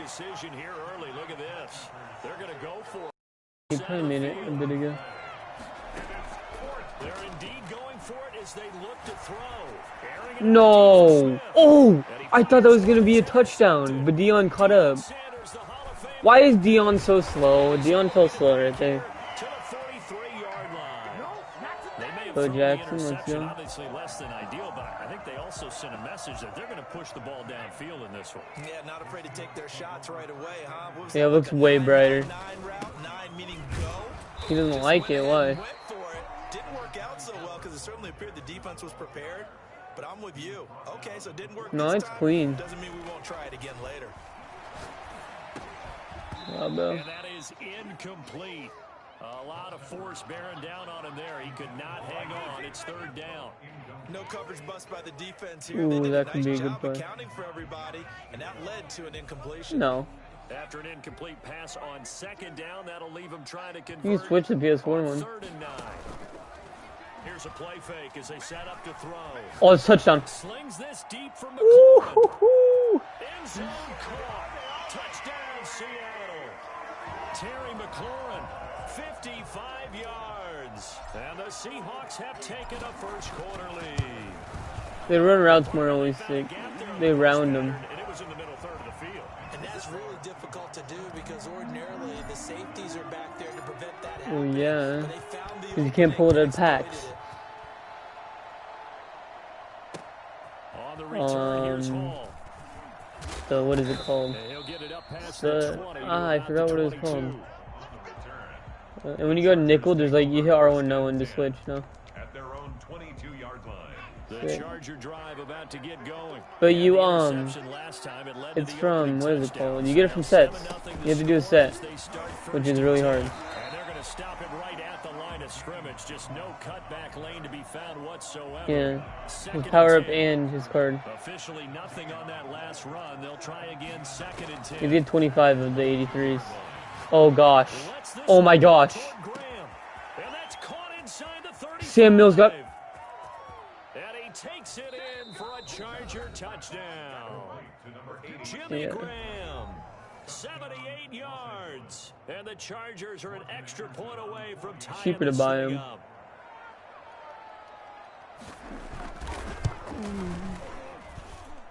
decision here early. Look at this. They're going to go for it. He probably made it a bit ago. They're indeed going for it as they look to throw. No. Oh, I thought that was going to be a touchdown, but Dion caught up. Why is Dion so slow? Dion fell slow right there. Bo Jackson, let's go. Obviously less than ideal, but I think they also sent a message that they're going to push the ball downfield in this one. Yeah, not afraid to take their shots right away, huh? Yeah, it looks way brighter. He doesn't like it, why? Didn't work out so well because it certainly appeared the defense was prepared, but I'm with you. Okay, so it didn't work. No, it's clean. Doesn't mean we won't try it again later. And that is incomplete. A lot of force bearing down on him there. He could not hang on. It's third down. No coverage bust by the defense here. Ooh, that could be a good play. Accounting for everybody, and that led to an incompletion. No. After an incomplete pass on second down, that'll leave him trying to convert. You can switch the PS4 one. Third and 9. Here's a play fake as they set up to throw. Oh, it's touchdown. Slings this deep from McLaurin. End zone caught. Touchdown, Seattle. Terry McLaurin, 55 yards. And the Seahawks have taken a first quarter lead. They run routes more always sick. They round them. And it was in the middle third of the field. And that's really difficult to do because ordinarily the safeties are back there to prevent that Oh, happening. yeah. But they found the Because you can't pull it at packs. On the return, here's Hall. So what is it called? He'll get it up past the 20, I forgot what it was called. And when you go nickel, there's like you hit R1 no one to switch, no? At their own 22-yard line. The Charger drive about to get going. But you it's from what is it called? You get it from sets. You have to do a set, which is really hard. And they're going to stop it right at the line of scrimmage. Just no cutback lane to be found whatsoever. Yeah, his power up and his card. Officially nothing on that last run. They'll try again, second and 10. He did 25 of the 83s. Oh gosh. Oh my gosh. Sam Mills got. And he takes it in for a Charger touchdown. Jimmy Graham, 78 yards. And the Chargers are an extra point away from tying Cheaper to buy him. up.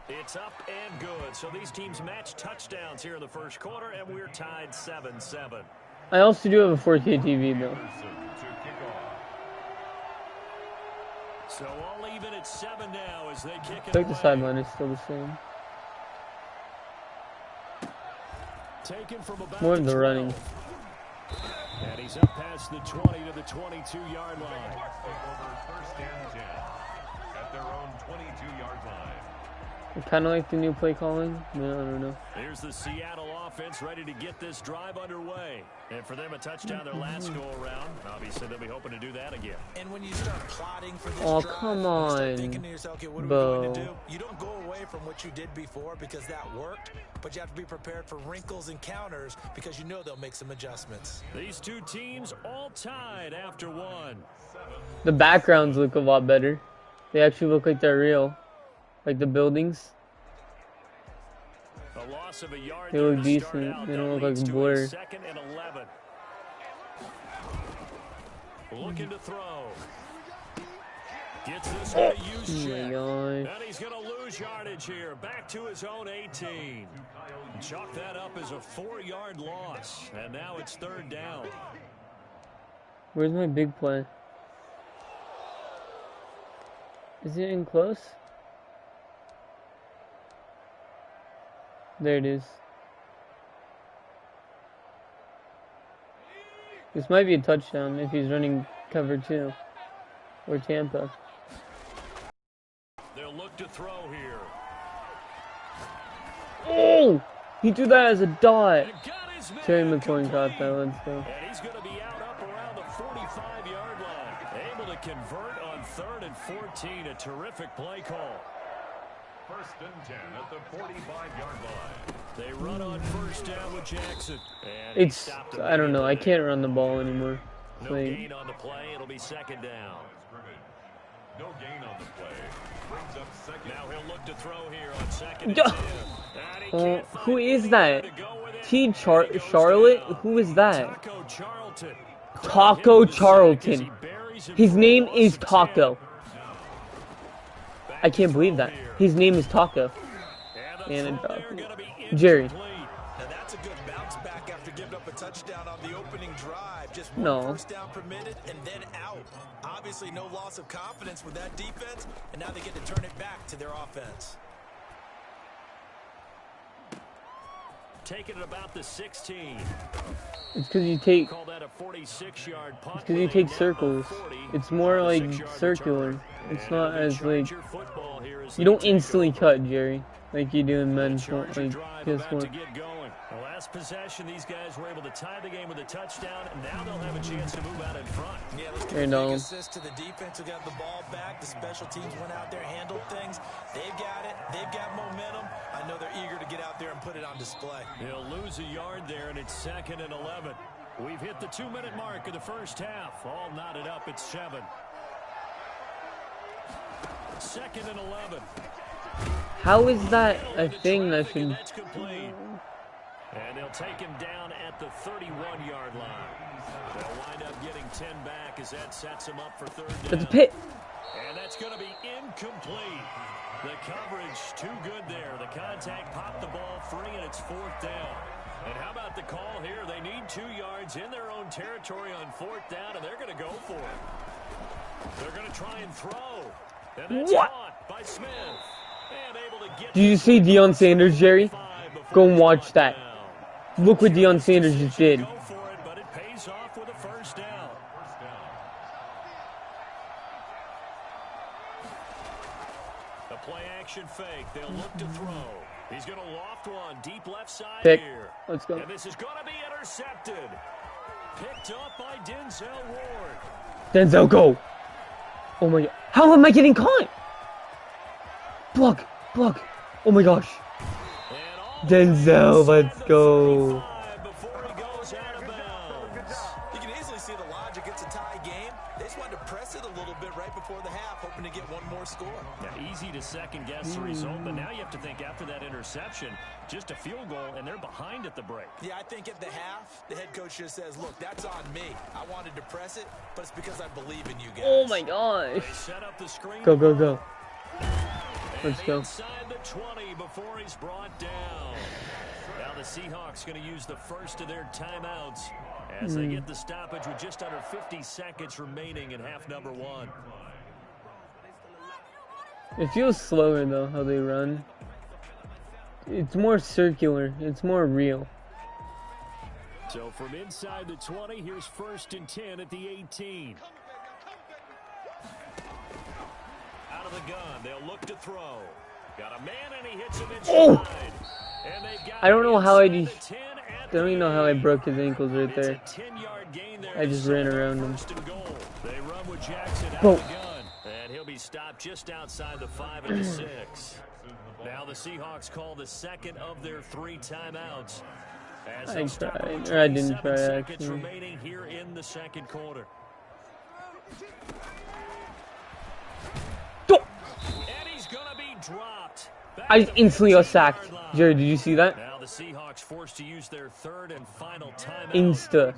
It's up and good. So these teams match touchdowns here in the first quarter, and we're tied 7-7. I also do have a 4K TV though. So all even at 7 now as they kick it. I think the sideline is still the same. Taken from about more of the running. And he's up past the 20 to the 22-yard line. First and 10 at their own 22-yard line. Kind of like the new play calling. No, I don't know. Here's the Seattle offense ready to get this drive underway. And for them, a touchdown their last go-around. Obviously, they'll be hoping to do that again. And when you start plotting for this drive, come on. You start thinking to yourself, okay, what are we going to do? You don't go away from what you did before because that worked, but you have to be prepared for wrinkles and counters because you know they'll make some adjustments. These two teams all tied after one. The backgrounds look a lot better. They actually look like they're real. Like the buildings. A loss of a yard they look decent. They don't look like blur. Second and 11. Looking to throw. Gets this one to use check. And he's going to lose yardage here. Back to his own 18. Chalk that up as a 4-yard loss. And now it's third down. Where's my big play? Is it in close? There it is. This might be a touchdown if he's running cover 2. Or Tampa. They'll look to throw here. Oh! He threw that as a dot. Terry McLaurin caught that. Let's go. And he's going to be out up around the 45-yard line. Able to convert on 3rd and 14. A terrific play call. First and 10 at the 45-yard line. They run on first down with Jackson. It's, I don't know. I can't run the ball anymore. No gain on the play. It'll be second down. No gain on the play. Brings up second. Now he'll look to throw here on second and 10. And he Who is that? Charlotte? Who is that? Taco Charlton. His name is Taco. I can't believe that. His name is Taco. And a drop. Jerry. And that's a good bounce back after giving up a touchdown on the opening drive. Just No. first down permitted and then out. Obviously no loss of confidence with that defense, and now they get to turn it back to their offense. Taking it about the 16. It's because you take. Call that a 46-yard punt. It's because you take circles. It's more like circular. It's not as like. You don't instantly cut, Jerry, like you do in Madden. Like PS4. The last possession, these guys were able to tie the game with a touchdown, and now they'll have a chance to move out in front. Yeah, let's give a big assist to the defense who got the ball back. The special teams went out there, handled things. They've got it. They've got momentum. I know they're eager to get out there and put it on display. He'll lose a yard there, and it's 2nd and 11. We've hit the 2-minute mark of the first half. All knotted up at 7. 2nd and 11. How is that a thing that should... And they'll take him down at the 31-yard line. They'll wind up getting 10 back as that sets him up for 3rd down. That's a pit. And that's going to be incomplete. The coverage too good there. The contact popped the ball free, and it's 4th down. And how about the call here? They need 2 yards in their own territory on 4th down, and they're going to go for it. They're going to try and throw. And that's caught by Smith. And able to get. Did you see Deion Sanders, Jerry? Go and watch that. Look what Deion Sanders just did. Go for it, but it pays off with a 1st down. The play action fake. They'll look to throw. He's going to loft one deep left side Pick. here. Let's go. And this is going to be intercepted. Picked up by Denzel Ward. Denzel, go. Oh my god. How am I getting caught? Block. Block. Oh my gosh. Denzel, let's go. Before he goes out of bounds. You can easily see the logic. It's a tie game. They just wanted to press it a little bit right before the half, hoping to get one more score. Yeah, easy to second guess the result, but now you have to think after that interception, just a field goal, and they're behind at the break. Yeah, I think at the half, the head coach just says, look, that's on me. I wanted to press it, but it's because I believe in you guys. Oh my gosh. They set up the screen. Go, go, go. And Let's go. inside the 20 before he's brought down. Now the Seahawks going to use the first of their timeouts as they get the stoppage with just under 50 seconds remaining in half number 1. It feels slower though, how they run. It's more circular. It's more real. So from inside the 20, here's 1st and 10 at the 18. Out of the gun, they'll look to throw. Got a man and he hits him inside. Oh! And they've got I don't know how I just... I don't even know how I broke his ankles right there. It's a 10-yard gain there. I just ran around him. First and goal. They run with Jackson out Whoa. of the gun. And he'll be stopped just outside the 5 and the 6. Now the Seahawks call the 2nd of their 3 timeouts. As I they'll stop tried. with Or I didn't 27 try, seconds actually. remaining here in the 2nd quarter. And he's going to be dropped. I instantly got sacked. Jerry, did you see that? Now the Seahawks forced to use their 3rd and final timeout. Insta.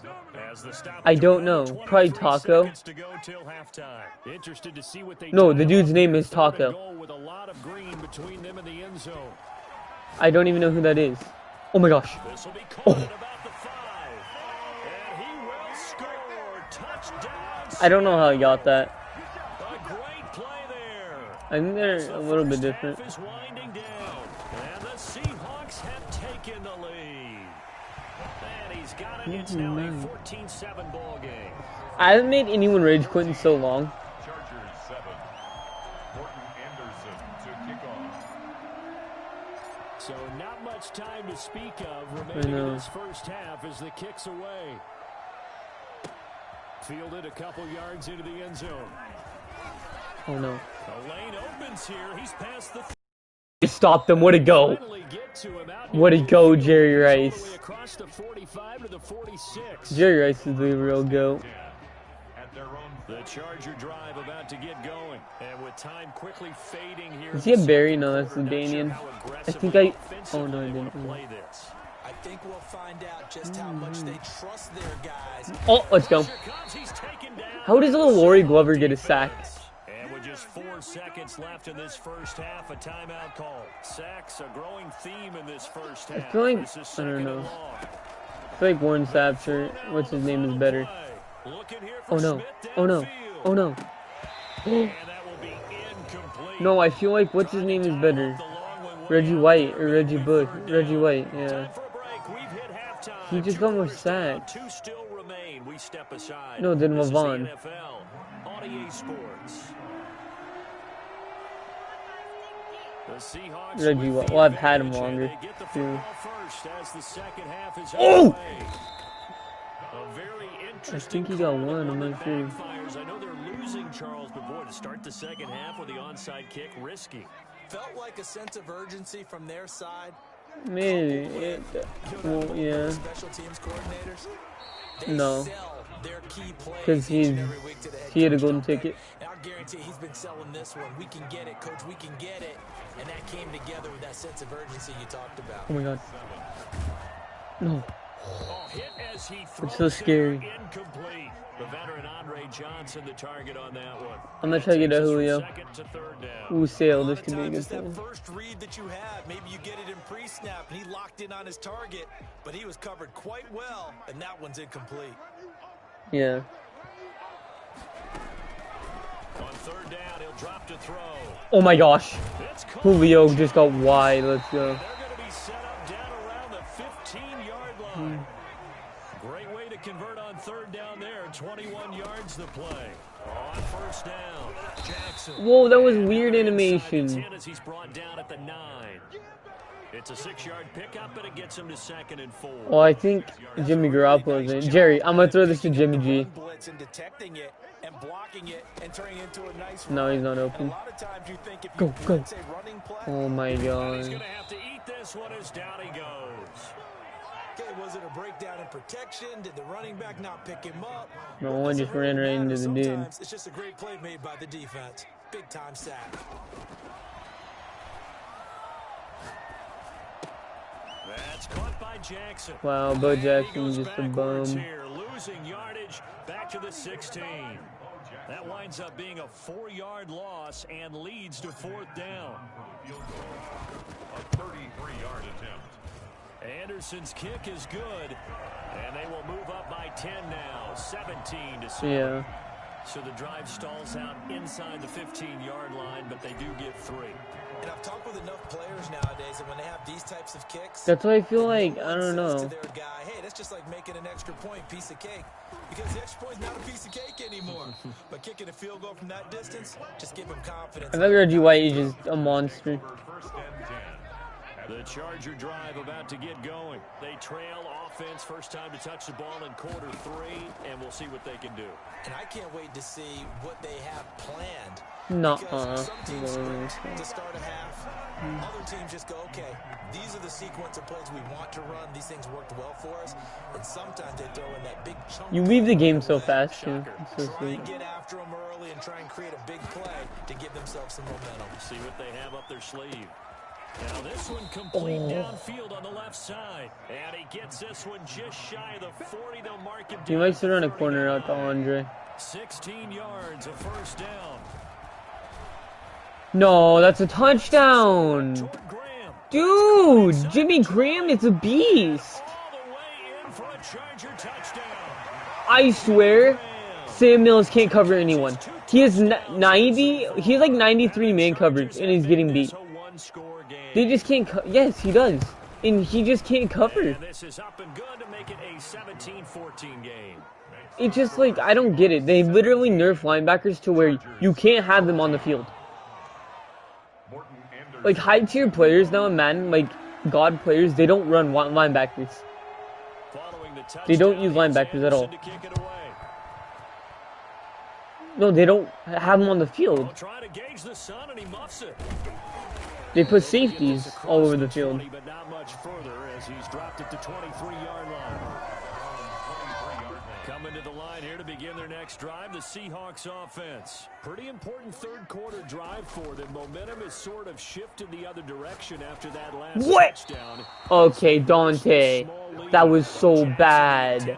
As the stoppage I don't know. around Probably 23 Taco. seconds to go till halftime. Interested to see what they No, do the dude's on name is 3rd and Taco. goal with a lot of green between them and the end zone. I don't even know who that is. Oh my gosh. This will be caught at about the 5. And he will score. Touchdown. I don't know how I got that. A great play there. I think they're a little bit different. Half is winding down, and the Seahawks have taken the lead. And he's got it. It's now a 14-7 ball game. I haven't made anyone rage quit in so long. Chargers 7. Morton Anderson to kick off. So not much time to speak of remaining in this first half as the kick's away. Fielded a couple yards into the end zone. Oh no. The lane opens here. He's past the... Stop them. What a go. What a go, Jerry Rice. Across the 45 to the 46. Jerry Rice is the real GOAT. At their own The Charger drive about to get going. And with time quickly fading here. Is he a Barry? No, that's Danian. I think I... Oh, no, I didn't. I think we'll find out just how much they trust their guys. Oh, let's go. How does little Lori Glover get a sack? And with just 4 seconds left in this first half, a timeout call. Sacks a growing theme in this first half. I feel like... I don't know. I feel like Warren Sapp's or what's his name is better. Oh no. Oh no. Oh no. No, I feel like what's his name is better. Reggie White or Reggie Bush. Reggie White, yeah. He just got more sacks. No, then Mavon. Reggie White. Well, I've had him longer. Too. Oh! I think he got one, I'm not sure. I know they're losing Charles, but boy, to start the second half with the onside kick, risky. Felt like a sense of urgency from their side. Maybe. Well, yeah. Special teams coordinators. No. Because he had a golden ticket. And I'll guarantee he's been selling this one. We can get it, coach, we can get it. And that came together with that sense of urgency you talked about. Oh my god. No. Hit as he It's so scary. Incomplete. The veteran Andre Johnson, the target on that one. I'm gonna try to get a Julio. Ooh, Sale, this could be a good that thing. first read that you have, maybe you get it in pre-snap, and he locked in on his target, but he was covered quite well, and that one's incomplete. Yeah. On third down, he'll drop to throw. Oh my gosh. Julio just got wide. Let's go. They're going to be set up down around the 15-yard line. Great way to convert on third down there. 21 yards to play. On first down, Jackson. Whoa, that was weird animation. As he's brought down at the 9. It's a 6-yard pickup, and it gets him to 2nd and 4. Well, I think Jimmy Garoppolo's in. Jerry, I'm gonna throw this to Jimmy G. No, he's not open. Go, go. Oh my god. He's going to have to eat this one as down he goes. Okay, was it a breakdown in protection? Did the running back not pick him up? No one just ran right into the dude. It's just a great play made by the defense. Big time sack. That's caught by Jackson. Wow, Bo Jackson's just a bum. Here, losing yardage back to the 16. That winds up being a 4-yard loss and leads to 4th down. A 33-yard attempt. Anderson's kick is good, and they will move up by 10 now, 17-7. Yeah. So the drive stalls out inside the 15-yard line, but they do get 3. And I've talked with enough players nowadays, and when they have these types of kicks, that's why I feel like, I don't know. To their guy, hey, that's just like making an extra point, piece of cake. Because the extra point's not a piece of cake anymore. But kicking a field goal from that distance, just give them confidence. I thought Reggie White is just a monster. The Charger drive about to get going. They trail offense, first time to touch the ball in quarter 3, and we'll see what they can do. And I can't wait to see what they have planned. Nuh-uh. Some teams sprint to start a half. Other teams just go, okay, these are the sequence of plays we want to run. These things worked well for us. And sometimes they throw in that big chunk. You leave the game so fast, too. So try and get after them early and try and create a big play to give themselves some momentum. See what they have up their sleeve. Now this one complete downfield on the left side. And he gets this one just shy of the 40. They'll mark him down. He might sit on a corner out to Andre. 16 yards, a first down. No, that's a touchdown. Dude, Jimmy Graham is a beast. I swear, Sam Mills can't cover anyone. He has 90, he has like 93 man coverage, and he's getting beat. They just can't, yes, he does. And he just can't cover. This is up and good to make it a 17-14 game. It's just like, I don't get it. They literally nerf linebackers to where you can't have them on the field. Like, high-tier players now in Madden, like, God players, they don't run linebackers. They don't use linebackers at all. No, they don't have them on the field. They put safeties all over the field. Coming to the line here to begin their next drive, the Seahawks offense. Pretty important third quarter drive for them. Momentum has sort of shifted the other direction after that last touchdown. Okay, Dante. That was so bad.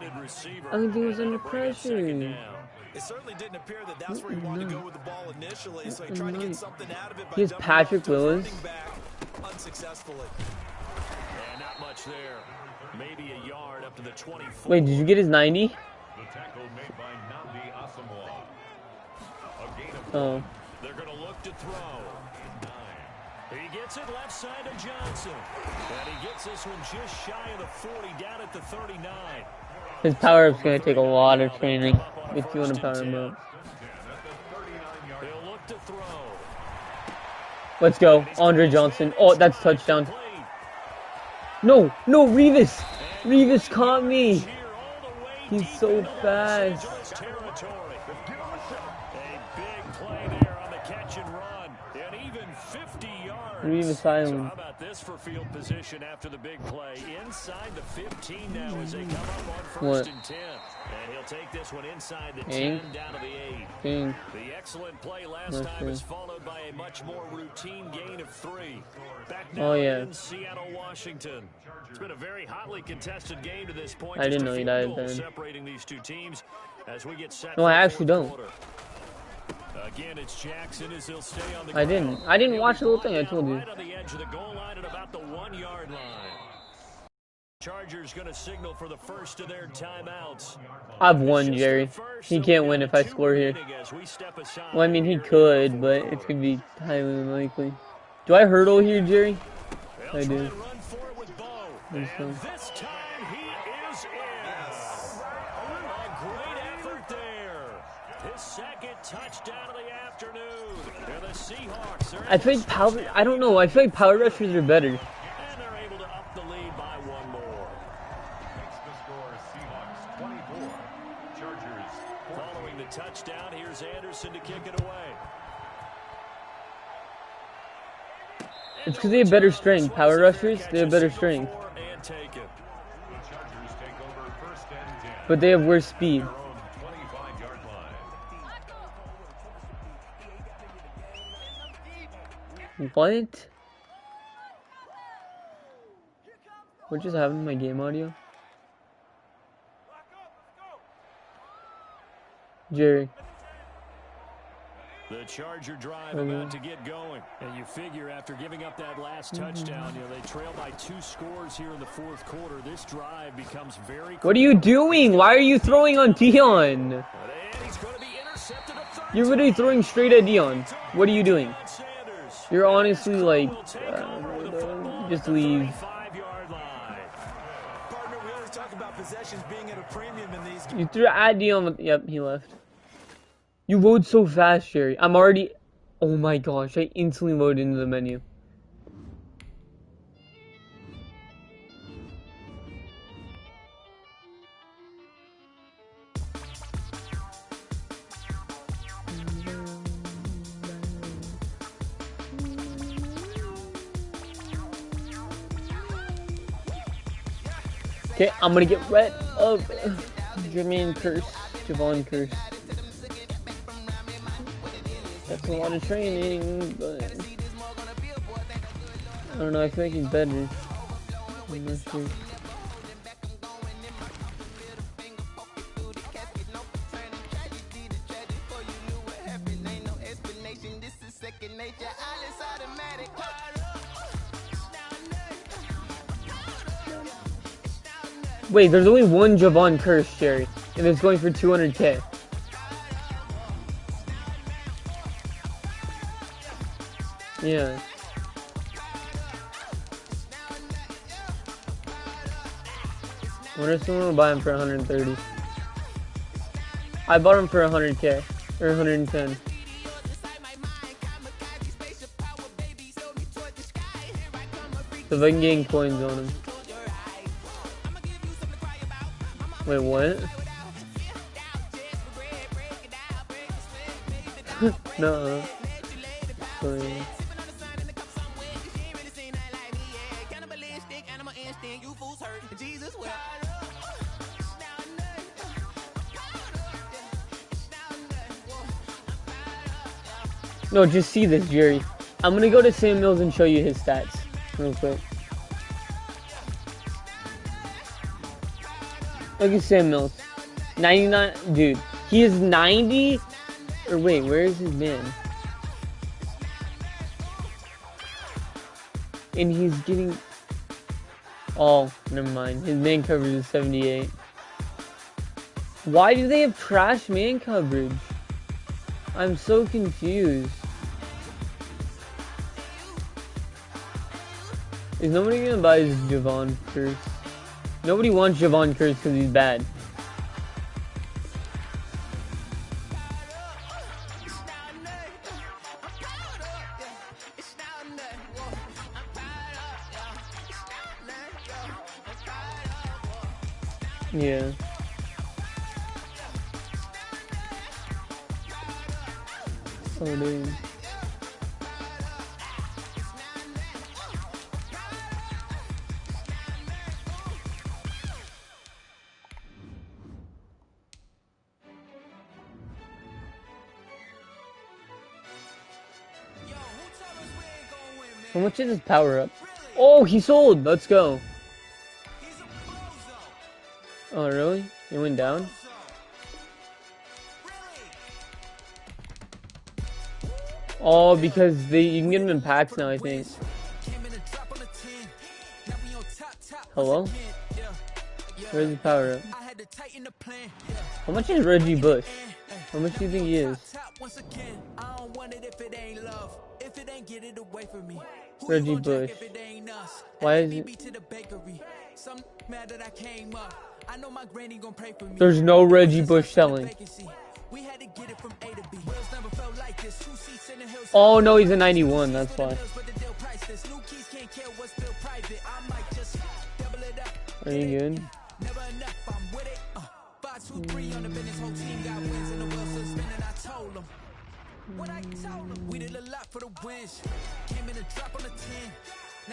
I think he was under pressure. It certainly didn't appear that that's where he wanted to go with the ball initially, so he tried to get something out of it by Here's Patrick Willis. Unsuccessfully. And not much there. Maybe a yard up to the 24. Wait, did you get his 90? The tackle made by Nnamdi Asomugha. A gain of Oh. They're going to look to throw. He gets it left side to Johnson. And he gets this one just shy of the 40, down at the 39. His power-up's going to take a lot of training if you want to power him up. He'll look to throw. Let's go. Andre Johnson. Oh, that's touchdown. No, no, Revis. Revis caught me. He's so fast. A big play there on the catch and run. And even 50 yards. Revis So Island. how about this for field position after the big play? Inside the 15 now as they come up on first and 10. And he'll take this one inside the 10 down to the 8. Dang. The excellent play last time is followed by a much more routine gain of 3. Back now in Seattle, Washington. It's been a very hotly contested game to this point. I didn't know he died then. Separating these two teams as we get set. No, I actually don't. Again, it's Jackson as he'll stay on the I didn't watch the whole thing, I told you. Right on the edge of the goal line at about the 1-yard line. Chargers going to signal for the first of their timeouts. I've won, Jerry. He can't win if I score here. Well, I mean, he could, but it's going to be highly unlikely. Do I hurdle here, Jerry? I do. And this time he is in. A great effort there. His second touchdown of the afternoon. And the Seahawks are I feel like I don't know. I feel like power rushers are better. and they're able to up the lead by one more. Makes the score Seahawks 24, Chargers 14. Following the touchdown, here's Anderson to kick it away. It's because they have better strength. Power rushers, they have better strength. And take it. The Chargers take over first and 10. But they have worse speed. Their own 25-yard line. What? What just happened to my game audio? Jerry. The Charger drive about to get going. And you figure after giving up that last touchdown, they trail by 2 scores here in the fourth quarter. This drive becomes very... What are you doing? Why are you throwing on Dion? And he's going to be intercepted up third. You're literally throwing straight at Dion. What are you doing? You're honestly like, just leave. 5-yard line. Partner, we always talk about possessions being at a premium in these. You threw at Dion. Yep, he left. You load so fast, Jerry. I'm already... Oh my gosh, I instantly loaded into the menu. Okay, I'm gonna get rid of Jermaine Curse, Javon Curse. That's a lot of training, but I don't know, I feel like he's better. I'm not sure. Wait, there's only one Javon Curse, Jerry, and it's going for 200K. Yeah. What if someone will buy him for 130? I bought him for 100K or 110. So if I can gain coins on him. Wait, what? No. Sorry. No, just see this, Jerry. I'm gonna go to Sam Mills and show you his stats real quick. Look at Sam Mills. 99, dude. He is 90. Or wait, where is his man? And he's getting. Oh, never mind. His man coverage is 78. Why do they have trash man coverage? I'm so confused. Is nobody gonna buy his Javon Curse? Nobody wants Javon Curse because he's bad. Yeah. Oh, dude. How much is his power up? Oh, he sold. Let's go. Oh, really? It went down? Oh, because you can get them in packs now, I think. Hello? Where's the power up? How much is Reggie Bush? How much do you think he is? Reggie Bush. Why is it? There's no Reggie Bush selling. Oh no, he's a 91, that's why. Are you good?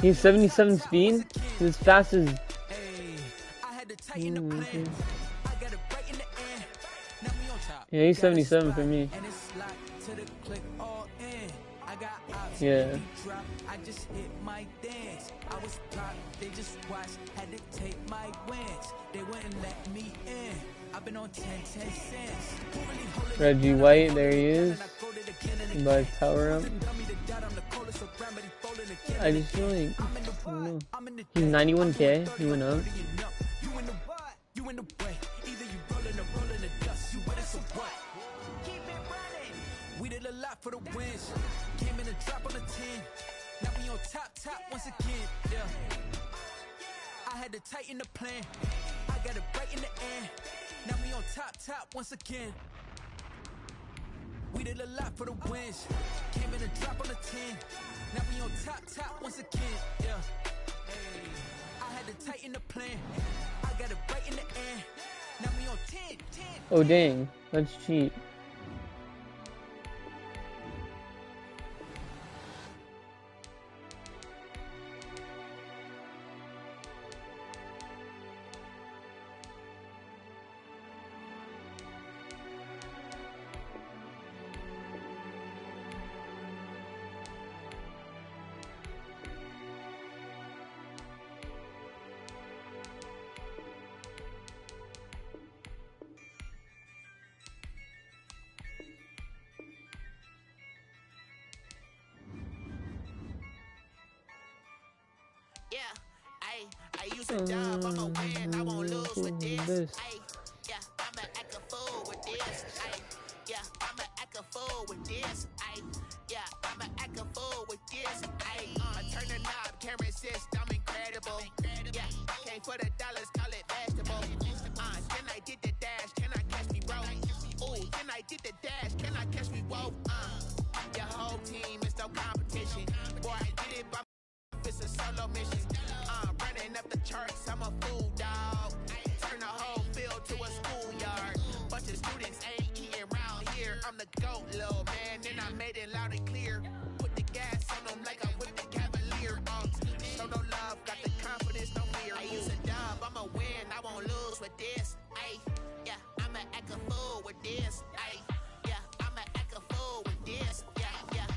He's 77 speed? He's as fast as... Yeah, he's 77 for me. Yeah. Reggie White, there he is. By power up. I just feel like, I don't know. He's 91k, he went up. We did a lot for the wins. Came in a drop on the 10. Now we on top once again. Yeah. I had to tighten the plan. I got it right in the end. Now we on top once again. We did a lot for the wins. Came in a drop on the 10. Now we on top once again. Yeah. Hey. I had to tighten the plan. I got it right in the end. Now we on 10. Oh dang, that's cheap. I use a dub, I'ma win, I won't lose with this. Yeah, I'ma act a fool with this. Yeah, I'ma act a fool with this. Yeah, I'ma act a fool with this. I turn the knob, can't resist, I'm incredible. Yeah, came for the dollars, call it vegetable. Then I did the dash, can I catch me, bro? Ooh, then I did the dash, can I catch me, whoa? Your whole team is no competition. Boy, I did it by it's a solo mission. Running up the charts, I'm a fool, dog. Turn the whole field to a schoolyard. Bunch of students ain't eating around here. I'm the GOAT, little man, and I made it loud and clear. Put the gas on them like I whipped the Cavalier. Show no love, got the confidence, no fear. I use a dub, I'ma win, I won't lose with this. Yeah, I'ma act a fool with this. Yeah, I'ma act a fool with this. Yeah.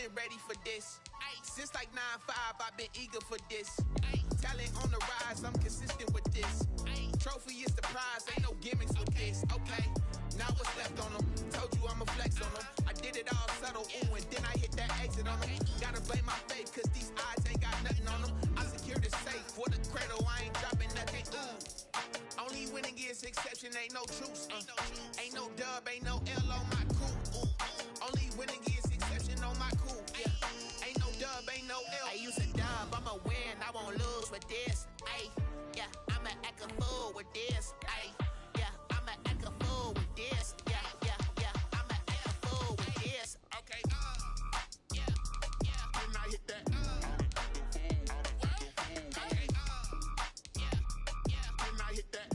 been ready for this. Since like 9-5, I've been eager for this. Talent on the rise, I'm consistent with this. Trophy is the prize, ain't no gimmicks with this. Okay, now what's left on them? Told you I'ma flex on them. I did it all subtle, ooh, and then I hit that exit on them. Gotta blame my faith, cause these odds ain't got nothing on them. I secured the safe for the cradle, I ain't dropping nothing, ooh. Only winning is exception, ain't no truce. Ain't no dub, ain't no L on my cool. Only winning is exception on my cool. Yeah. Ain't no dub, ain't no L. I use a dub, I'ma win, I won't lose with this. Ay, yeah, I'ma act a fool with this. Ay, yeah, I'ma act a fool with this. Yeah, I'ma act a fool with this. Okay, yeah, then I hit that. Okay, yeah, then I hit that.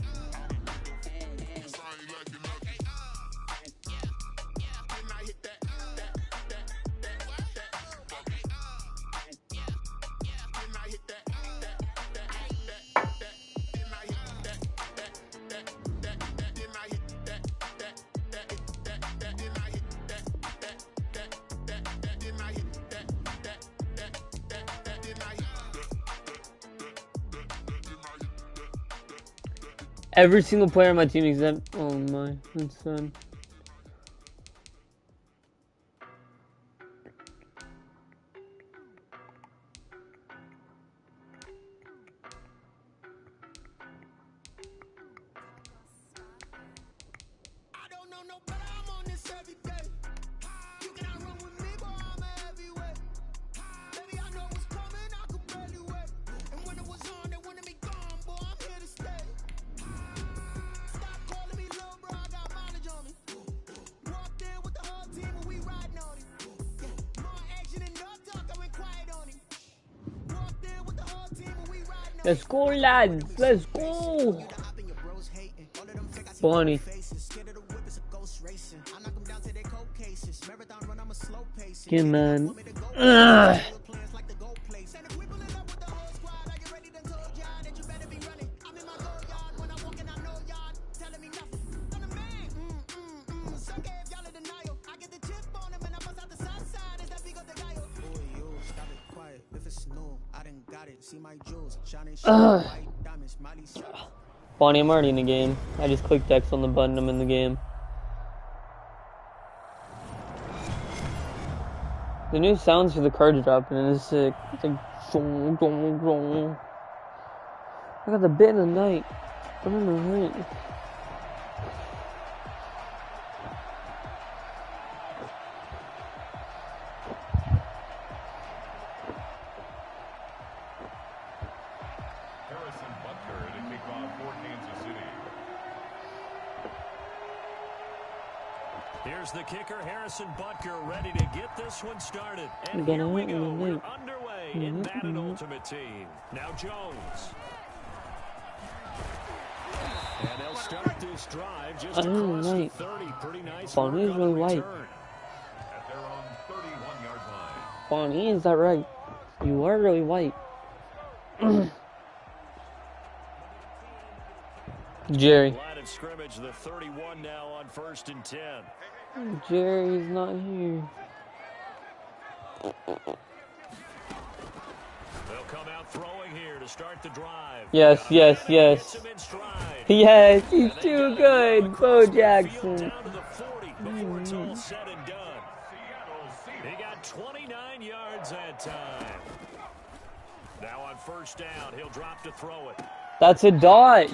Every single player on my team except, oh my, that's sad. Let's go, lads. Let's go. Bonnie. Yeah, man. Ugh. Bonnie, I'm already in the game. I just clicked X on the button, I'm in the game. The new sounds for the cards dropping and it's sick. It's like zong, zong, zong. I got the bit in the night. I'm in the night. Here's the kicker, Harrison Butker, ready to get this one started. And here we go. We're underway in Madden Ultimate Team. Now Jones. And they'll start this drive just across the 30. Pretty nice. Bonnie is really white. At their own 31-yard line. Bonnie, is that right? You are really white. Jerry. Line of scrimmage, the 31 now on 1st and 10. Jerry's not here. They'll come out throwing here to start the drive. Yes, yes, yes. Yes, he's too good, Bo Jackson. Down to the 40 before it's all said and done. He got 29 yards that time. Now on 1st down, he'll drop to throw it. That's a dot.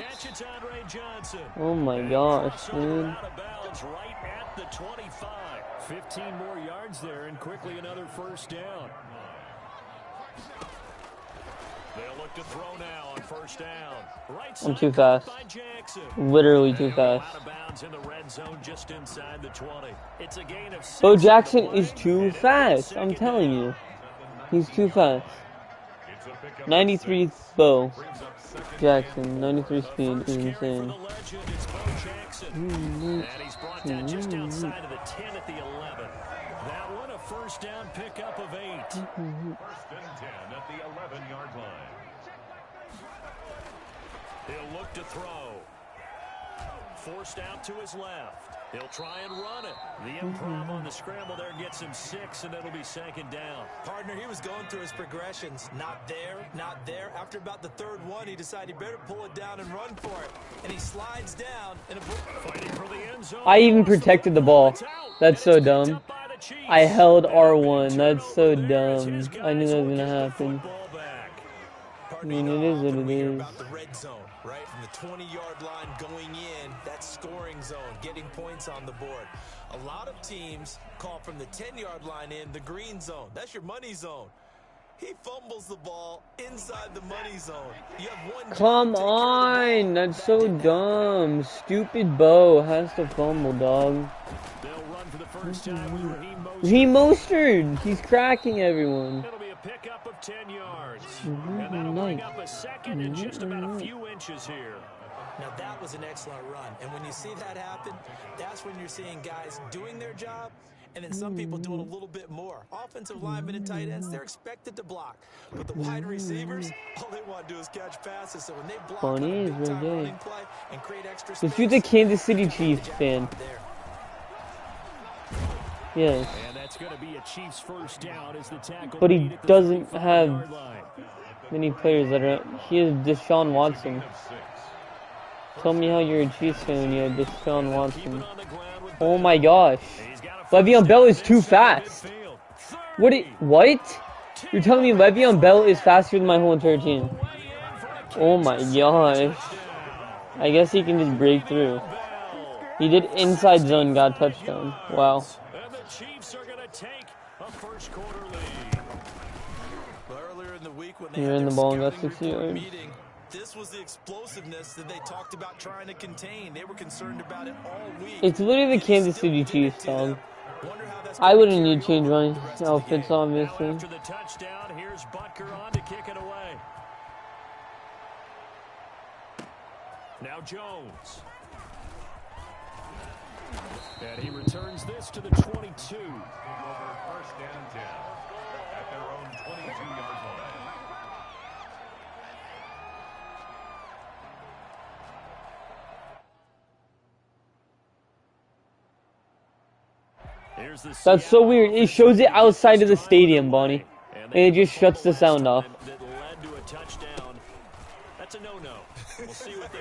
Oh my gosh, dude. Right at the 25. 15 more yards there and quickly another 1st down. They'll look to throw now on 1st down. Right I'm too fast. Literally too fast. Out of bounds in the red zone just inside the 20. It's a gain of 6. Bo Jackson is too fast. I'm telling you. He's too fast. 93 Bo Jackson, 93 speed is insane. And he's brought down just outside of the 10 at the 11. That one a 1st down pickup of 8. 1st and 10 at the 11-yard line. He'll look to throw. Forced out to his left. He'll try and run it. The improv on the scramble there gets him 6, and it'll be 2nd down. Partner, he was going through his progressions. Not there, not there. After about the 3rd one, he decided he better pull it down and run for it. And he slides down. And fighting for the end zone. I even protected the ball. That's so dumb. I held R1. That's so dumb. I knew that was going to happen. I mean, it is what it is. About the red zone, right? From the 20-yard line going in, that's scoring zone, getting points on the board. A lot of teams call from the 10-yard line in the green zone. That's your money zone. He fumbles the ball inside the money zone. You have one. Come on, that's so dumb. Stupid Bo has to fumble, dog. They'll run for the first time with Raheem Mostert. He's cracking everyone. It'll be a pickup of 10 yards. And that'll bring up a 2nd and just about a few inches here. Now that was an excellent run. And when you see that happen, that's when you're seeing guys doing their job and then some people doing a little bit more. Offensive linemen and tight ends, they're expected to block. But the wide receivers, all they want to do is catch passes. So when they block on a big-time running play and create extra space, you're the Kansas City Chiefs fan. Yes. And that's going to be a Chiefs first down as the tackle. But he doesn't have many players that are. He has Deshaun Watson. Tell me how you're a Chiefs fan when you have Deshaun Watson. Oh my gosh. Le'Veon Bell is too fast. What? You're telling me Le'Veon Bell is faster than my whole entire team? Oh my gosh. I guess he can just break through. He did inside zone, got touchdown. Wow. And the Chiefs are going to take a first quarter lead. Earlier in the week when they You're in the ball and got 60 yards. Meeting, this was the explosiveness that they talked about trying to contain. They were concerned about it all week. It's literally the Kansas City Chiefs, dog. I wouldn't need to change my outfits, obviously. After the touchdown, here's Butker on to kick it away. Now Jones. And he returns this to the 22. First and 10 at their own 22-yard line. That's so weird. It shows it outside of the stadium, Bonnie. And it just shuts the sound off.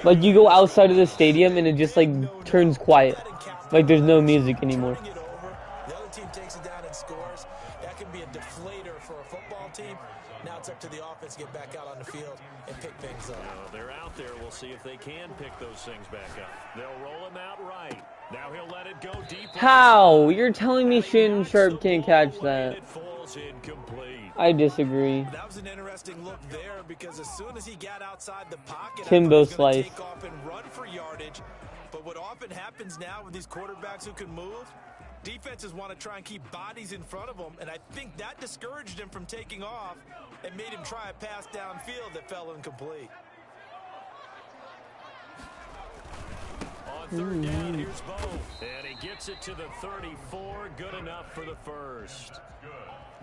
Like, you go outside of the stadium and it just, like, turns quiet. Like, there's no music anymore. The other team takes it down and scores. That can be a deflator for a football team. Now it's up to the offense to get back out on the field and pick things up. They're out there. We'll see if they can pick those things back up. They'll roll him out right. Now he'll let it go deep. How? You're telling me Shannon Sharp can't catch that? It falls incomplete. I disagree. That was an interesting look there because as soon as he got outside the pocket, Timbo he was gonna slice. take off and run for yardage. But what often happens now with these quarterbacks who can move, defenses want to try and keep bodies in front of them, and I think that discouraged him from taking off and made him try a pass downfield that fell incomplete. On third down, here's Bo. And he gets it to the 34. Good enough for the first.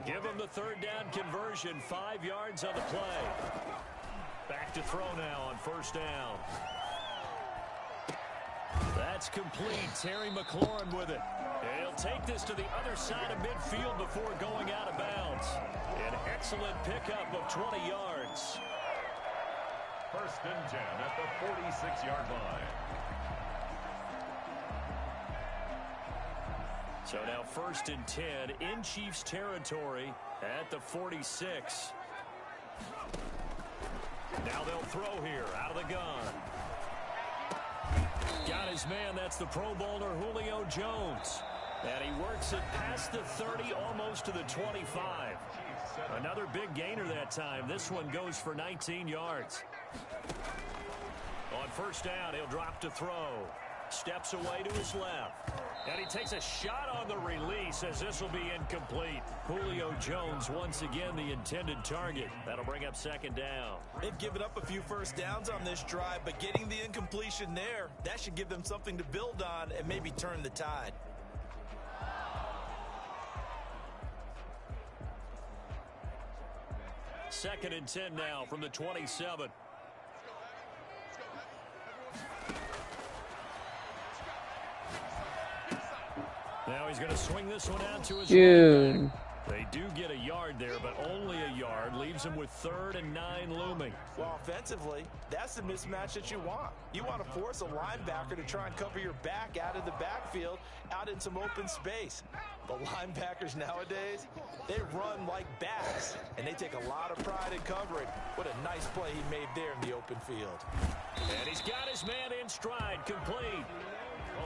Give him the third down conversion. 5 yards on the play. Back to throw now on first down. That's complete. Terry McLaurin with it. And he'll take this to the other side of midfield before going out of bounds. An excellent pickup of 20 yards. First and 10 at the 46-yard line. So now first and 10 in Chiefs territory at the 46. Now they'll throw here out of the gun. Got his man. That's the Pro Bowler Julio Jones. And he works it past the 30, almost to the 25. Another big gainer that time. This one goes for 19 yards. On first down, he'll drop to throw. Steps away to his left. And he takes a shot on the release as this will be incomplete. Julio Jones once again the intended target. That'll bring up second down. They've given up a few first downs on this drive, but getting the incompletion there, that should give them something to build on and maybe turn the tide. Second and 10 now from the 27. Now he's going to swing this one out to his Dude. right back. They do get a yard there, but only a yard. Leaves him with 3rd and 9 looming. Well, offensively, that's the mismatch that you want. You want to force a linebacker to try and cover your back out of the backfield, out in some open space. The linebackers nowadays, they run like backs, and they take a lot of pride in covering. What a nice play he made there in the open field. And he's got his man in stride, complete.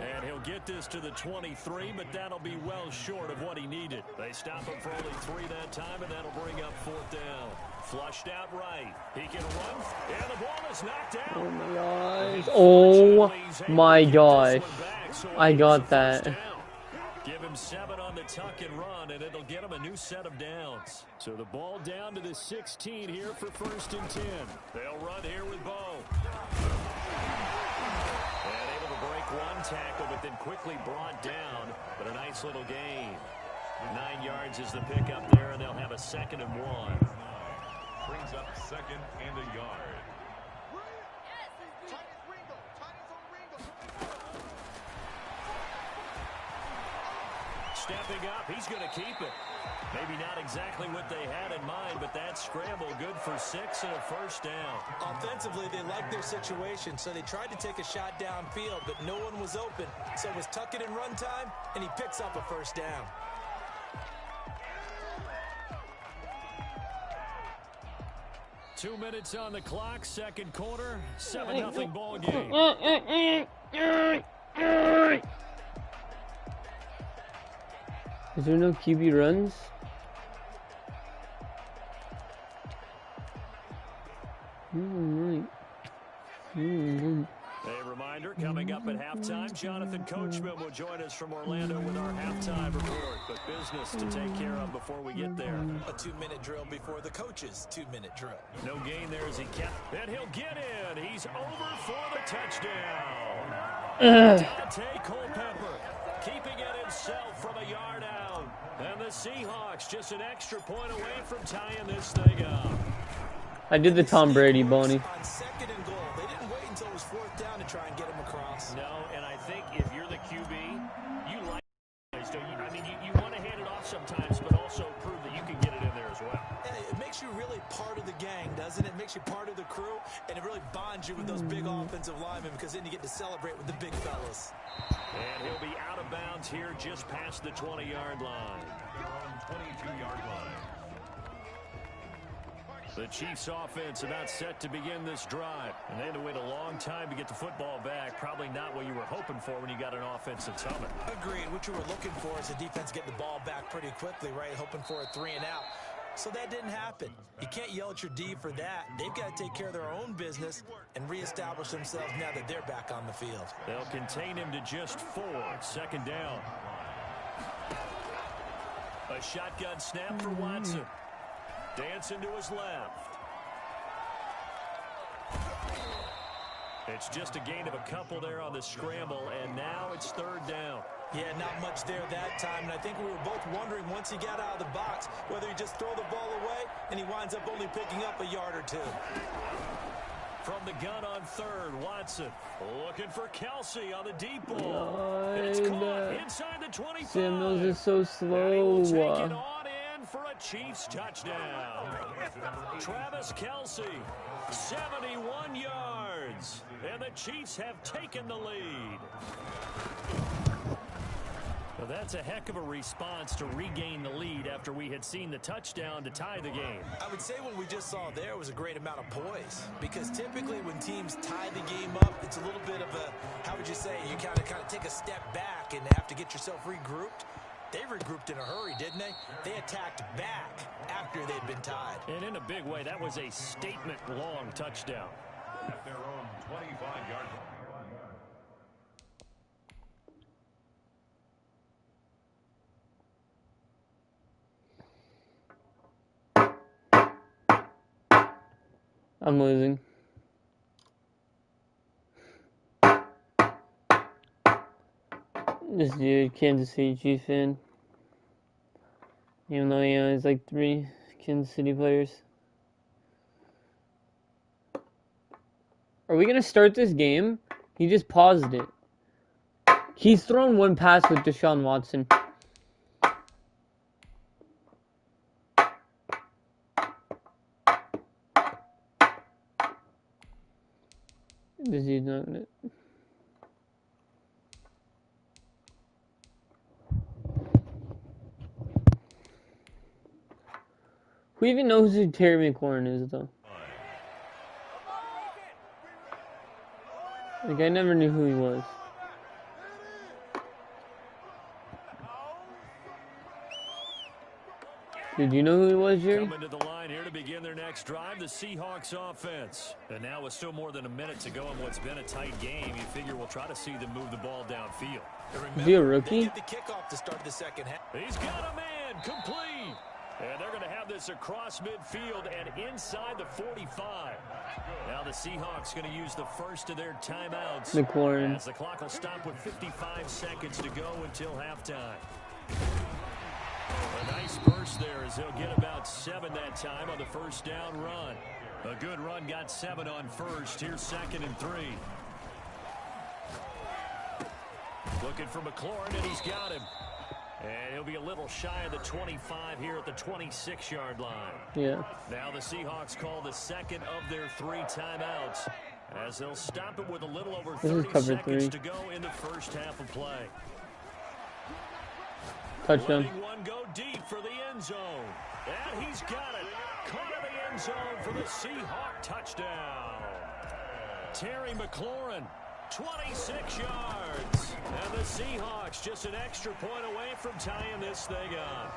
And he'll get this to the 23, but that'll be well short of what he needed. They stop him for only 3 that time, and that'll bring up 4th down. Flushed out right. He can run, and the ball is knocked out. Oh my gosh. Oh my gosh. I got that. Give him 7 on the tuck and run, and it'll get him a new set of downs. So the ball down to the 16 here for 1st and 10. They'll run here with Bo. And able to break one tackle, but then quickly brought down. But a nice little gain. 9 yards is the pickup there, and they'll have a 2nd and 1. Brings up 2nd and a yard. Stepping up, he's going to keep it. Maybe not exactly what they had in mind, but that scramble good for 6 and a 1st down. Offensively, they liked their situation, so they tried to take a shot downfield, but no one was open. So it was tuck it in run time, and he picks up a 1st down. Two minutes on the clock, 2nd quarter, 7-0 ball game. Is there no QB runs? A reminder, coming up at halftime, Jonathan Coachman will join us from Orlando with our halftime report. But business to take care of before we get there. A 2-minute drill before the coach's 2-minute drill. No gain there as he kept. And he'll get in. He's over for the touchdown. Dante Culpepper keeping it himself from a yard out. And the Seahawks just an extra point away from tying this thing up. I did the Tom Brady, Bonnie. On 2nd and goal. They didn't wait until it was 4th down to try and get him across. No, and I think if you're the QB, you like guys, don't you? I mean, you want to hand it off sometimes, but also prove that you can get it in there as well. It makes you really part of the gang, doesn't it? It makes you part of the crew, and it really bonds you with those big offensive linemen because then you get to celebrate with the big fellas. And he'll be out of bounds here just past the 20-yard line. Your own 22-yard line. The Chiefs offense about set to begin this drive. And they had to wait a long time to get the football back. Probably not what you were hoping for when you got an offense that's humming. Agreed. What you were looking for is the defense getting the ball back pretty quickly, right? Hoping for a 3 and out. So that didn't happen. You can't yell at your D for that. They've got to take care of their own business and reestablish themselves now that they're back on the field. They'll contain him to just 4. 2nd down. A shotgun snap for Watson. Dancing to his left. It's just a gain of a couple there on the scramble, and now it's 3rd down. Yeah, not much there that time, and I think we were both wondering once he got out of the box whether he just throw the ball away and he winds up only picking up a yard or 2. From the gun on 3rd, Watson looking for Kelsey on the deep ball. It's caught inside the 25. Samuels is so slow. And he will take it on in for a Chiefs touchdown. Travis Kelsey, 71 yards. And the Chiefs have taken the lead. Well, that's a heck of a response to regain the lead after we had seen the touchdown to tie the game. I would say what we just saw there was a great amount of poise, because typically when teams tie the game up, it's a little bit of a, how would you say, you kind of take a step back and have to get yourself regrouped. They regrouped in a hurry, didn't they? They attacked back after they'd been tied. And in a big way, that was a statement-long touchdown. At their own 25-yard line. I'm losing. This dude, Kansas City Chiefs fan. Even though he has like 3 Kansas City players. Are we gonna start this game? He just paused it. He's thrown one pass with Deshaun Watson. This is not gonna... Who even knows who Terry McLaurin is, though? Like, I never knew who he was. Did you know who he was, Jerry? Coming to the line here to begin their next drive, the Seahawks offense. And now with still more than a minute to go in what's been a tight game, you figure we'll try to see them move the ball downfield. Is he a rookie? The kickoff to start the second half. He's got a man, complete. And they're going to have this across midfield and inside the 45. Now the Seahawks going to use the first of their timeouts. McLaurin. As the clock will stop with 55 seconds to go until halftime. A nice burst there as he'll get about 7 that time on the first down run. A good run, got 7 on first. Here's 2nd and 3. Looking for McLaurin, and he's got him. And he'll be a little shy of the 25 here at the 26-yard line. Yeah. Now the Seahawks call the second of their 3 timeouts as they'll stop it with a little over 30 seconds to go in the first half of play. Touchdown. Letting one go deep for the end zone. And he's got it. Caught in the end zone for the Seahawk touchdown. Terry McLaurin, 26 yards. And the Seahawks just an extra point away from tying this thing up.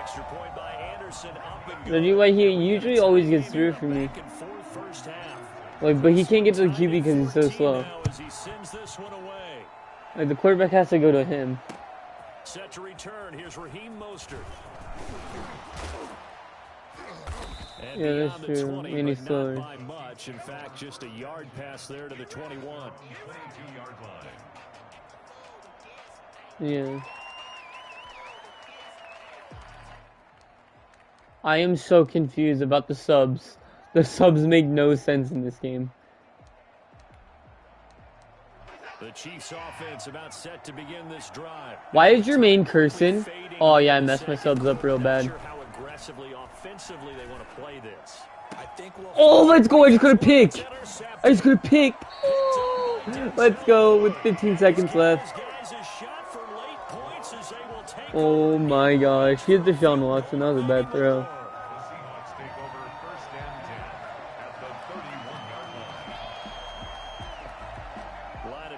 Extra point by Anderson, up and good. That's why he usually always gets through for me. Like, but he can't get to the QB because he's so slow. Like, the quarterback has to go to him. Set to return. Here's Raheem Mostert. And yeah, that's true. 20, and he's not slower. by much. In fact, just a yard pass there to the 21. 22-yard line. Yeah. I am so confused about the subs. The subs make no sense in this game. The Chiefs offense about set to begin this drive. Why is your main cursing? Oh yeah, I messed my subs up real bad. Not sure how aggressively, offensively they want to play this. I think Oh, let's go! I just got a pick. I just got a pick. Oh, let's go with 15 seconds left. Oh my gosh, here's Deshaun Watson. That was a bad throw.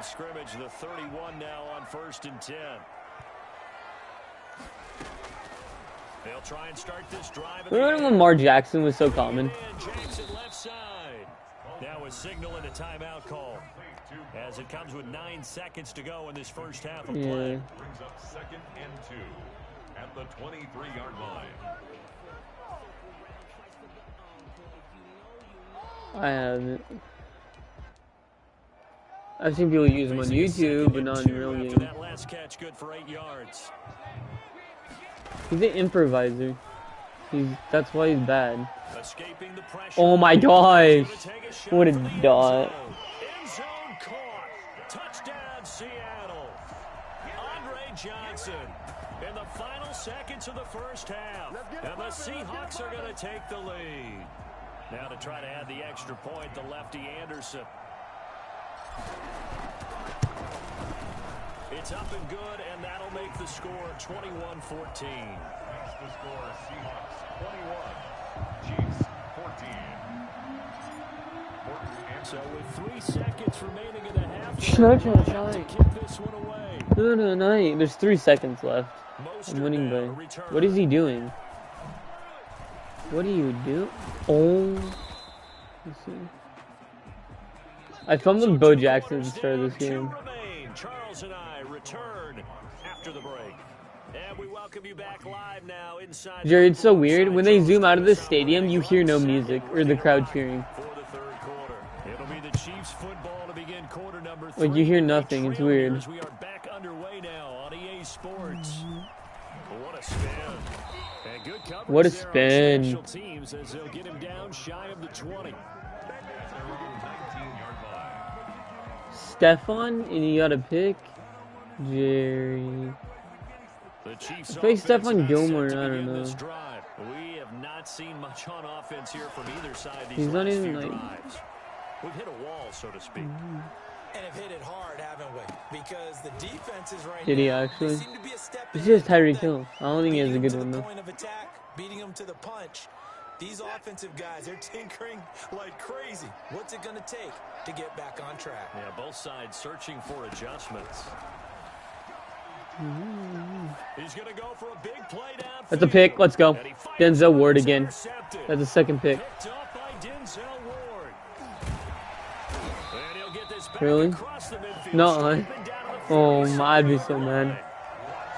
Scrimmage, the 31 now on 1st and 10. They'll try and start this drive. Remember when Lamar Jackson was so common? Jackson left side. Now a signal and a timeout call as it comes with 9 seconds to go in this first half of play. Brings up 2nd and 2 at the 23-yard line. I haven't. I've seen people use them on YouTube, but not in real game. That last catch good for 8 yards. He's an improviser. That's why he's bad. Escaping the pressure. Oh my gosh! What a dot. End zone caught. Touchdown Seattle. Andre Johnson in the final seconds of the first half. And the Seahawks are going to take the lead. Now to try to add the extra point, the lefty Anderson. It's up and good, and that'll make the score 21-14. Makes the score Seahawks 21, Chiefs 14. So with 3 seconds remaining in the half, to kick this one away. No. There's 3 seconds left. I'm winning by. What is he doing? What do you do? Oh. Let's see. I filmed with Bo Jackson at the start of this game. Charles and I return after the break. And we welcome you back live now inside. Jerry, it's so weird. When they zoom out of the stadium, you hear no music or the crowd cheering. For the third quarter. It'll be the Chiefs football to begin quarter number 3. Like, you hear nothing. It's weird. We are back underway now on EA Sports. What a spin. And good coverage. What a there on spin. special teams as they'll get him down shy of the 20. Stefan, and you got a pick. Jerry. The Chiefs Play Stephon offense Gilmore, set to I don't begin know. this drive. We have not seen much on offense here from either side these He's not last even few like. drives. We've hit a wall, so to speak. And have hit it hard, haven't we? Because the defenses right Did he now, actually? they seem to be a step It's ahead. just Tyreek Hill. I don't think he has a Beating good them one to the though. point of attack, beating them to the punch. These offensive guys, they're tinkering like crazy. What's it going to take to get back on track? Yeah, both sides searching for adjustments. He's going to go for a big play downfield. That's a pick. Let's go. And he fires Denzel one. Ward It's again. intercepted. That's a second pick. Picked up by Denzel Ward. And he'll get this back Really? across the midfield. No. Straight down to the Oh, 40. I'd be so mad.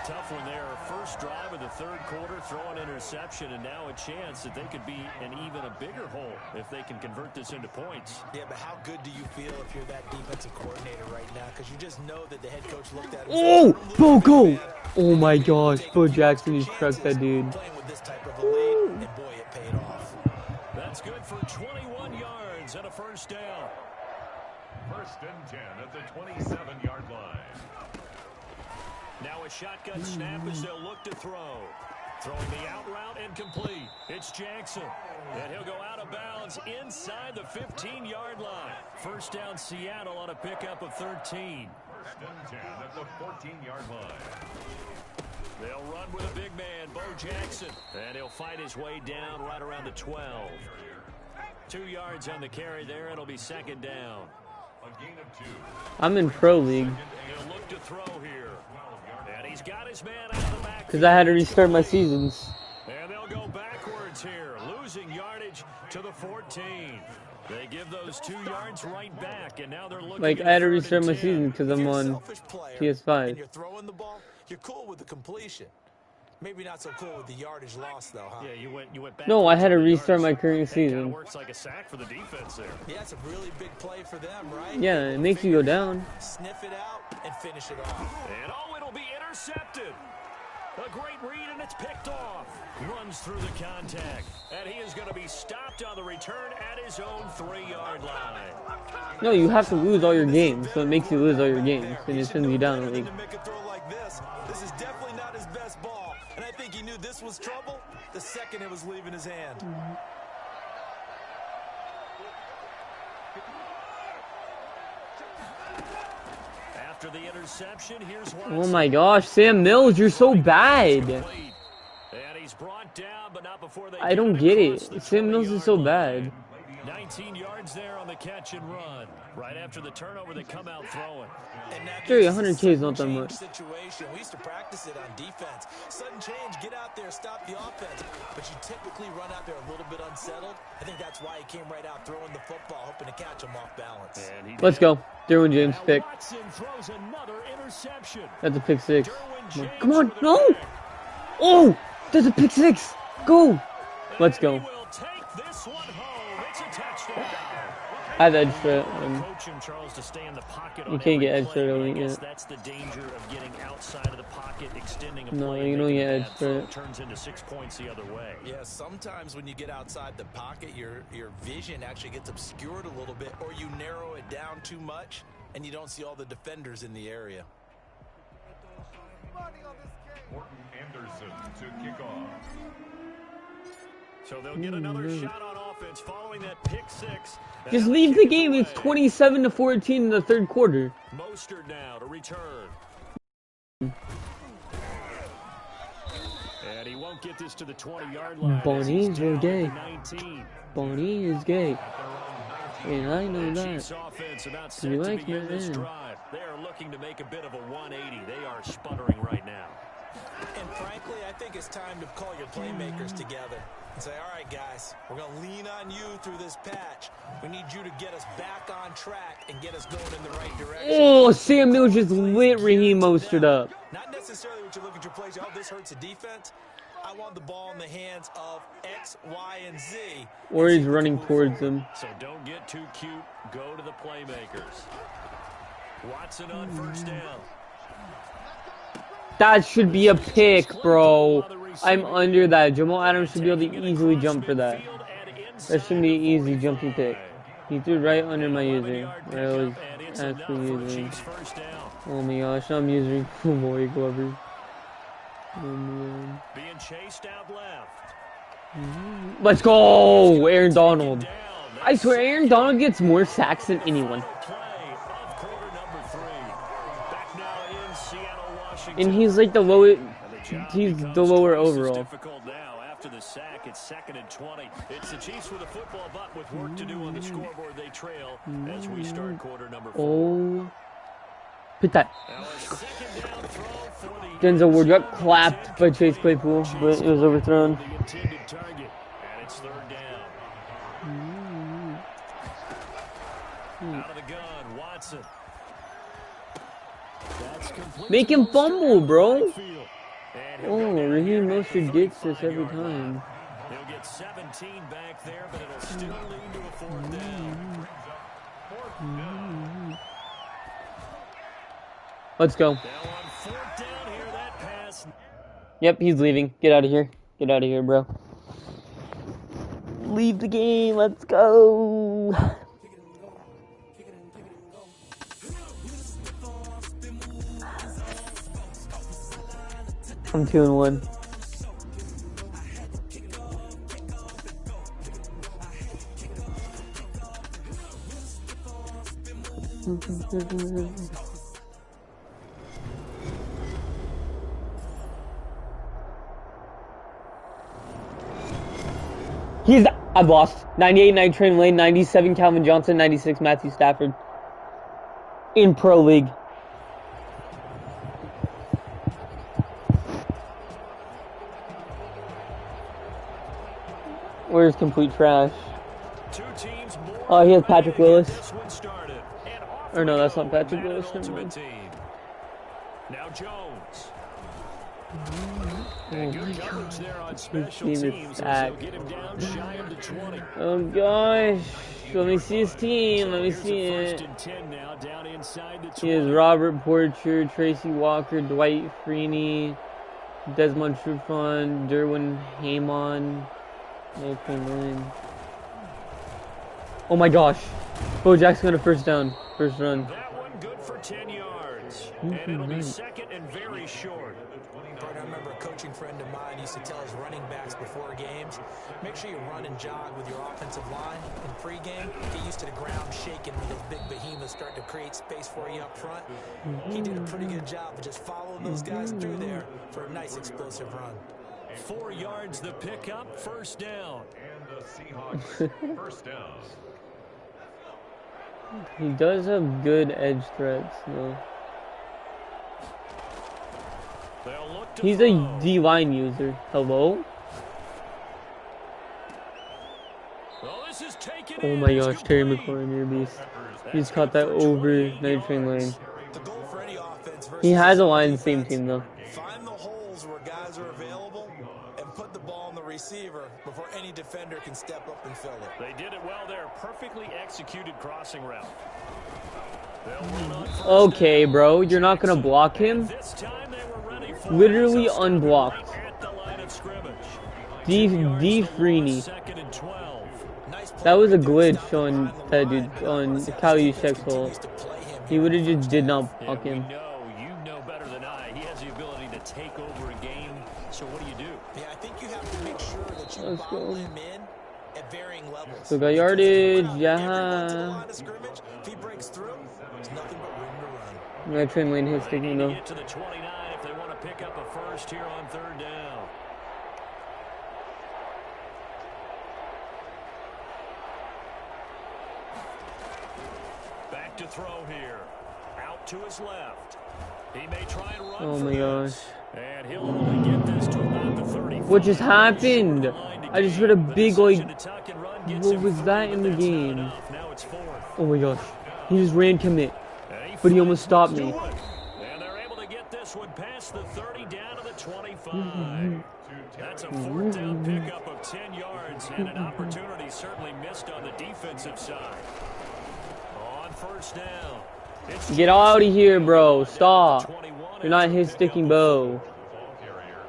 Tough one there. First drive of the third quarter, throwing interception, and now a chance that they could be in even a bigger hole if they can convert this into points. Yeah, but how good do you feel if you're that defensive coordinator right now? Because you just know that the head coach looked at him. Oh, Bo, go! Oh my gosh, Bo Jackson just trucked that dude. Playing with this type of a lead, and boy, it paid off. That's good for 21 yards and a first down. 1st and 10 at the 27-yard line. Now a shotgun snap as they'll look to throw. Throwing the out route and complete. It's Jackson. And he'll go out of bounds inside the 15-yard line. First down Seattle on a pickup of 13. 1st and 10 at the 14-yard line. They'll run with a big man, Bo Jackson. And he'll fight his way down right around the 12. 2 yards on the carry there. It'll be second down. A gain of 2. I'm in Pro League. He'll look to throw here. And he's got his man out of the back. Because I had to restart my seasons. And they'll go backwards here, losing yardage to the 14. They give those 2 yards right back, and now they're looking Like, at I had to 3rd and restart my 10. season because I'm If you're a on selfish player PS5. and you're throwing the ball, you're cool with the completion. Maybe not so cool with the yardage loss, though, huh? Yeah, you went back. No, I had to restart my yards. current That kind season. of works like a sack for the defense there. Yeah, it's a really big play for them, right? Yeah, it makes you go down. Sniff it out and finish it off. And oh, it'll be intercepted. A great read, and it's picked off. Runs through the contact. And he is going to be stopped on the return at his own 3-yard line. No, you have to lose all your games, so it makes you lose all your games, and it sends you down a league. To make a throw like this is definitely not his best ball. And I think he knew this was trouble the second it was leaving his hand. After the interception, here's Oh my gosh, Sam Mills, you're so bad. And he's brought down, but not before they I don't get across it. the Sam Mills is so 20-yard line. bad. 19 yards there on the catch and run. Right after the turnover, they come out throwing. And that Jerry, gives us a 100K is not that sudden much. change situation. We used to practice it on defense. Sudden change, get out there, stop the offense. But you typically run out there a little bit unsettled. I think that's why he came right out throwing the football, hoping to catch him off balance. And he Let's did. go. Derwin James Now pick. Watson throws another interception. That's a pick six. Derwin James Come on, with a no! pick. Oh, that's a pick six. Go. Let's And go. he will take this one home. It's a touchdown. I have edge for it. Coach him, Charles, to stay in the pocket You on can't every get edge play, for it, and I yeah. guess that's the danger of getting outside of the pocket, extending a No, play, you and don't making get a edge bad for throw it. turns into 6 points the other way. Yeah, sometimes when you get outside the pocket, your vision actually gets obscured a little bit, or you narrow it down too much, and you don't see all the defenders in the area. Morton Anderson to kick off. So they'll get another shot on offense following that pick six. And Just now leave kick the is game. It's away. 27-14 in the third quarter. Mostert now to return. And he won't get this to the 20-yard line. Bonnie, as he's you're down gay. at the 19. Bonnie is gay. And I know The that. Chiefs offense about set You to like begin this Madden. drive. They are looking to make a bit of a 180. They are sputtering right now. And frankly, I think it's time to call your playmakers together and say, all right, guys, we're going to lean on you through this patch. We need you to get us back on track and get us going in the right direction. Oh, Sam Mills just lit Raheem Mostert up. Not necessarily what you look at your plays. Oh, this hurts the defense. I want the ball in the hands of X, Y, and Z. Or he's running towards him. So don't get too cute. Go to the playmakers. Watson on first down. That should be a pick, bro. I'm under that. Jamal Adams should be able to easily jump for that. That should be an easy jumping pick. He threw right under my user. 11-yard I was pickup, and it's enough actually for the using. Chiefs' first down. Oh my gosh, I'm using Boy Glover. Oh man. Being chased out left. Let's go, Aaron Donald. Down. I swear, Aaron Donald gets more sacks than anyone. Play of quarter number 3. Back now in Seattle, Washington. And he's like the lowest. He's the lower overall. Difficult now after the sack. It's 2nd and 20. It's the Chiefs with the football, but with work to do on the scoreboard, they trail as we start quarter number 4. Oh, hit that. Now a 2nd down throw for the Denzel Ward got clapped by Chase Claypool, but it was overthrown. the intended target, and it's 3rd down. Out of the gun, Watson. That's complete. Make him fumble, bro. And he'll Oh, go down Raheem here Mostert at gets this every 35-yard time. line. He'll get 17 back there, but it'll still lead to a 4th down. Let's go. Now on 4th down here, that pass. Yep, he's leaving. Get out of here. Get out of here, bro. Leave the game. Let's go. I'm 2-1. I've lost. 98 Night Train Lane, 97 Calvin Johnson, 96 Matthew Stafford. In Pro League. Where's complete trash? Two teams more Oh, he has Patrick Willis. this one started. And off Or no, we that's go. not Patrick Madden Willis, never Ultimate mind. Team. Now Jones. Oh And my good coverage there on special team is teams as stacked. they'll get him down shy of the 20. Oh gosh. Let me see his team. Let me Here's see a it. 1st and 10 now, down inside the 20. He has Robert Porcher, Tracy Walker, Dwight Freeney, Desmond Trufant, Derwin Hamon, Nathan Lynn. Oh my gosh. Bo Jackson got a 1st down. 1st run. That one good for 10 yards. And it'll be 2nd and very short. I remember a coaching friend of mine used to tell his running backs before games, make sure you run and jog with your offensive line in pregame. Get used to the ground shaking when those big behemoths start to create space for you up front. He did a pretty good job of just following those guys through there for a nice explosive run. 4 yards the pickup, 1st down. And the Seahawks, 1st down. He does have good edge threats, though. They'll look to He's a throw. D-line user. Hello? Well, this is taken Oh in. my It's gosh, Terry complete. McLaurin, you're a beast. That's He's caught good that for over 28 Night Train yards. Lane. The goal for any offense versus He has a any line the same defense, team, though. find the holes where guys are available and put the ball on the receiver before any defender can step up and fill it. They did it well there. Perfectly executed crossing route. They'll run on 1st Okay, down. bro, you're not gonna block him? This time they were ready for Literally it. So unblocked. right at the line of scrimmage. D 2 yards D to Freeney. 2nd and 12. Nice play That was a right there, glitch stopping on behind the that line. dude, on Notice how his Kyle defense Juszczyk's hole. continues to play him He here would have on just first did down. not Yeah, block we him. know, you know better than I. He has the ability to take over a game. So what do you do? Yeah, I think you have to make sure that you Let's bottle go. him in at varying levels. Still got Because if you yardage, crowd yeah. everyone to the line of scrimmage, if he breaks through, there's nothing but room to run. Night Train Lane hits They the need to window. get to the 29 if they want to pick up a 1st here on 3rd down. Back to throw here. Out to his left. He may try and run Oh for my this. gosh. And he'll only get this to about the 35. What just happened? Short line to I just gain. heard a The big, decision like, to tuck and run gets what him was 3, that in but the that's not game? enough. Now it's 4th. Oh my gosh. He just ran commit. And But he almost stopped me. And they're able to get this one past the 30 down to the 25. That's a 4th down pickup of 10 yards and an opportunity certainly missed on the defensive side. On 1st down. It's Get out of here, bro. Jackson Stop. 21 You're not after his the sticking pickup. bow.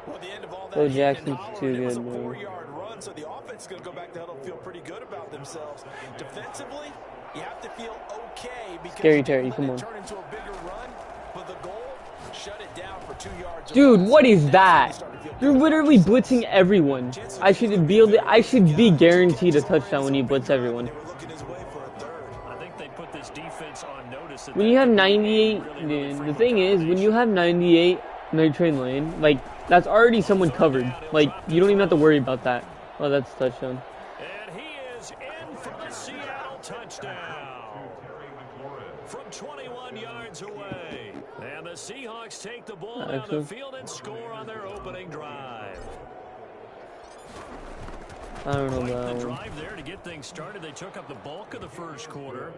Well, the end of all that Bo hitting and Jackson's hollering, too it was good, a bro. 4-yard run, so the offense offense is going to go back to huddle and feel pretty good about themselves. Defensively, you have to feel okay because Scary Terry, come on. turn into a bigger run, but the goal, shut it down for 2 yards. Dude, what is that? You're literally blitzing everyone. I should be guaranteed a touchdown when you blitz everyone. I think they put this defense on notice. When you have 98, the thing is, when you have 98 night train lane, like, that's already someone covered. Like, you don't even have to worry about that. Oh, that's a touchdown. And he is in for the Seattle touchdown from 21 yards away. And the Seahawks take the ball down the field and score on their opening drive. I don't know about The that one. drive there to get things started. They took up the bulk of the first quarter,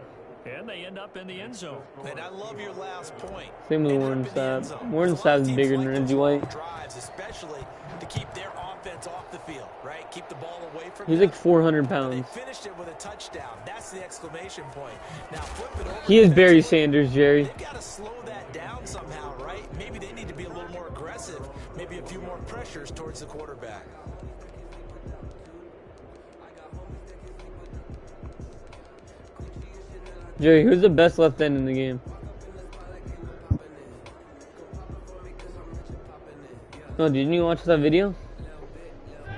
and they end up in the end zone. And I love your last point. Same with Warren Sapp. Warren Sapp is bigger than Reggie White. Drives, especially to keep their offense off the field, right? Keep the ball away from He's them. like 400 They pounds. finished it with a touchdown. That's the exclamation point. Now flip it over. He is Barry Sanders, Jerry. They've got to slow that down somehow, right? Maybe they need to be a little more aggressive. Maybe a few more pressures towards the quarterback. Jerry, who's the best left end in the game? No, didn't you watch that video?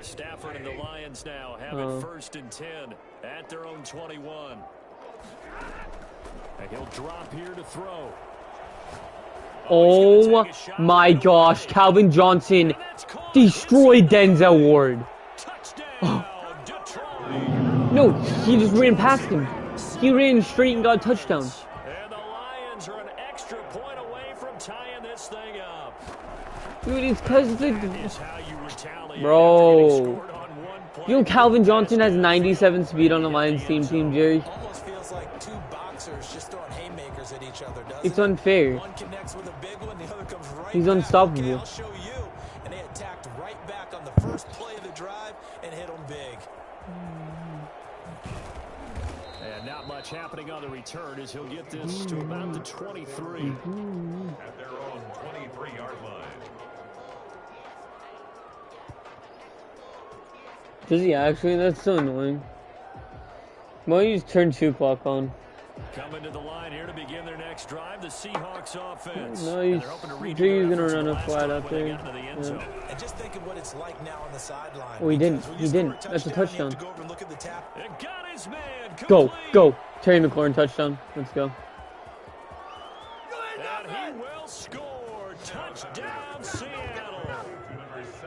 Stafford and the Lions now have it first and 10 at their own 21. And he'll drop here to throw. Oh my gosh, Calvin Johnson destroyed Denzel Ward. Touchdown, Detroit. No, he just ran past him. He ran straight and got a touchdown. And the Lions are an extra point away from tying this thing up. Dude, it's because the... Is how you retaliate Bro. after getting scored on one play. You know Calvin Johnson has 97 speed on the Lions team, Jerry. Almost feels like two boxers just throwing haymakers at each other, doesn't It's it? unfair. One connects with a big one, the other comes right He's back. unstoppable. Okay, I'll show you. And they attacked right back on the first play of the drive and hit him big. And not much happening on the return as he'll get this to about the 23. At their own 23-yard line. Does he actually? That's so annoying. Why don't you just turn 2 clock on? Coming to the line here to begin their next drive, the Seahawks offense. No, And he's they're hoping to redo Jay's their gonna efforts run a last flat time out when they there. got into the end Yeah. zone. And just think of what it's like now on the sideline. Oh, he didn't. Because when He you score didn't. a That's a you have touchdown. to go over and look at the tap. And got his man. Go, Complete. go. Terry McLaurin touchdown. Let's go. And he will score. Touchdown, Seattle.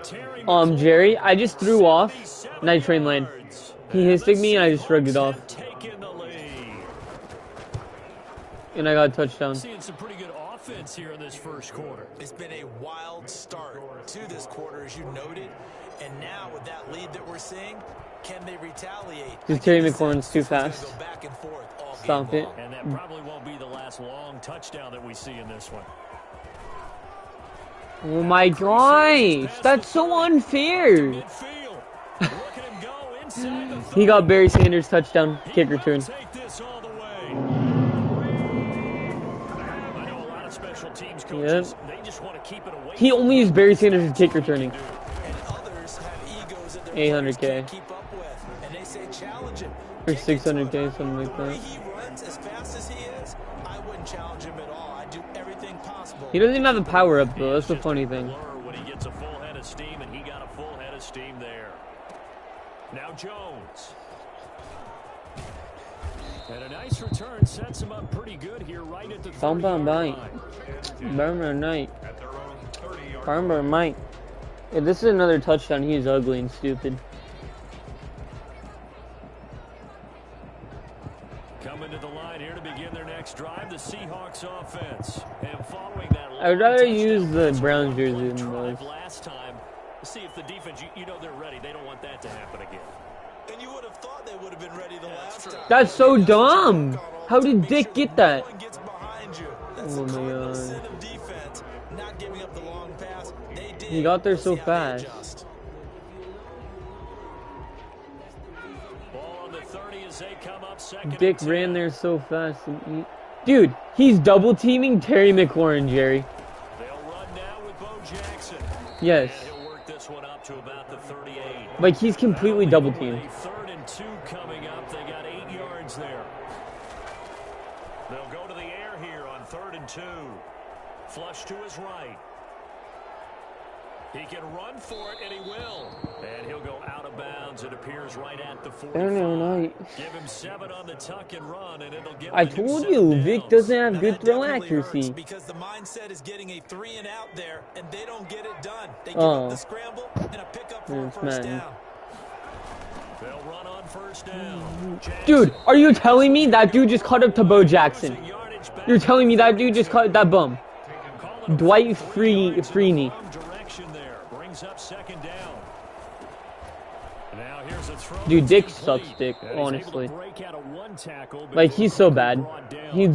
Terry Jerry, I just threw off 77 Night Train Lane. yards. He hit me and I just shrugged it off. Have taken the lead. And I got a touchdown. Seeing some pretty good offense here in this first quarter. It's been a wild start to this quarter, as you noted. And now with that lead that we're seeing, can they retaliate? Because Terry McLaurin's too It's gonna fast. go back and forth all Stop game it. long. And that probably won't be the last long touchdown that we see in this one. Oh my gosh. That's so unfair. Midfield. Look at him go inside the He got Barry Sanders touchdown. Kick return. Take this all the way. I know a lot of special teams coaches, they just want to keep it away. He only used Barry Sanders' kick returning. And others have egos that their 800K. players can't keep up with. And they say challenge him. Or Kick it to him. 600K, something like The way that. he runs as fast as he is, I wouldn't challenge him at all. I'd do everything possible. He doesn't even have a power up though. That's the funny thing. Blur when he gets a full head of steam, and he got a full head of steam there. Now Jones. And a nice return sets him up pretty good here right at the 30-yard line. Burner night. At their own 30-yard Burner Mike. If this is another touchdown, he's ugly and stupid. Coming to the line here to begin their next drive, the Seahawks offense. And following that I'd rather touchdown, use the that's Browns what jersey they than tried those. last time. See if the defense, you know they're ready. They don't want that to happen again. And you would have thought they would have been ready the last time. That's so dumb. How did Make Dick sure get that? no one gets behind you. That's Oh the my cardinal God. sin of defense, not giving up the long pass. They did. He got there We'll so see how they fast. adjust. Ball on the 30 as they come up second. Dick and 10. ran there so fast. Dude, he's double teaming Terry McLaurin, Jerry. They'll run now with Bo Jackson. Yes. And he'll work this this one up to about the 38. Like, he's completely double teamed. 3rd and 2 coming up. They got 8 yards there. They'll go to the air here on 3rd and 2. Flush to his right. He can run for it, and he will. And he'll go out of bounds. It appears right at the 45. Give him 7 on the tuck and run, and it'll get. I told you, Vic doesn't have good throw accuracy. Because the mindset is getting a 3 and out there, and they don't get it done. They give up the scramble and a pickup for a first down. They'll run on first down. Dude, are you telling me that dude just caught up to Bo Jackson? You're telling me that dude just caught that bum? Dwight Freeney. Up 2nd down. Now here's a throw. Dude, Dick sucks dick, honestly. Like, he's so bad. He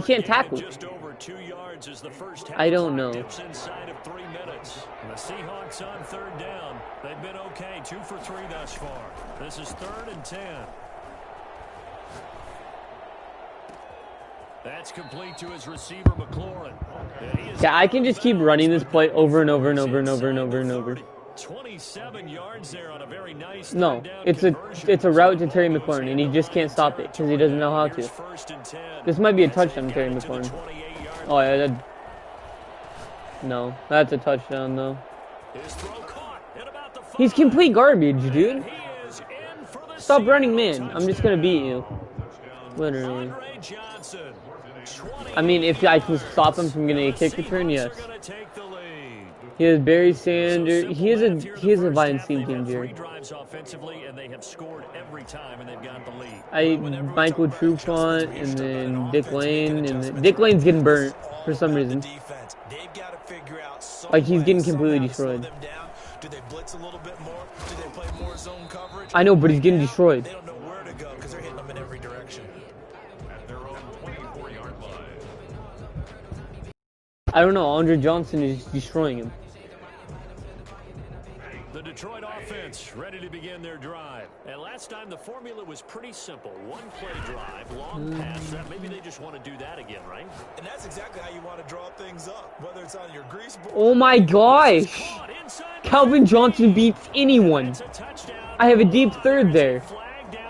can't tackle. Just over 2 yards as the first half I don't know. dips inside of 3 minutes. The Seahawks on 3rd down. They've been okay, 2 for 3 thus far. This is 3rd and 10. That's complete to his receiver, McLaurin. Yeah, I can just keep running this play over and over and over and over and over and over. 27 yards there on a very nice No, it's a route to Terry McLaurin, and he just can't stop it because he doesn't know how to. This might be a touchdown, Terry McLaurin. Oh yeah, no, that's a touchdown though. He's complete garbage, dude. Stop running, man. I'm just gonna beat you. Literally. I mean, if I can stop him from getting a kick return, yes. He has Barry Sanders. He has a Vine-Steam team, Jerry. Michael Trufant, and then Dick Lane, and Dick Lane's getting burnt for some reason. Like, he's getting completely destroyed. I know, but he's getting destroyed. They don't know where to go because they're hitting them in every direction. I don't know. Andre Johnson is destroying him. The Detroit offense ready to begin their drive. And last time the formula was pretty simple. One play drive, long pass. Maybe they just want to do that again, right? And that's exactly how you want to draw things up. Whether it's on your grease board. Oh my gosh! Calvin Johnson beats anyone. I have a deep third there.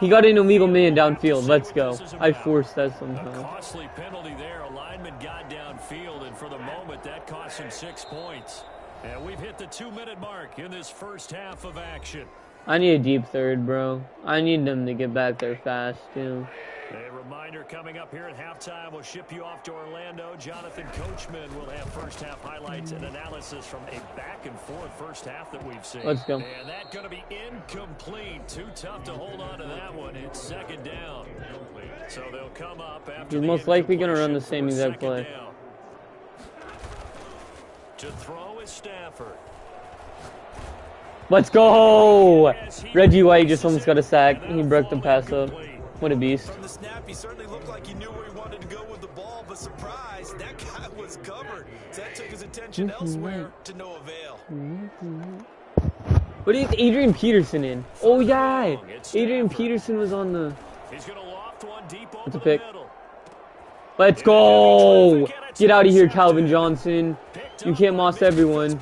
He got an illegal man downfield. Let's go. I forced that somehow. A costly penalty there. A lineman got downfield, and for the moment, that cost him 6 points. And we've hit the 2-minute mark in this first half of action. I need a deep third, bro. I need them to get back there fast, too. A reminder coming up here at halftime. We'll ship you off to Orlando. Jonathan Coachman will have first half highlights and analysis from a back-and-forth first half that we've seen. Let's go. And that's going to be incomplete. Too tough to hold on to that one. It's 2nd down. So they'll come up after He's most likely going to run the same exact play. Down. To throw is Stafford. Let's go! Reggie White just almost got a sack. He broke the pass up. What a beast. From the snap, he certainly looked like he knew where he wanted to go with the ball, but surprise, that guy was covered. So that took his attention elsewhere to no avail. What is Adrian Peterson in? Oh, yeah! Adrian Peterson was on the... It's a pick. Let's go! Get out of here, Calvin Johnson. You can't moss everyone.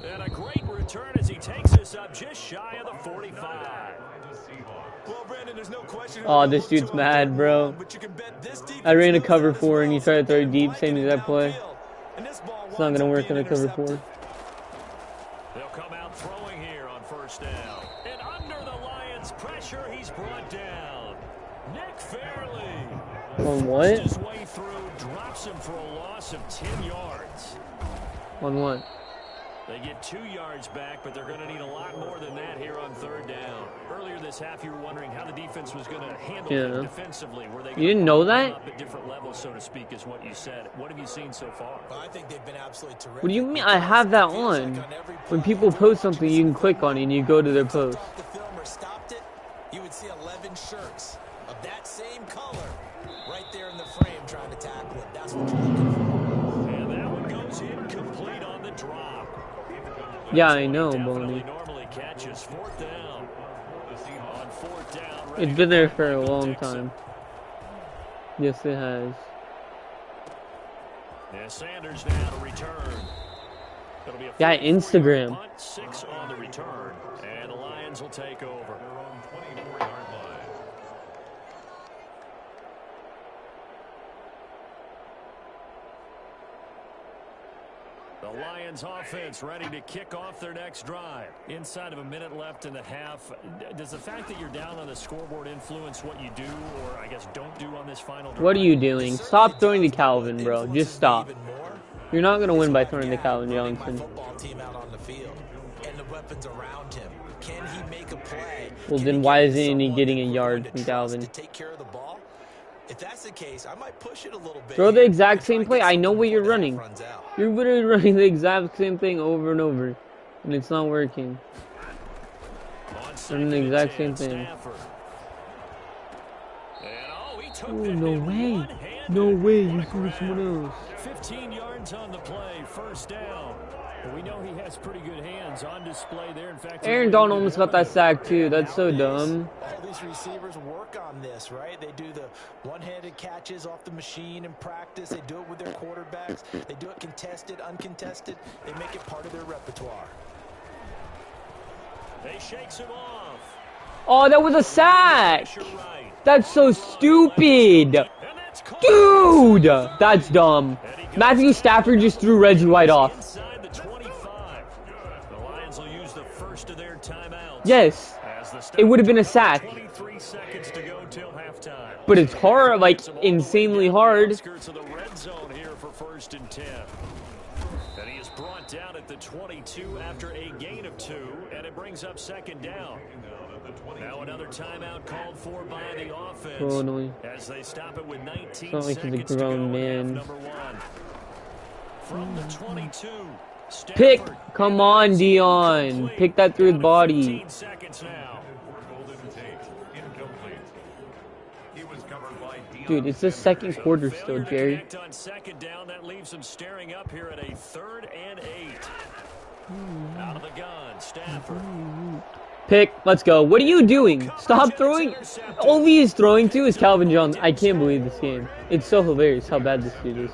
And a great return as he takes us up just shy of the 45. Well, Brandon, there's no question. Oh, this dude's mad, bro. I ran a cover 4 and he tried to throw it deep, same exact play. It's not gonna work in a cover 4. They'll come out throwing here on first down. And under the Lions' pressure, he's brought down. Nick Fairley. On what? His way through, drops him for a loss of 10 yards. On what? They get 2 yards back, but they're going to need a lot more than that here on 3rd down. Earlier this half, you were wondering how the defense was going to handle it defensively. Were they you didn't know that? Up at different levels, so to speak, is what you said. What have you seen so far? Well, I think they've been absolutely terrific. What do you mean? I have that on. When people post something, you can click on it and you go to their post. The film or stopped it, you would see 11 shirts of that same color right there in the frame trying to tackle it. That's what you're looking for. And that one goes incomplete on the drop. Yeah, I know, Bonnie. Normally catches 4th down. On 4th down. It's been there for a long time. Yes, it has. Yeah, Sanders now to return. It'll be a Yeah, 44-yard Instagram. punt, 6 on the return, and the Lions will take over. Their own 24-yard line. The Lions offense ready to kick off their next drive. Inside of a minute left in the half. Does the fact that you're down on the scoreboard influence what you do, or I guess don't do on this final drive? What are you doing? Stop throwing to Calvin, bro. Just stop. You're not going to win by throwing to Calvin Johnson. Well, then why isn't he getting a yard from Calvin? If that's the case, I might push it a little bit. Throw the exact same play. I know what you're running. You're literally running the exact same thing over and over, and it's not working. Running the exact same thing. Oh, no way. No way. You threw someone else. 15 yards on the play. First down. Well, we know he has pretty good hands on display there. In fact, Aaron Donald almost got that sack too. That's so dumb. All these receivers work on this, right? They do the one-handed catches off the machine in practice. They do it with their quarterbacks. They do it contested, uncontested. They make it part of their repertoire. They shakes him off. Oh, that was a sack. That's so stupid. Dude, that's dumb. Matthew Stafford just threw Reggie White off. Inside the 25. The Lions will use the first of their timeouts. Yes, it would have been a sack. 23 seconds to go till halftime. But it's hard, like insanely hard. Skirts of the red zone here for 1st and 10. And he is brought down at the 22 after a gain of 2, and it brings up 2nd down. Now another timeout called for by the offense. Totally. As they stop it with 19 It's not like he's a seconds to go grown in man. half number 1. From the 22. Pick. Stafford. Come on, Dion. Pick that through his body. 15 seconds now. Dude, it's the second quarter still, Jerry. Connect on 2nd down. That leaves him staring up here at a 3rd and 8. Out of the gun, Stafford. Pick. Let's go. What are you doing? Stop throwing. All he is throwing to is Calvin Johnson. I can't believe this game. It's so hilarious how bad this dude is.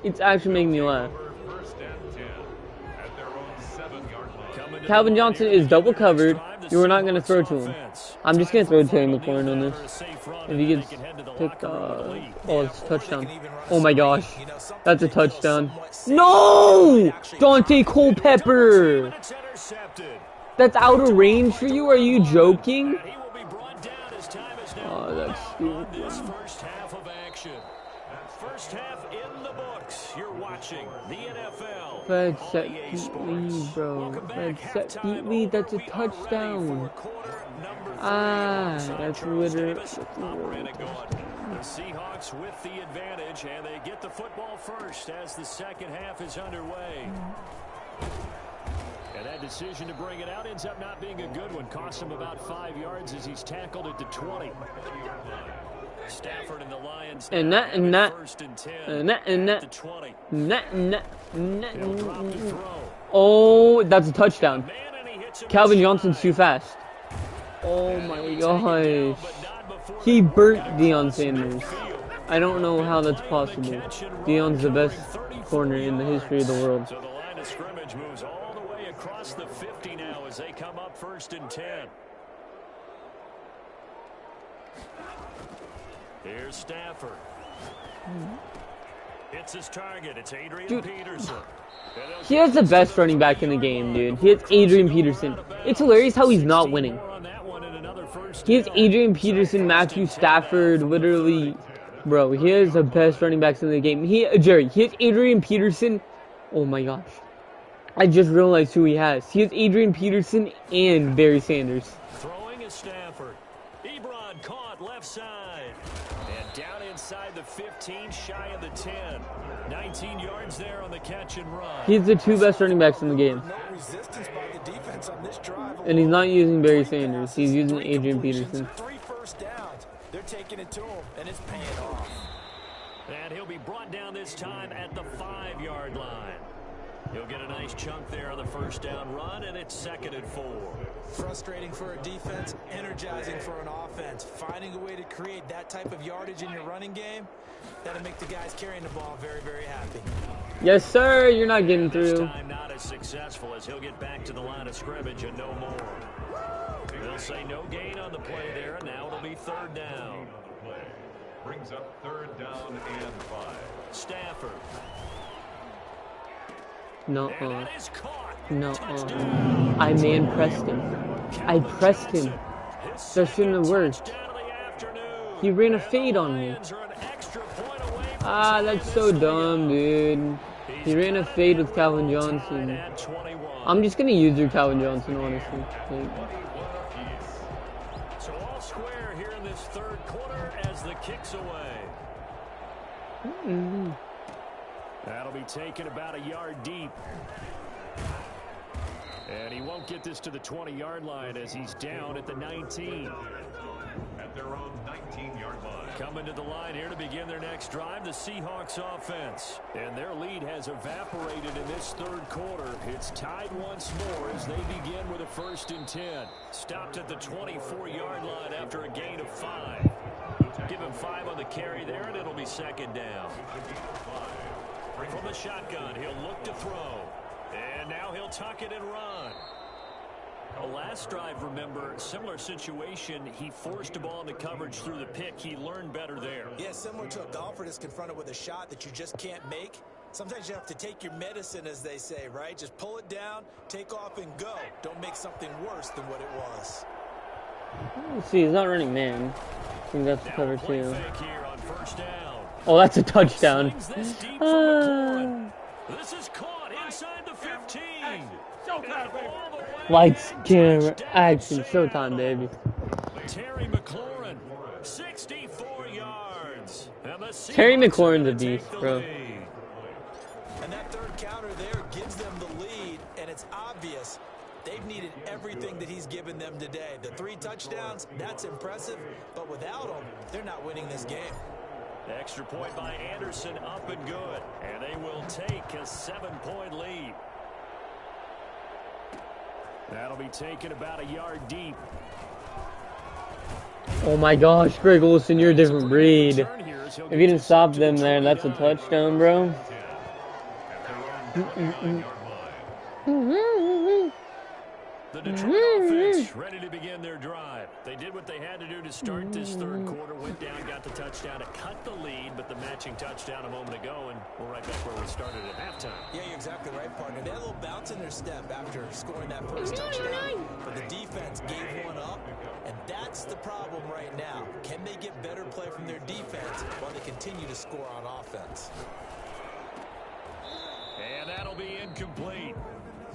It's actually making me laugh. Calvin Johnson is double covered. You are not going to throw to him. I'm just going to throw Terry McLaurin on this. If he gets picked, oh, it's a touchdown. Oh my gosh. That's a touchdown. No! Dante Culpepper! That's out of range for you? Are you joking? Oh, that's stupid. First half of action. First half in the books. You're watching the NFL. Fred set beat lead, bro. Fred set beat lead. That's a touchdown. Ah, that's literally. The Seahawks with the advantage, and they get the football first as the second half is underway. And that decision to bring it out ends up not being a good one. Cost him about 5 yards as he's tackled at the 20. Stafford and the Lions. And that, and that, First and 10. and that, and At that, the 20. and He'll drop to that. throw. Oh, that's a touchdown. Man, and he hits him Calvin with Johnson's stride. too fast. Oh my Take it down, gosh. but not before He the burnt quarterback Deion crosses Sanders. midfield. I don't know how that's possible. Deion's the best corner in the history of the world. So the line of scrimmage moves all the way across the 50 now as they come up 1st and 10. Here's Stafford. It's his target. It's Adrian Dude. Peterson. He has the best running back in the game, dude. He has Adrian Peterson. It's hilarious how he's not winning. More on that one and another first He has down. Adrian Peterson, Matthew Stafford, literally. Bro, he has the best running backs in the game. Jerry, he has Adrian Peterson. Oh my gosh. I just realized who he has. He has Adrian Peterson and Barry Sanders. Throwing is Stafford. Ebron caught left side. And down inside the 15, shy of the 10. 19 yards there on the catch and run. He's the two best running backs in the game. No resistance by the defense on this drive. And he's not using Barry Sanders. He's using Adrian Peterson. 3 first downs. They're taking it to him, and it's paying off. And he'll be brought down this time at the 5-yard line. He'll get a nice chunk there on the first down run, and it's 2nd and 4. Frustrating for a defense, energizing for an offense. Finding a way to create that type of yardage in your running game, that'll make the guys carrying the ball very, very happy. Yes, sir. You're not getting This through. time not as successful as he'll get back to the line of scrimmage and no more. They'll say no gain on the play there, and now it'll be 3rd down. Brings up 3rd down and 5. Stafford. No. And that is caught. No. Touchdown. I man pressed him. I pressed him. That shouldn't have worked. Touchdown of the afternoon. He ran a fade on me. Lions are an extra point away from Ah, that's tying so this dumb, thing up. dude. He ran a fade with Calvin Johnson. At 21. I'm just gonna use your Calvin Johnson, honestly. Like, So all square here in this 3rd quarter as the kick's away. That'll be taken about a yard deep. And he won't get this to the 20-yard line as he's down at the 19. At their own 19-yard line. Coming to the line here to begin their next drive, the Seahawks offense. And their lead has evaporated in this 3rd quarter. It's tied once more as they begin with a 1st and 10. Stopped at the 24-yard line after a gain of 5. Give him 5 on the carry there, and it'll be 2nd down. From the shotgun, he'll look to throw. And now he'll tuck it and run. The last drive, remember, similar situation. He forced a ball into coverage through the pick. He learned better there. Yeah, similar to a golfer that's confronted with a shot that you just can't make. Sometimes you have to take your medicine, as they say, right? Just pull it down, take off, and go. Don't make something worse than what it was. see, he's not running man. I think that's the Now cover a play too. fake here on 1st down. Oh, that's a touchdown. Slings this deep from McLaurin. This is caught inside the 15. And all the way Lights, into camera, touchdown, action, Sam. showtime, baby. Terry McLaurin, 64 yards. And the Terry Seahawks are McLaurin's gonna a beast, take the bro. lead. And that 3rd counter there gives them the lead, and it's obvious they've needed everything that he's given them today. The 3 touchdowns, that's impressive, but without him, they're not winning this game. Extra point by Anderson, up and good. And they will take a 7-point lead. That'll be taken about a yard deep. Oh my gosh, Greg Olsen, you're a different breed. If you didn't stop them there, that's a touchdown, bro. The Detroit offense ready to begin their drive. They did what they had to do to start this 3rd quarter. Went down, got the touchdown to cut the lead, but the matching touchdown a moment ago, and we're right back where we started at halftime. Yeah, you're exactly right, partner. They had a little bounce in their step after scoring that 1st touchdown, but the defense gave one up, and that's the problem right now. Can they get better play from their defense while they continue to score on offense? And that'll be incomplete.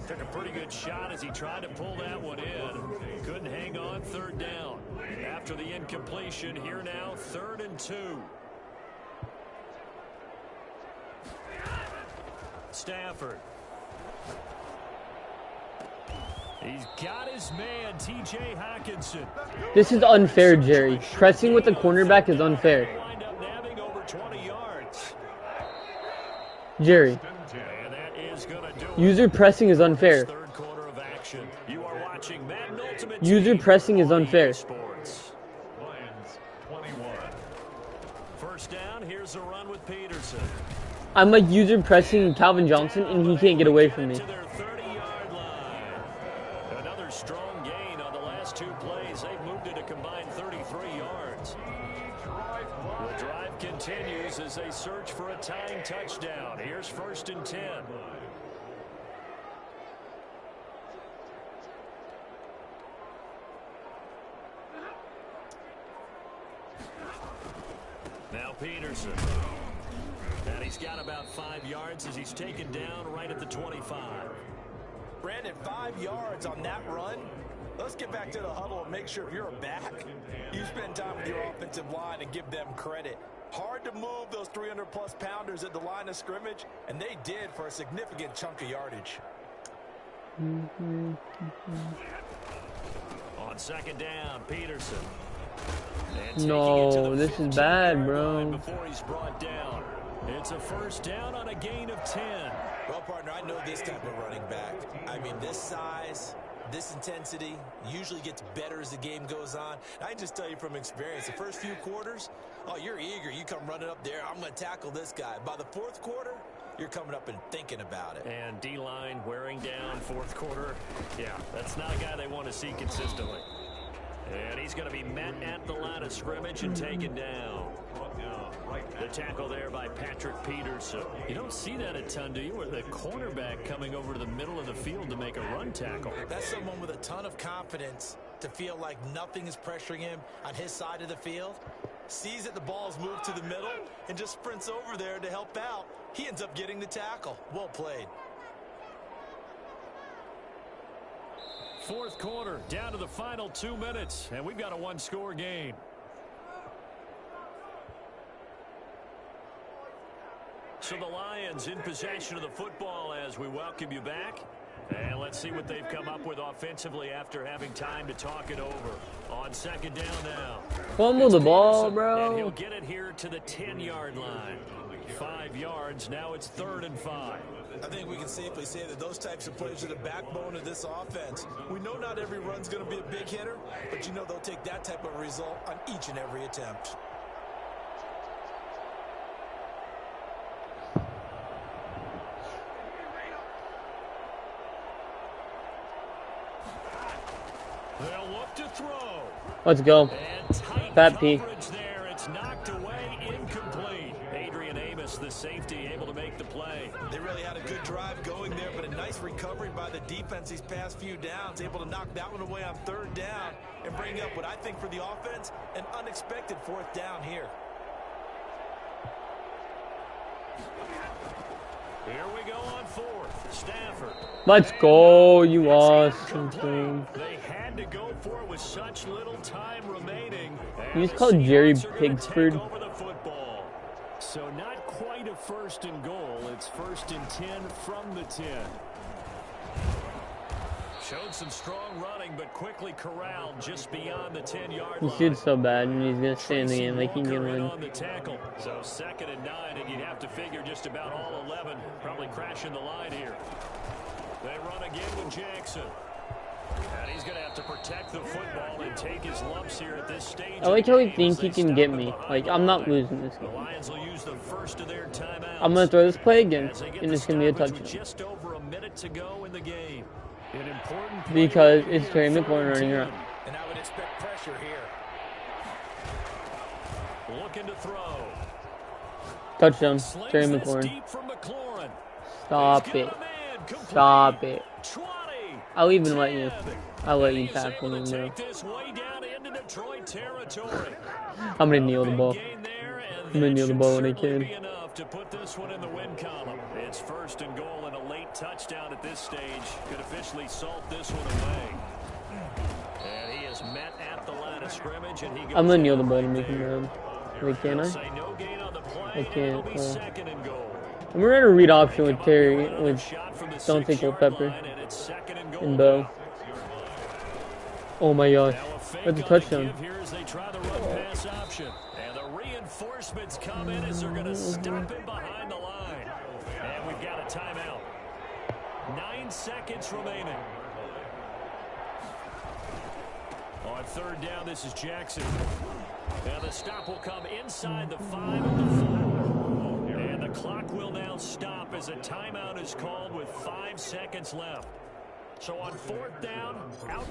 Took a pretty good shot as he tried to pull that one in. Couldn't hang on 3rd down. After the incompletion, here now, 3rd and 2. Stafford. He's got his man, T.J. Hawkinson. This is unfair, Jerry. Pressing with the cornerback is unfair. Wind up nabbing over 20 yards. Jerry, And that is going to do it. user pressing is unfair. 3rd quarter of action. You are watching Madden Ultimate User Team pressing is on unfair. Sports. Lions 21. 1st down, here's a run with Peterson. I'm like user pressing Calvin Johnson, and he can't get away from me. To their 30-yard line. Another strong gain on the last 2 plays. They've moved it a combined 33 yards. The drive continues as they search for a tying touchdown. Here's 1st and 10. Now Peterson. And he's got about 5 yards as he's taken down right at the 25. Brandon, 5 yards on that run. Let's get back to the huddle and make sure if you're a back, you spend time with your offensive line and give them credit. Hard to move those 300-plus pounders at the line of scrimmage, and they did for a significant chunk of yardage. On 2nd down, Peterson. No, this is bad, bro. Before he's brought down. It's a 1st down on a gain of 10. Well, partner, I know this type of running back. I mean, this size, this intensity usually gets better as the game goes on. I can just tell you from experience, the first few quarters, oh, you're eager. You come running up there, I'm going to tackle this guy. By the fourth quarter, you're coming up and thinking about it. And D-line wearing down fourth quarter. Yeah, that's not a guy they want to see consistently. And he's going to be met at the line of scrimmage and taken down. The tackle there by Patrick Peterson. You don't see that a ton, do you? With a cornerback coming over to the middle of the field to make a run tackle. That's someone with a ton of confidence to feel like nothing is pressuring him on his side of the field. Sees that the ball's moved to the middle and just sprints over there to help out. He ends up getting the tackle. Well played. Fourth quarter, down to the final 2 minutes, and we've got a one-score game. So the Lions in possession of the football as we welcome you back. And let's see what they've come up with offensively after having time to talk it over. On second down now. Fumble the ball, And bro. he'll get it here to the 10-yard line. 5 yards. Now it's 3rd and 5. I think we can safely say that those types of plays are the backbone of this offense. We know not every run's going to be a big hitter, but you know they'll take that type of result on each and every attempt. They'll look to throw. Let's go. And tight Fat P. coverage there. It's knocked away, incomplete. Adrian Amos, the safety, able to make the play. They really had a good drive going there, but a nice recovery by the defense these past few downs, able to knock that one away on 3rd down and bring up what I think for the offense, an unexpected 4th down here. Here we go on 4th. Stafford. Let's go, you awesome thing. They had to go for it with such little time remaining. You just called Jerry Pigsford. Over the football. So not quite a 1st and goal. It's 1st and 10 from the 10. Showed some strong running, but quickly corralled just beyond the 10-yard He line. shoots so bad, and he's gonna stay in the game like he can Walker in win. on the tackle. So 2nd and 9, and you'd have to figure just about all 11 probably crashing the line here. They run again with Jackson. And he's going to have to protect the football and take his lumps here at this stage. I like how he thinks he can get me. Like, I'm not losing this The game. Lions will use the first of their timeouts. I'm gonna throw this play again, As they get and the it's gonna be a stoppage with touchdown. just over a minute to go in the game. An important play Because right it's here, Terry 3rd McLaurin and running 10. around. And I would expect pressure here. Looking to throw. Touchdown, Slings Terry this McLaurin. deep from McLaurin. Stop He's it. got a man complete. Stop it. 20, I'll even let you. 10. I'll let you He's tackle able him, to bro. take this way down into Detroit territory. I'm gonna kneel the Big ball. gain there, and I'm gonna that kneel the should ball when I certainly can. be enough to put this one in the win column. It's 1st and goal and a late touchdown at this stage could officially salt this one away. And he is met at the line of scrimmage, and he goes I'm gonna kneel the down ball to right make him there. mad. Wait, can They'll I? say no gain on the play, I and it'll can't. be 2nd and goal. I'm gonna run a read option with Terry, Another with shot from the don't take 6-yard Culpepper line, and it's 2nd and goal. and Bo. Oh my gosh, Now a fake that's a on the touchdown. give here as they try the run pass option. And the reinforcements come in as they're going to stop him behind the line. And we've got a timeout. 9 seconds remaining. On 3rd down, this is Jackson. Now the stop will come inside the 5 of the 4. And the clock will now stop as a timeout is called with 5 seconds left. So on 4th down, out.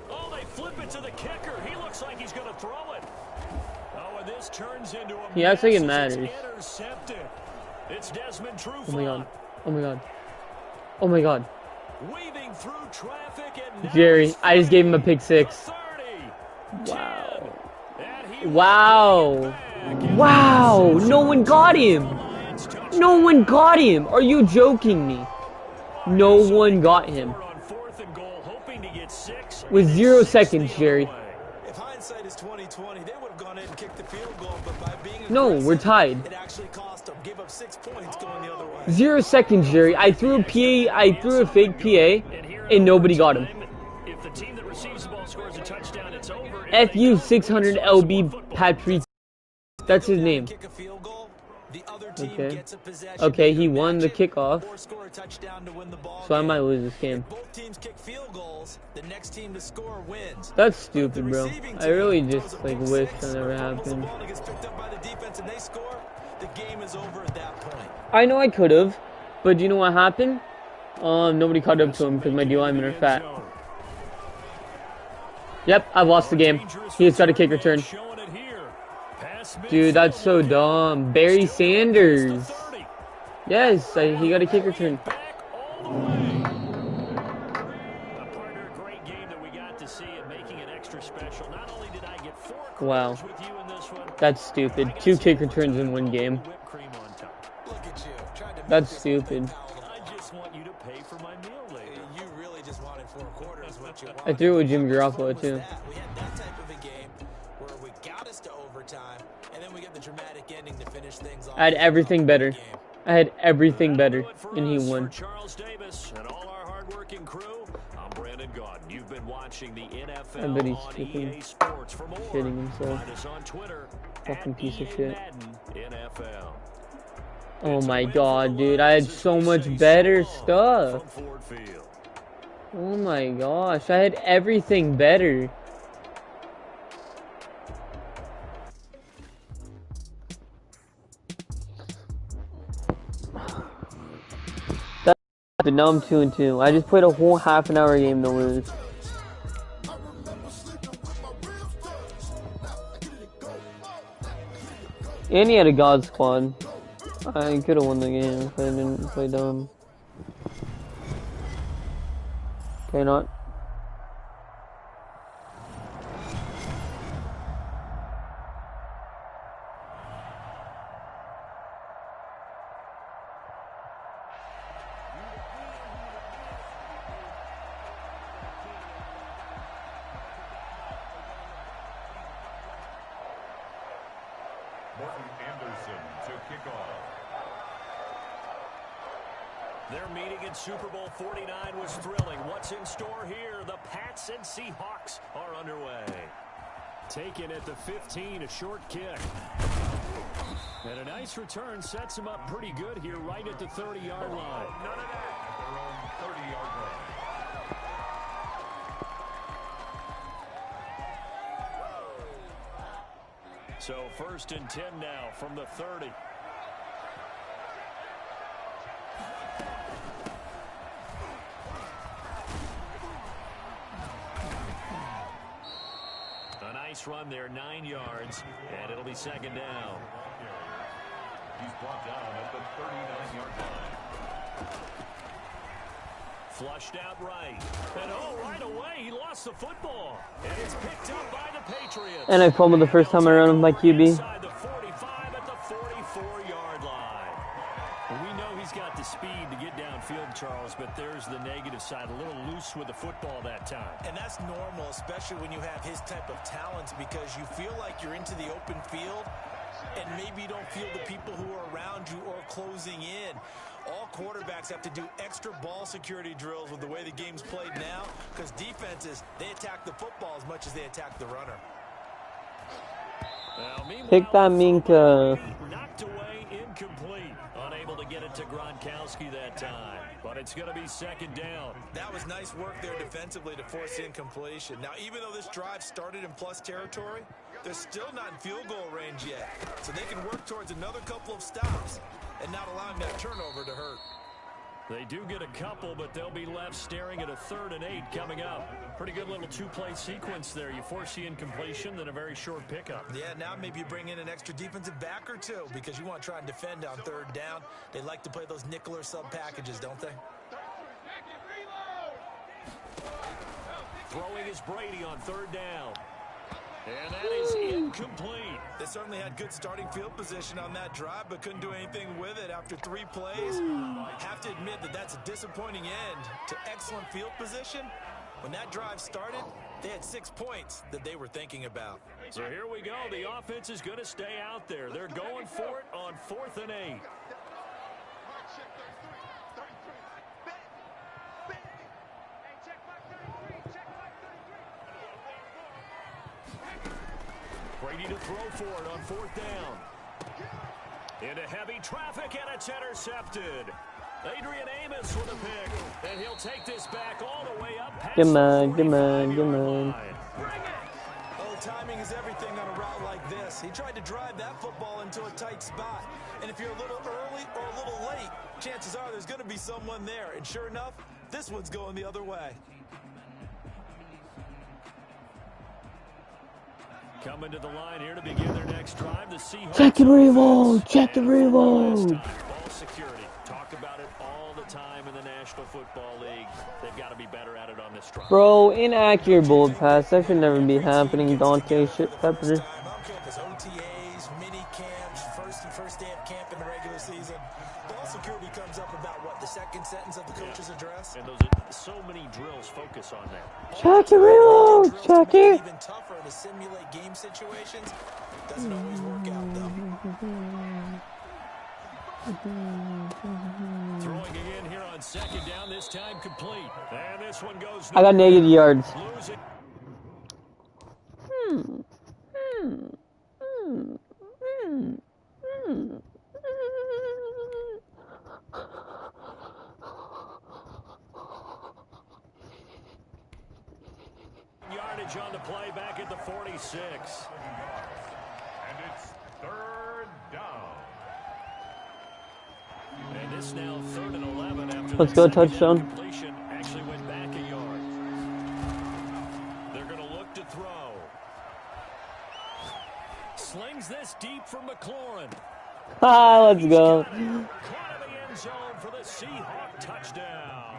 Oh, they flip it to the kicker. He looks like he's going to throw it. Oh, and this turns into a He acts like it mess as matters. it's intercepted. It's Desmond Trufant. Oh my god. Oh my god. Oh my god. Weaving through traffic and Jerry, I just gave him a pick 6. Wow. Wow. Wow. No one got him. No one got him. Are you joking me? No one got him. With 0 seconds, Jerry. If hindsight is 20/20, they would have gone in and kicked the field goal, but by being No, aggressive, we're tied. it actually cost them. Give up 6 points going the other way. 0 seconds, Jerry. I threw a PA. I threw a fake PA, and nobody got him. If the team that receives the ball scores a touchdown, it's over. FU 600 LB Patrick. That's his name. Kick a field goal, the other team Okay. gets a possession, Okay, they he won the match it kickoff. or score a touchdown to win the ball So I game. might lose this game. If both teams kick field goals, the next team to score wins. That's But if the stupid, bro. receiving I really team just throws a like pick wish six that never or fumbles the happened. ball and it gets picked up by the defense and they score, the game is over at that point. I know I could have, but do you know what happened? Nobody caught up to him because my D linemen are fat. Yep, I've lost the game. He's got a kick return. Dude, that's so dumb. Barry Sanders. Yes, he got a kick return. Wow. That's stupid. 2 kick returns in 1 game. That's stupid. I threw it with Jimmy Garoppolo too. We had that type of a game where we got us to overtime, and then we get the dramatic ending to finish things off. I had everything better. I had everything better, and he won. Charles Davis and all our hardworking crew. I'm Brandon Gaudin. You've been watching the NFL I bet he's on freaking EA Sports. For more, shitting himself. find us on Twitter Fucking at piece of EA shit. Madden NFL. Oh my god, dude. I had so much better stuff. From Ford Field. Oh my gosh. I had everything better. But now I'm 2-2. I just played a whole half an hour game to lose. And he had a God Squad. I could have won the game if I didn't play dumb. Okay, not. Morton Anderson to kick off. Their meeting in Super Bowl 49 was thrilling. What's in store here? The Pats and Seahawks are underway. Taken at the 15, a short kick. And a nice return sets him up pretty good here right at the 30-yard line. None of that. At their own 30-yard line. So 1st and 10 now from the 30. A nice run there, 9 yards, and it'll be 2nd down. He's brought down at the 39-yard line. Flushed out right. And right away, he lost the football. And it's picked up by the Patriots. And I fumbled the first time I ran with my QB. Inside the 45 at the 44-yard line. And we know he's got the speed to get downfield, Charles, but there's the negative side. A little loose with the football that time. And that's normal, especially when you have his type of talents, because you feel like you're into the open field and maybe you don't feel the people who are around you or closing in. All quarterbacks have to do extra ball security drills with the way the game's played now, because defenses, they attack the football as much as they attack the runner. Pick that Minka. Knocked away, incomplete. Unable to get it to Gronkowski that time. But it's going to be 2nd down. That was nice work there defensively to force incompletion. Now, even though this drive started in plus territory, they're still not in field goal range yet. So they can work towards another couple of stops and not allowing that turnover to hurt. They do get a couple, but they'll be left staring at a 3rd and 8 coming up. Pretty good little 2-play sequence there. You force the incompletion, then a very short pickup. Yeah, now maybe you bring in an extra defensive back or two because you want to try and defend on 3rd down. They like to play those nickel or sub packages, don't they? Throwing is Brady on 3rd down. And that is incomplete. They certainly had good starting field position on that drive, but couldn't do anything with it after 3 plays. Have to admit that that's a disappointing end to excellent field position. When that drive started, they had 6 points that they were thinking about. So here we go. The offense is going to stay out there. They're going for it on 4th and 8. Brady to throw for it on 4th down. Into heavy traffic, and it's intercepted. Adrian Amos with a pick, and he'll take this back all the way up past Come on, the come on, 45-yard come on. line. Well, timing is everything on a route like this. He tried to drive that football into a tight spot. And if you're a little early or a little late, chances are there's going to be someone there. And sure enough, this one's going the other way. Coming to the line here to begin their next drive. The Seahawks. Check the reload! Check the reload! Ball security. Talk about it all the time in the National Football League. They've got to be better at it on this drive. Bro, inaccurate bold pass. That should never be happening. Dante shit pepper. OTAs, mini camps, first day of camp in the regular season. Ball security comes up about what, the second sentence of the coach's address? And those so many drills focus on that. Check the reload! Check it! Even tougher to simulate game situations. Doesn't always work out though. Throwing again here on second down, this time complete. And this one goes. I got negative yards. Losing. Yardage on the play back at the 46. And it's third down. And it's now 3rd and 11 after Let's that go, second touchdown. completion actually went back a yard. They're going to look to throw. Slings this deep for McLaurin. Ah, let's go. Caught in the end zone for the Seahawk touchdown.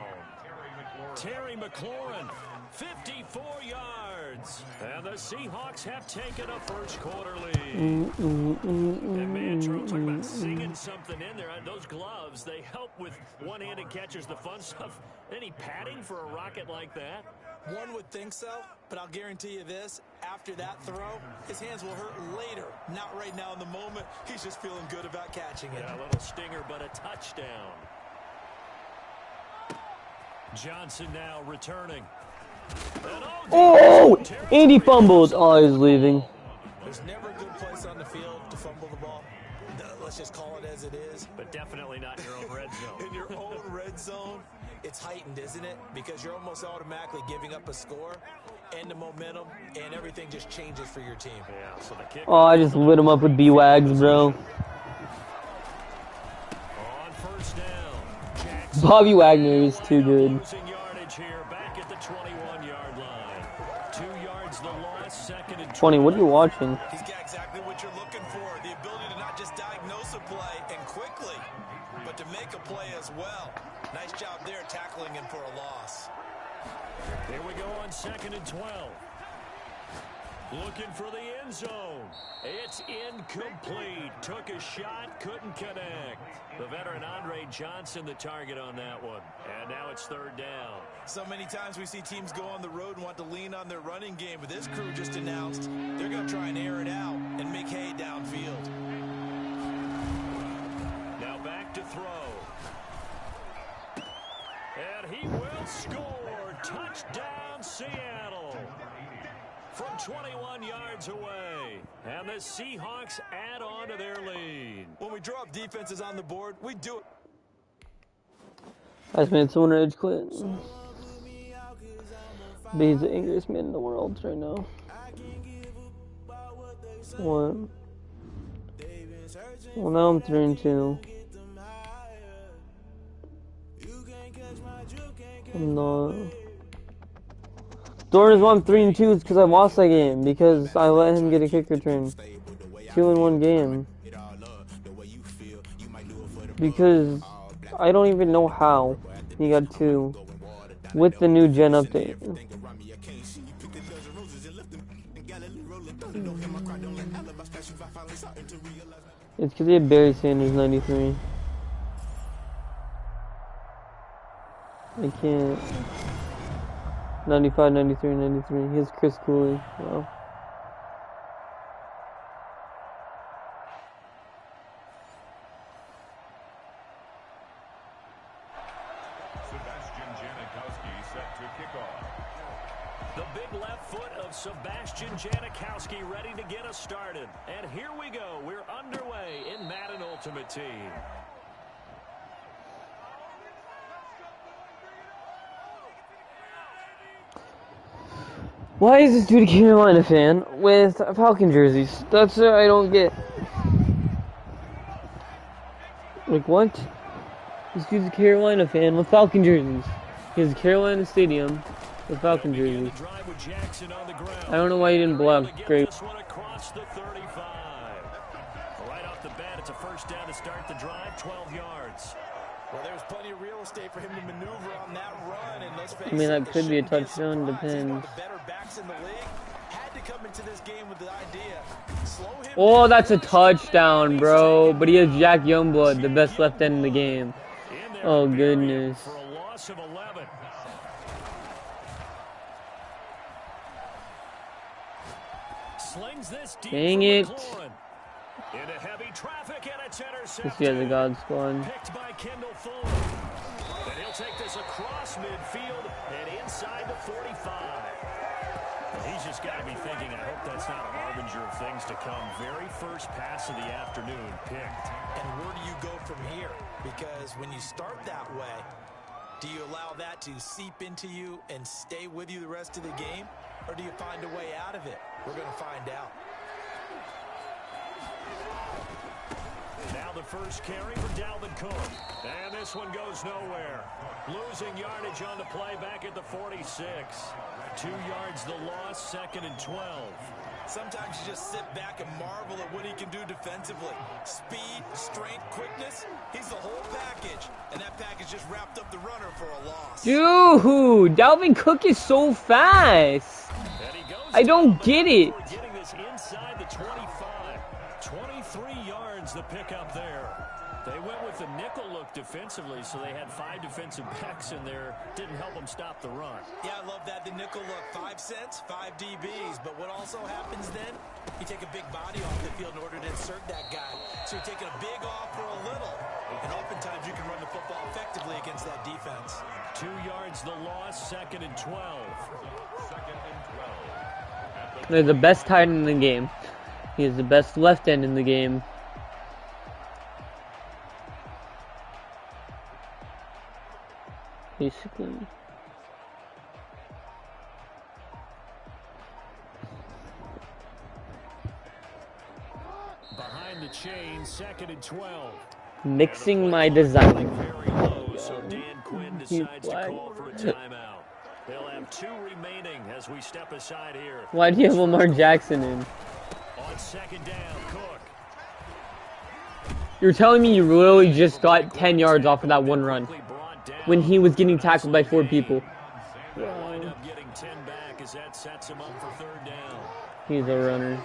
Terry McLaurin, 54 yards. And the Seahawks have taken a first quarter lead. And man, Drew, talk about singing something in there. Those gloves, they help with one-handed catches, the fun stuff. Any padding for a rocket like that? One would think so, but I'll guarantee you this, after that throw, his hands will hurt later. Not right now in the moment. He's just feeling good about catching it. Yeah, a little stinger, but a touchdown. Johnson now returning. Oh! Andy fumbled. Oh, he's leaving. There's never a good place on the field to fumble the ball. Let's just call it as it is. But definitely not in your own red zone. In your own red zone, it's heightened, isn't it? Because you're almost automatically giving up a score and the momentum, and everything just changes for your team. Yeah, so the kick. Oh, I just lit him up with B-Wags, bro. On first down, Jackson. Bobby Wagner is too good. Losing yardage here, back at the 21-yard line. 2 yards the loss, 2nd and 20, what are you watching? He's got exactly what you're looking for, the ability to not just diagnose a play and quickly, but to make a play as well. Nice job there tackling him for a loss. Here we go on 2nd and 12. Looking for the end zone. It's incomplete. Took a shot, couldn't connect. The veteran Andre Johnson the target on that one. And now it's 3rd down. So many times we see teams go on the road and want to lean on their running game, but this crew just announced they're going to try and air it out and make hay downfield. Now back to throw. And he will score. Touchdown, Seattle. From 21 yards away. And the Seahawks add on to their lead. When we draw up defenses on the board, we do it. I just made someone rage quit. But he's the angriest man in the world right now. What? Well, now I'm 3-2. I'm not. The reason why I'm 3-2 is because I lost that game. Because I let him get a kick return. 2 in 1 game. Because I don't even know how he got 2 with the new gen update. It's because he had Barry Sanders 93. I can't. 95, 93, 93. He has Chris Cooley. Wow. Sebastian Janikowski set to kick off. The big left foot of Sebastian Janikowski ready to get us started. And here we go. We're underway in Madden Ultimate Team. Why is this dude a Carolina fan with Falcon jerseys? That's what I don't get. Like, what? This dude's a Carolina fan with Falcon jerseys. He has a Carolina Stadium with Falcon jerseys. I don't know why he didn't block. Great. Right off the bat, it's a first down to start the drive, 12 yards. Well, there's plenty of real estate for him to maneuver on that run, and let's face I mean, that it, could be a shouldn't touchdown, surprise. He's one depends. of the better backs in the league. Had to come into this game with the idea. Slow him Oh, down. that's a touchdown, bro. But he has Jack Youngblood, the best left end in the game. Oh, goodness. For a loss of 11. Slings this deep Dang for it. McLaurin. Into heavy traffic, and it's intercepted. This guy's a god squad. Picked by Kendall Fuller. And he'll take this across midfield and inside the 45. And he's just got to be thinking, I hope that's not a harbinger of things to come. Very first pass of the afternoon picked. And where do you go from here? Because when you start that way, do you allow that to seep into you and stay with you the rest of the game? Or do you find a way out of it? We're going to find out. Now the first carry for Dalvin Cook. And this one goes nowhere. Losing yardage on the play back at the 46. 2 yards the loss, second and 12. Sometimes you just sit back and marvel at what he can do defensively. Speed, strength, quickness, he's the whole package. And that package just wrapped up the runner for a loss. Dude, Dalvin Cook is so fast. And he goes I don't get it. We're getting this inside the 25. 23 yards the pickup there. They went with the nickel look defensively, so they had 5 defensive backs in there. Didn't help them stop the run. Yeah, I love that. The nickel look, 5 cents, 5 DBs. But what also happens then, you take a big body off the field in order to insert that guy. So you're taking a big off for a little. And oftentimes you can run the football effectively against that defense. 2 yards the loss, second and 12. Second and 12. They're the best tight end in the game. He is the best left end in the game. Basically. Behind the chain, second and 12. Mixing my design. Very low, so Dan Quinn decides to call for a timeout. They'll have 2 remaining as we step aside here. Why do you have Lamar Jackson in? On second down, Cook. You're telling me you literally just got 10 yards off of that one run when he was getting tackled by 4 people. They'll wind up getting 10 back as that sets him up for third down. He's a runner.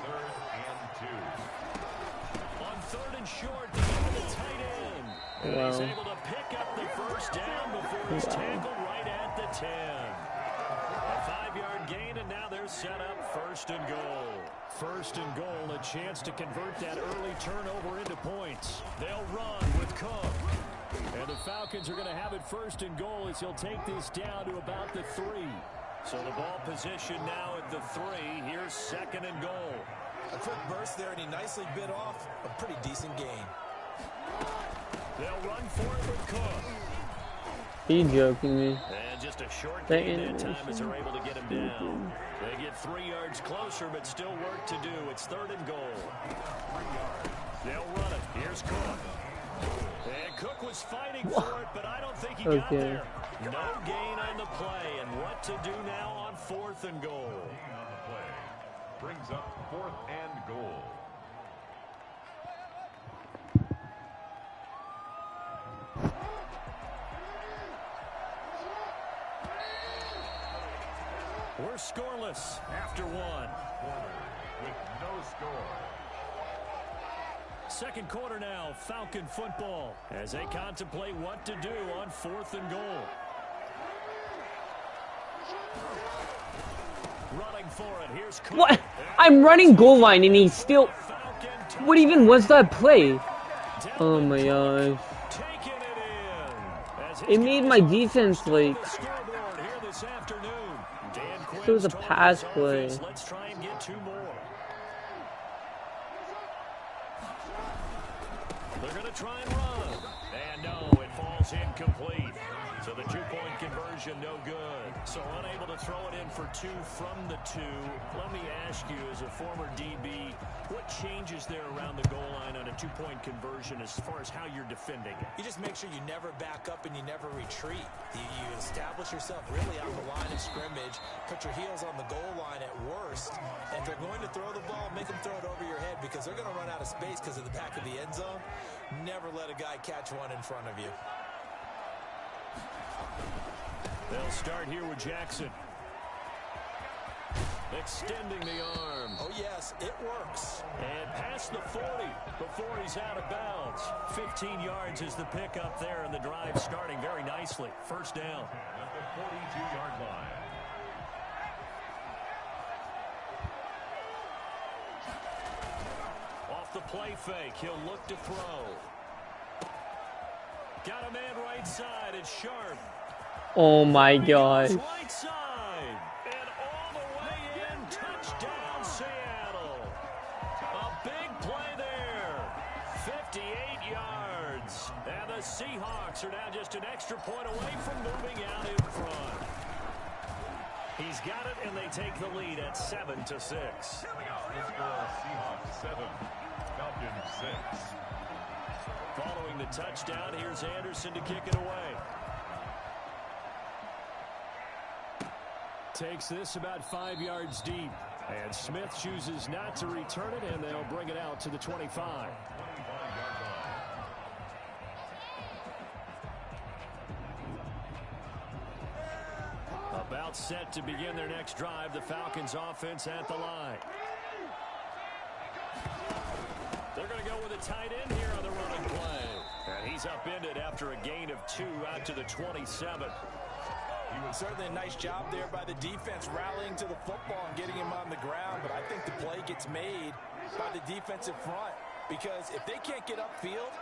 On third and short, the tight end. And he's Wow. able to pick up the first down before he's tackled right at the 10. A 5-yard gain, and now they're set up first and goal. First and goal, a chance to convert that early turnover into points. They'll run with Cook. And the Falcons are going to have it first and goal as he'll take this down to about the 3. So the ball position now at the 3. Here's second and goal. A quick burst there, and he nicely bit off a pretty decent gain. They'll run for it with Cook. He joking me. And just a short That gain that time animation. as they're able to get him down. They get 3 yards closer, but still work to do. It's third and goal. They'll run it. Here's Cook. And Cook was fighting for it, but I don't think he got there. No gain on the play, and what to do now on fourth and goal. On the play. Brings up 4th and goal. We're scoreless after 1. With no score. Second quarter now, Falcon football, as they contemplate what to do on fourth and goal. Running for it, here's Cook. What? I'm running goal line and he's still... What even was that play? Oh my gosh. Taking it in as It made my defense like. It was a pass play. Let's try and get 2 more. They're going to try and run. And no, it falls incomplete. So the 2-point conversion, no good. So unable to throw it in for 2 from the 2. Let me ask you, as a former DB, what changes there around the goal line on a 2-point conversion as far as how you're defending it? You just make sure you never back up and you never retreat. You establish yourself really on the line of scrimmage, put your heels on the goal line at worst. And if they're going to throw the ball, make them throw it over your head because they're going to run out of space because of the back of the end zone. Never let a guy catch one in front of you. They'll start here with Jackson. Extending the arm. Oh, yes, it works. And past the 40 before he's out of bounds. 15 yards is the pickup there, and the drive starting very nicely. First down. At the 42-yard line. Off the play fake, he'll look to throw. Got a man right side. It's Sharp. Oh my god. Right side. And all the way in. Touchdown, Seattle. A big play there. 58 yards. And the Seahawks are now just an extra point away from moving out in front. He's got it, and they take the lead at 7-6. The score, Seahawks 7, Falcons 6. Following the touchdown, here's Anderson to kick it away. Takes this about 5 yards deep. And Smith chooses not to return it, and they'll bring it out to the 25. About set to begin their next drive, the Falcons offense at the line. They're going to go with a tight end here on the running play. And he's upended after a gain of 2 out to the 27. Certainly a nice job there by the defense rallying to the football and getting him on the ground. But I think the play gets made by the defensive front. Because if they can't get upfield,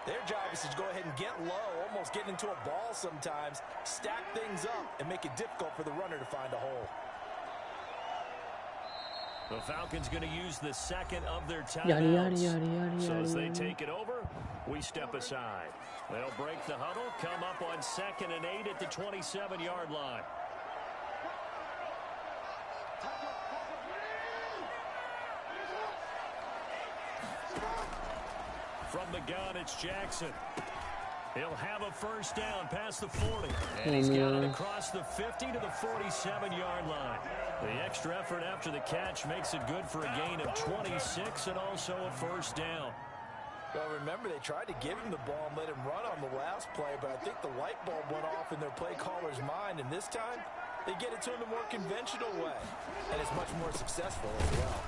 their job is to go ahead and get low, almost get into a ball sometimes, stack things up, and make it difficult for the runner to find a hole. The Falcons going to use the second of their timeouts. So as they take it over, we step aside. They'll break the huddle, come up on 2nd and 8 at the 27-yard line. From the gun, it's Jackson. He'll have a first down past the 40. And he's got it across the 50 to the 47-yard line. The extra effort after the catch makes it good for a gain of 26 and also a first down. Well, remember, they tried to give him the ball and let him run on the last play, but I think the light bulb went off in their play caller's mind, and this time they get it to him the more conventional way, and it's much more successful as well.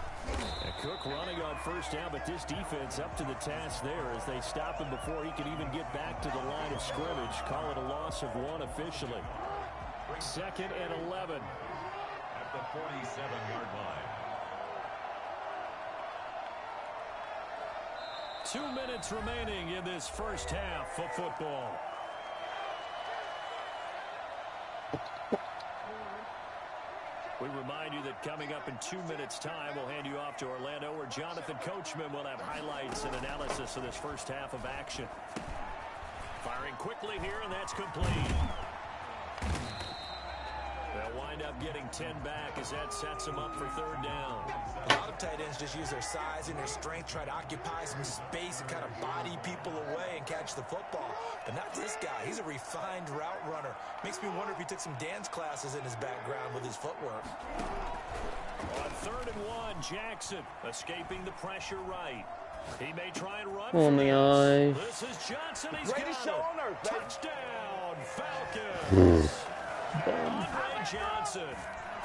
And Cook running on first down, but this defense up to the task there as they stop him before he can even get back to the line of scrimmage. Call it a loss of 1 officially. 2nd and 11. At the 47-yard line. 2 minutes remaining in this first half of football. We remind you that coming up in 2 minutes' time, we'll hand you off to Orlando, where Jonathan Coachman will have highlights and analysis of this first half of action. Firing quickly here, and that's complete. They'll wind up getting 10 back as that sets them up for 3rd down. A lot of tight ends just use their size and their strength, try to occupy some space and kind of body people away and catch the football. But not this guy. He's a refined route runner. Makes me wonder if he took some dance classes in his background with his footwork. On 3rd and 1, Jackson escaping the pressure right. He may try and run. Oh my gosh. This is Johnson. He's Ready got to show it. honor. Touchdown, Falcons. Andre Johnson,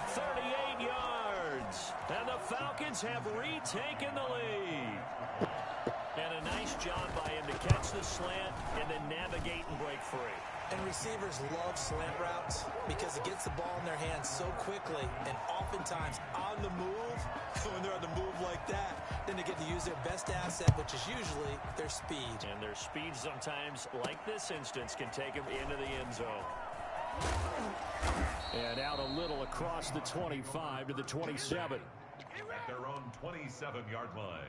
38 yards. And the Falcons have retaken the lead. And a nice job by him to catch the slant and then navigate and break free. And receivers love slant routes because it gets the ball in their hands so quickly and oftentimes on the move. When they're on the move like that, then they get to use their best asset, which is usually their speed. And their speed sometimes, like this instance, can take them into the end zone. And out a little across the 25 to the 27. At their own 27-yard line.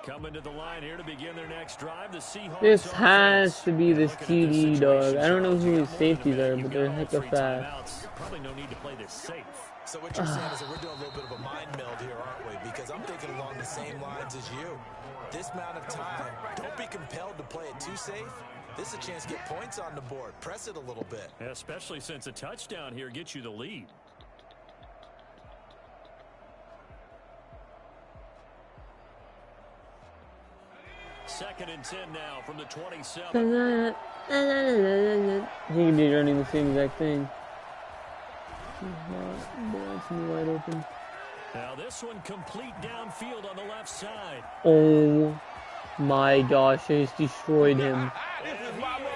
Coming to the line here to begin their next drive. The Seahawks. This has to be this TD, dog. I don't know who his safeties are, but they're hecka fast. Probably no need to play this safe. So what you're saying is that we're doing a little bit of a mind meld here, aren't we? Because I'm thinking along the same lines as you. This amount of time, don't be compelled to play it too safe. This is a chance to get points on the board. Press it a little bit. Especially since a touchdown here gets you the lead. Second and 10 now from the 27. He could be running the same exact thing. That's me wide open. Now this one complete downfield on the left side. Oh my gosh, I just destroyed him. And he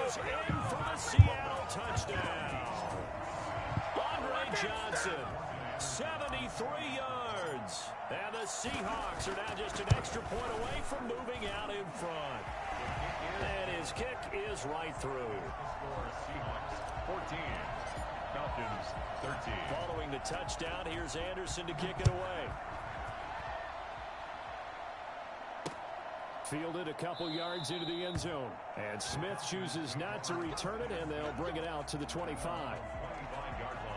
is in for the Seattle touchdown. Andre Johnson, 73 yards. And the Seahawks are now just an extra point away from moving out in front. And his kick is right through. Seahawks 14. Falcons 13. Following the touchdown, here's Anderson to kick it away. Fielded a couple yards into the end zone. And Smith chooses not to return it, and they'll bring it out to the 25. 25-yard line.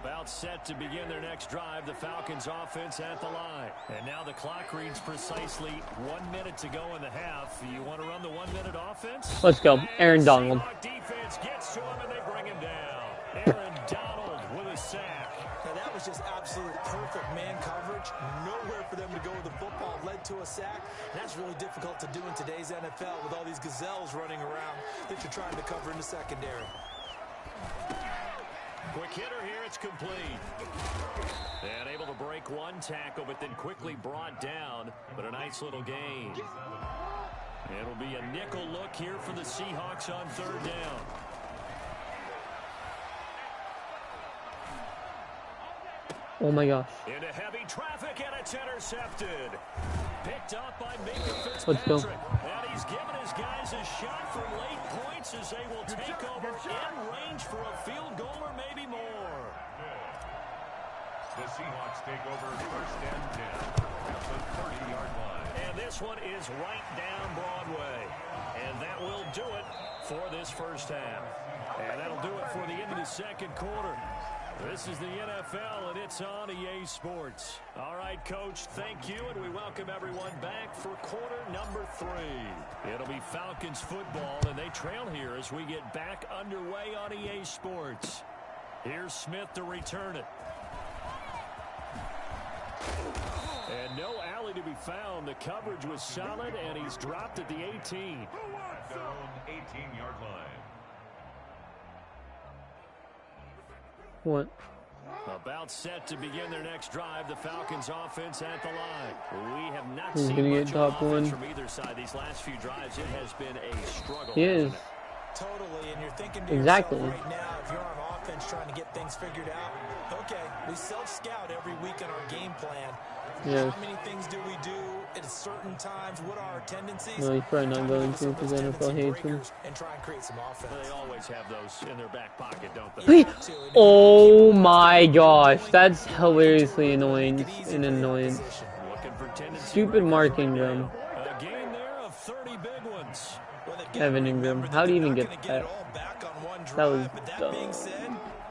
About set to begin their next drive, the Falcons offense at the line. And now the clock reads precisely 1 minute to go in the half. You want to run the 1 minute offense? Let's go. Aaron Donald. Seahawks defense gets to him and they bring him down. Aaron Donald with a sack. Now that was just absolute perfect man coverage. Nowhere for them to go with the football. Led to a sack. And that's really difficult to do in today's NFL with all these gazelles running around that you're trying to cover in the secondary. Quick hitter here, it's complete. And able to break one tackle, but then quickly brought down. But a nice little gain. It'll be a nickel look here for the Seahawks on third down. Oh my gosh. Into heavy traffic, and it's intercepted. Picked up by Minka Fitzpatrick. Let's go. And he's given his guys a shot for late points as they will take over in range for a field goal or maybe more. The Seahawks take over first and 10 at the 30-yard line. And this one is right down Broadway. And that will do it for this first half. And that'll do it for the end of the second quarter. This is the NFL, and it's on EA Sports. All right, Coach, thank you, and we welcome everyone back for quarter number 3. It'll be Falcons football, and they trail here as we get back underway on EA Sports. Here's Smith to return it. And no alley to be found. The coverage was solid, and he's dropped at the 18. At their own 18-yard line. What? About set to begin their next drive, the Falcons offense at the line. We have not He's seen gonna much get top of offense one. from either side these last few drives. It has been a struggle. He is. Totally, and you're thinking to Exactly. yourself right now, if you're on offense trying to get things figured out, okay, we self-scout every week in our game plan. Yes. How many things do we do at certain times? What are our tendencies? No, he's probably not Time going look at to some because of those NFL tendency hates him. breakers and try and create some offense. They always have those in their back pocket, don't they? Wait. Oh my gosh, that's hilariously annoying. An annoyance. Looking for tendency Stupid breakers. Mark Ingram. A game there of 30 big ones. Well, they've got to Evan Ingram. remember How do you they're even not get gonna that? it all back on one drive, That was but that dumb. being said,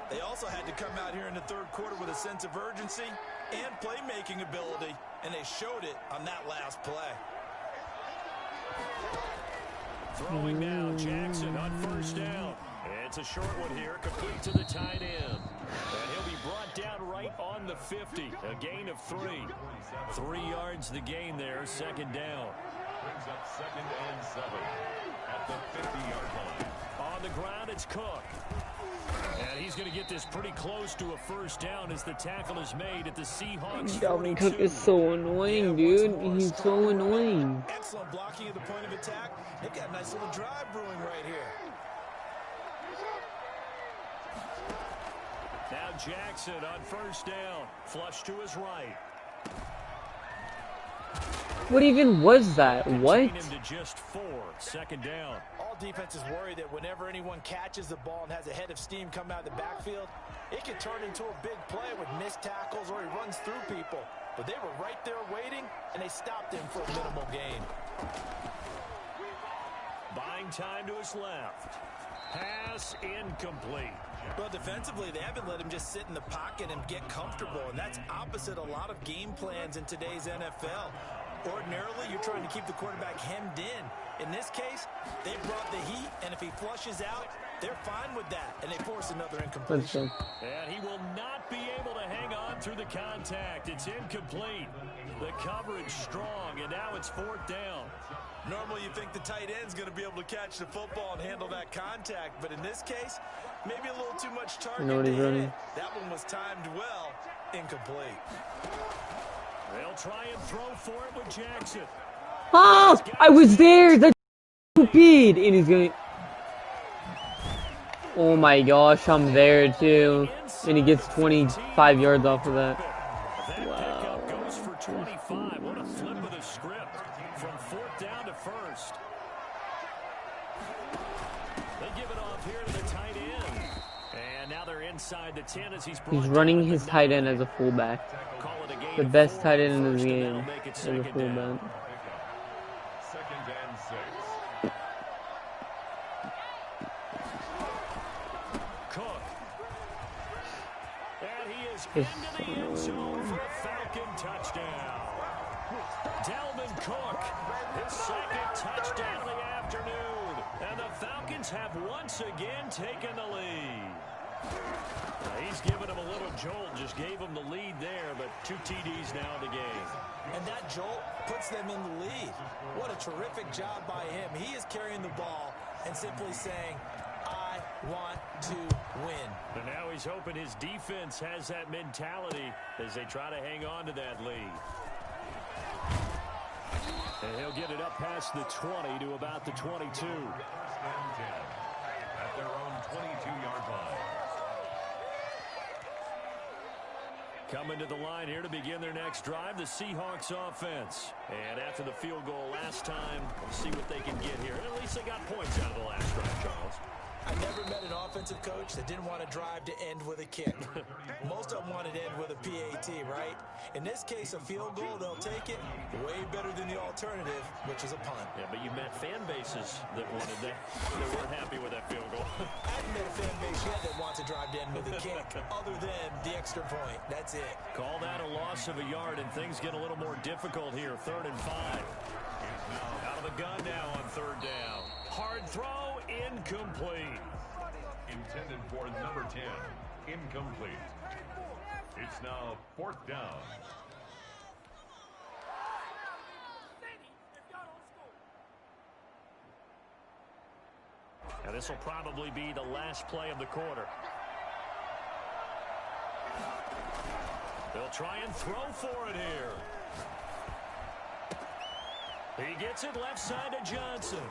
they also had to come out here in the third quarter with a sense of urgency and playmaking ability, and they showed it on that last play. Throwing now, Jackson on first down. It's a short one here, complete to the tight end. And he'll be brought down right on the 50. A gain of 3. 3 yards the gain there, second down. Brings up second and 7 at the 50-yard line. On the ground, it's Cook. And he's going to get this pretty close to a first down as the tackle is made at the Seahawks. Dalvin Cook is so annoying, dude. He's so annoying. Excellent blocking at the point of attack. They've got a nice little drive brewing right here. Now Jackson on first down. Flush to his right. What even was that? What? Him to just 4. Second down. All defenses worry that whenever anyone catches the ball and has a head of steam come out of the backfield, it can turn into a big play with missed tackles or he runs through people. But they were right there waiting, and they stopped him for a minimal gain. Buying time to his left. Pass incomplete. Well, defensively, they haven't let him just sit in the pocket and get comfortable, and that's opposite a lot of game plans in today's NFL. Ordinarily, you're trying to keep the quarterback hemmed in. In this case, they brought the heat, and if he flushes out, they're fine with that, and they force another incompletion. And he will not be able to hang on through the contact. It's incomplete. The coverage strong, and now it's 4th down. Normally, you think the tight end's going to be able to catch the football and handle that contact, but in this case, maybe a little too much target to hit it. That one was timed well, incomplete. They'll try and throw for it with Jackson. Oh, I was there. That's stupid. And he's going. Oh my gosh, I'm there too. And he gets 25 yards off of that. Wow. Pickup goes for 25. What a flip of the script from 4th down to 1st. They give it off here to the tight end. And now they're inside the 10 as he's running his tight end as a fullback. The best tight end in the game as a fullback. 2nd and 6. Cook. And he is into the end zone for a Falcon touchdown. Dalvin Cook, his 2nd touchdown of the afternoon. And the Falcons have once again taken the lead. He's given him a little jolt, just gave him the lead there, but 2 TDs now in the game. And that jolt puts them in the lead. What a terrific job by him. He is carrying the ball and simply saying, I want to win. And now he's hoping his defense has that mentality as they try to hang on to that lead. And he'll get it up past the 20 to about the 22. First and 10 at their own 22-yard line. Coming to the line here to begin their next drive, the Seahawks offense. And after the field goal last time, we'll see what they can get here. And at least they got points out of the last drive, Charles. I never met an offensive coach that didn't want to drive to end with a kick. Most of them wanted to end with a PAT, right? In this case, a field goal, they'll take it. Way better than the alternative, which is a punt. Yeah, but you met fan bases that wanted that. They weren't happy with that field goal. I haven't met a fan base yet that wants to drive to end with a kick, other than the extra point. That's it. Call that a loss of a yard, and things get a little more difficult here. 3rd and 5. Out of the gun now on 3rd down. Hard throw, incomplete. Intended for number 10, incomplete. It's now 4th down. Now this will probably be the last play of the quarter. They'll try and throw for it here. He gets it left side to Johnson.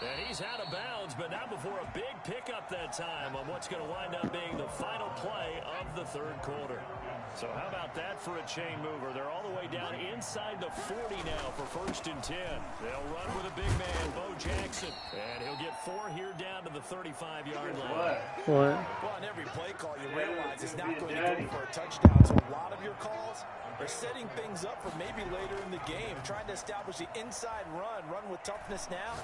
And he's out of bounds, but not before a big pickup that time on what's going to wind up being the final play of the 3rd quarter. So how about that for a chain mover? They're all the way down inside the 40 now for 1st and 10. They'll run with a big man, Bo Jackson. And he'll get 4 here down to the 35-yard line. What? Well, on every play call, you realize it's not going to go for a touchdown. So a lot of your calls are setting things up for maybe later in the game, trying to establish the inside run with toughness now.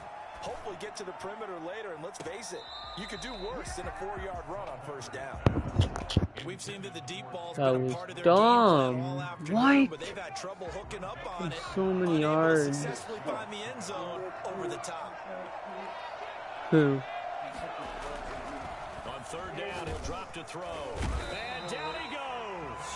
Hopefully get to the perimeter later, and let's face it, you could do worse than a 4-yard run on 1st down. We've seen that the deep ball's been a part of their game plan all afternoon, but they've had trouble hooking up on it. So many yards. To successfully find the end zone over the top. Who? On 3rd down, he'll drop to throw. And down he goes.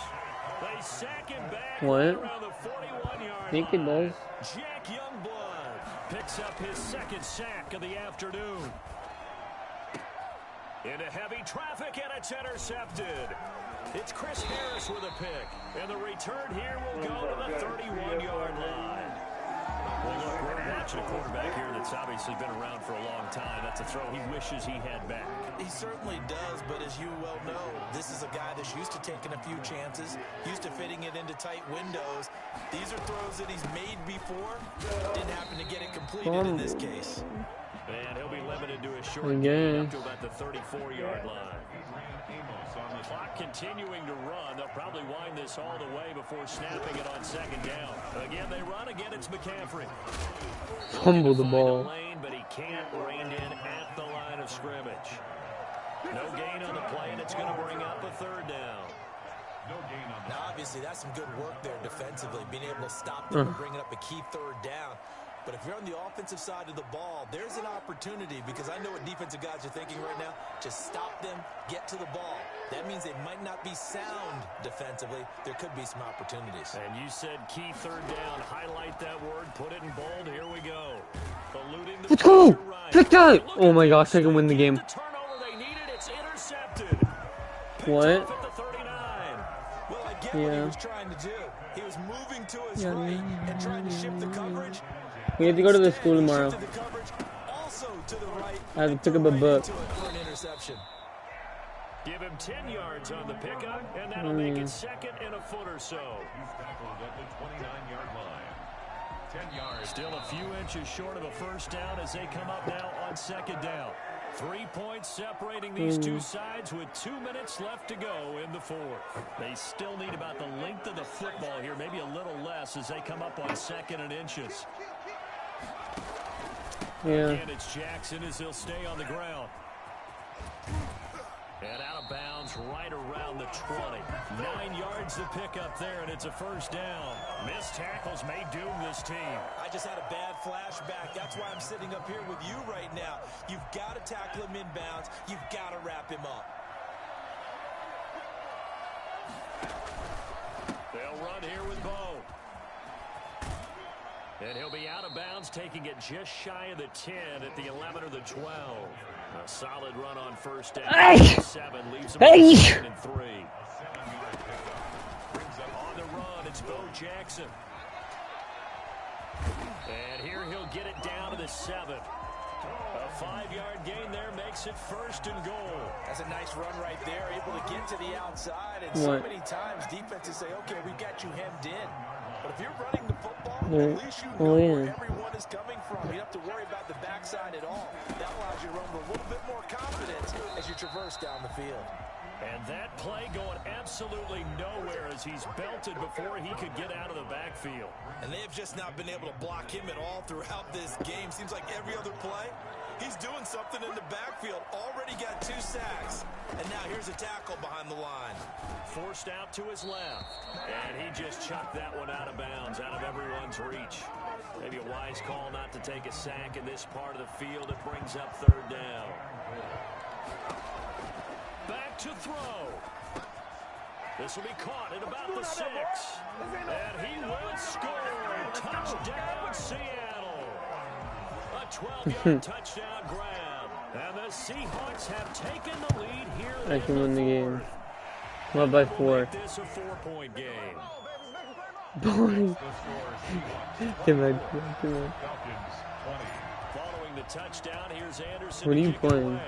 They sack him back what? around the 41-yard I think it does. Jack Youngblood picks up his 2nd sack of the afternoon. Into heavy traffic, and it's intercepted. It's Chris Harris with a pick. And the return here will go to the 31-yard line. Well, look, we're watching a quarterback here that's obviously been around for a long time. That's a throw he wishes he had back. He certainly does, but as you well know, this is a guy that's used to taking a few chances, used to fitting it into tight windows. These are throws that he's made before. Didn't happen to get it completed in this case. And he'll be limited to a short gain up to about the 34-yard line. Clock continuing to run. They'll probably wind this all the way before snapping it on second down. Again, they run. Again, it's McCaffrey. Fumble the ball. Lane, but he can't rein in at the line of scrimmage. No gain on the play, and it's going to bring up a third down. No gain on the Now, obviously, that's some good work there defensively, being able to stop them and bringing up a key third down. But if you're on the offensive side of the ball, there's an opportunity, because I know what defensive guys are thinking right now. Just stop them, get to the ball. That means they might not be sound defensively. There could be some opportunities. And you said key third down. Highlight that word. Put it in bold. Here we go. Eluding the Let's go! right. Pick that! Oh my gosh, I can win the game. The turnover they needed. It's intercepted. Picked What? off at the 39. Well, I get what he was trying to do. He was moving to his right and trying to shift the coverage. We have to go to the school tomorrow. Shifted the coverage also to the right. I have to pick up a book. For an interception. Give him 10 yards on the pickup, and that'll make it second and a foot or so. He's tackled at the 29-yard line. 10 yards. Still a few inches short of a first down as they come up now on second down. 3 points separating these two sides with 2 minutes left to go in the fourth. They still need about the length of the football here, maybe a little less as they come up on second and inches. Yeah. Again, it's Jackson as he'll stay on the ground. And out of bounds right around the 20. 9 yards to pick up there, and it's a first down. Missed tackles may doom this team. I just had a bad flashback. That's why I'm sitting up here with you right now. You've got to tackle him inbounds. You've got to wrap him up. They'll run here with Bo. And he'll be out of bounds, taking it just shy of the 10 at the 11 or the 12. A solid run on first down. Hey! 7 leaves him Hey! with 2nd and 3. On the run, it's Bo Jackson. And here he'll get it down to the 7. A 5-yard gain there makes it first and goal. That's a nice run right there, able to get to the outside. And so many times defenses say, okay, we've got you hemmed in. But if you're running the football, at least you know where everyone is coming from. You don't have to worry about the backside at all. That allows you to run with a little bit more confidence as you traverse down the field. And that play going absolutely nowhere as he's belted before he could get out of the backfield. And they have just not been able to block him at all throughout this game. Seems like every other play, he's doing something in the backfield. Already got 2 sacks. And now here's a tackle behind the line. Forced out to his left. And he just chucked that one out of bounds, out of everyone's reach. Maybe a wise call not to take a sack in this part of the field. It brings up third down. Back to throw. This will be caught at about the 6. And he will score. Touchdown, Seattle. A 12-yard touchdown grab. And the Seahawks have taken the lead here. I can win the game. Not by 4. This a 4-point game. Boy. Come on. Following the touchdown, here's Anderson. What are you playing?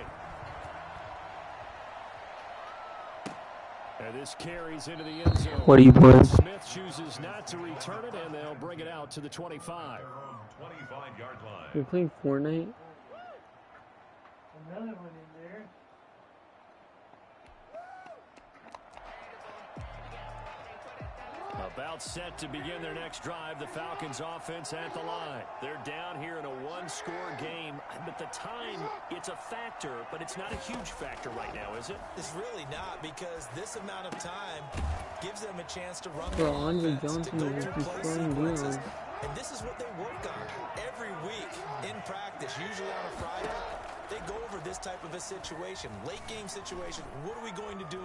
And this carries into the end zone. What are you playing? Smith chooses not to return it, and they'll bring it out to the 25. 25-yard line. You're playing Fortnite? Another one in there. About set to begin their next drive, the Falcons offense at the line. They're down here in a 1-score game. But the time, it's a factor, but it's not a huge factor right now, is it? It's really not, because this amount of time gives them a chance to run Bro, their Andre offense, to Johnson go is through play scoring sequences. deals. And this is what they work on every week in practice, usually on a Friday. They go over this type of a situation, late game situation. What are we going to do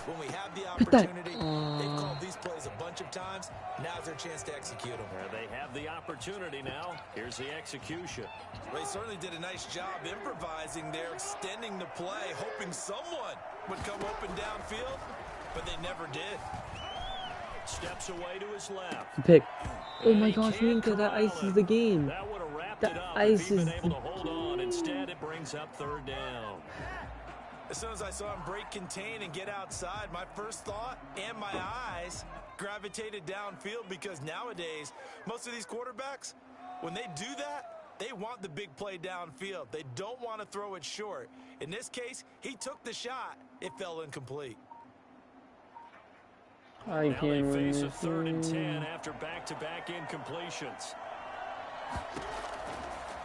when we have the opportunity? They've called these plays a bunch of times. Now's their chance to execute them. They have the opportunity now. Here's the execution. They certainly did a nice job improvising there, extending the play, hoping someone would come open downfield, but they never did. Steps away to his left. Pick. Oh my gosh, Minka, that ices the game. That would have wrapped That it up ice if he'd been is able to hold on. Instead, it brings up third down. As soon as I saw him break contain and get outside, my first thought and my eyes gravitated downfield, because nowadays, most of these quarterbacks, when they do that, they want the big play downfield. They don't want to throw it short. In this case, he took the shot. It fell incomplete. I Now they can't win face a this. 3rd and 10 after back-to-back incompletions.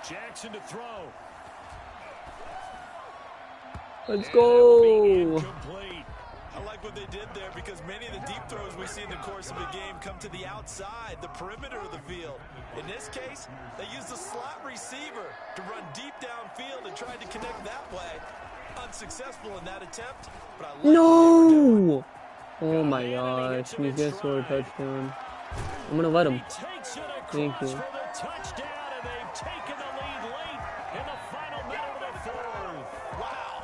Jackson to throw. Let's And that will be go. incomplete. I like what they did there, because many of the deep throws we see in the course of a game come to the outside, the perimeter of the field. In this case, they used a slot receiver to run deep downfield and tried to connect that way. Unsuccessful in that attempt, but I like what they were doing. No! Oh my gosh, he's gonna score a touchdown. I'm gonna let him. Takes it Thank across you. for the touchdown, and they've taken the lead late in the final minute of the 4th. Wow.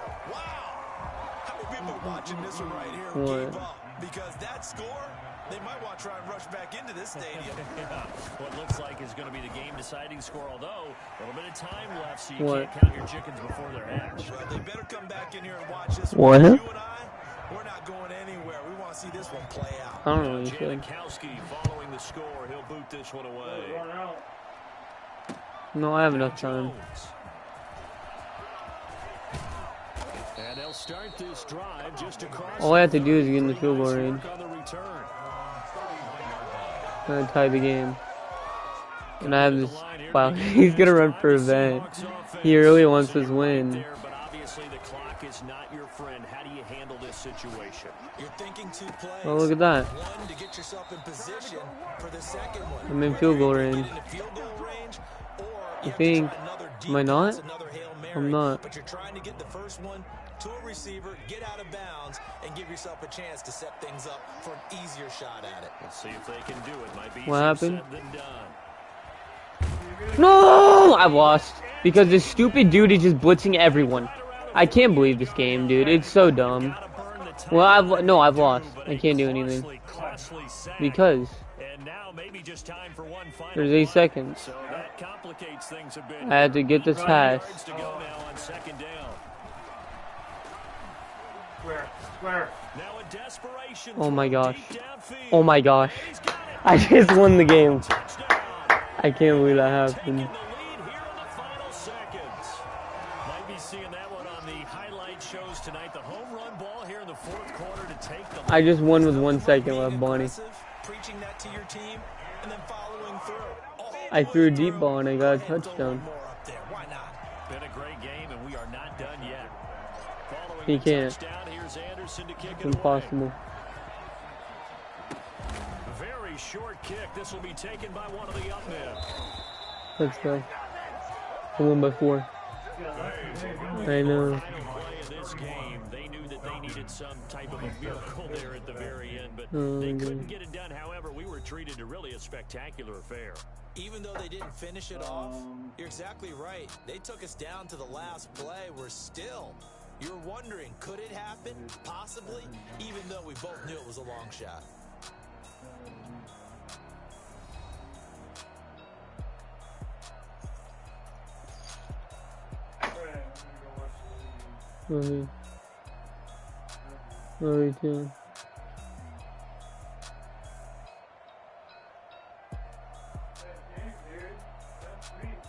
How many people are watching this one right here who What? gave up? Because that score, they might want to try and rush back into this stadium. Yeah, what looks like is going to be the game-deciding score, although a little bit of time left, so you What? can't count your chickens before they're hatched. Well, they better come back in here and watch this What? one. You and I, we're not going anywhere. We want to see this one play out. I don't know what you said. Janikowski following the score. He'll boot this one away. No, I have enough time. Jones. And they'll start this drive just across. All I have to do is get in the field goal Nice range. work on the return. I'm gonna tie the game. And I have this. Wow, he's gonna run for a vet. He really wants this win. There, but obviously the clock is not your friend. How do you handle this situation? You're thinking 2 plays. Oh, look at that. One to get yourself in position for the second one. I'm in field goal range. Get into field goal range, or I you have to think. try another deep Am I pass, not? another Hail Mary, I'm not. But you're trying to get the first one to a receiver, get out of bounds, and give yourself a chance to set things up for an easier shot at it. Let's see if they can do it. Might be What easier happened? said than done. No! I've lost. Because this stupid dude is just blitzing everyone. I can't believe this game, dude. It's so dumb. Well, I've lost. I can't do anything. Because And now maybe just time for one final there's 8 play. seconds. So that complicates things a bit. I had to get this 9 pass. yards to go now on 2nd down. Square. Now a desperation Oh my throw gosh. deep downfield. Oh my gosh. He's got it. I just won the game. Touchdown. I can't believe that Taking happened. the lead here in the final seconds. Might be seeing that one on the highlight shows tonight. The home run ball here in the 4th quarter to take the lead. I just won with 1 second left, Being Bonnie. aggressive, preaching that to your team, and then following through. All I the threw a way deep through, ball and I got a and throw one touchdown. more up there. Why not? Been a great game, and we are not done yet. Following He the can't. touchdown, here's Anderson to kick It's it away. impossible. Very short kick. This will be taken by one of the up men. Let's go. I won by 4. I know. Final play of this game, they knew that they needed some type of a miracle there at the very end, but Oh, they God. couldn't get it done. However, we were treated to really a spectacular affair. Even though they didn't finish it off, you're exactly right. They took us down to the last play. We're still. You're wondering, could it happen? Possibly, even though we both knew it was a long shot. Okay. Oh, too.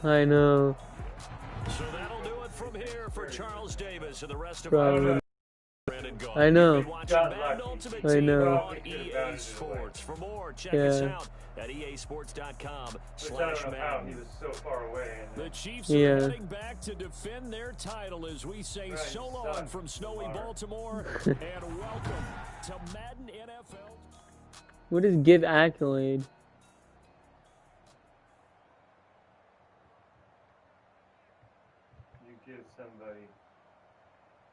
I know. So that'll do it from here for Charles Davis and the rest of Problem. our Brandon Gault. I know. You've been watching Madden Ultimate I Team know. on EA Sports. For more, check us Yeah. out at easports.com/Madden. He was so far away. The Chiefs Yeah. are heading back to defend their title as we say so long from snowy Baltimore and welcome to Madden NFL. What is give accolade? give somebody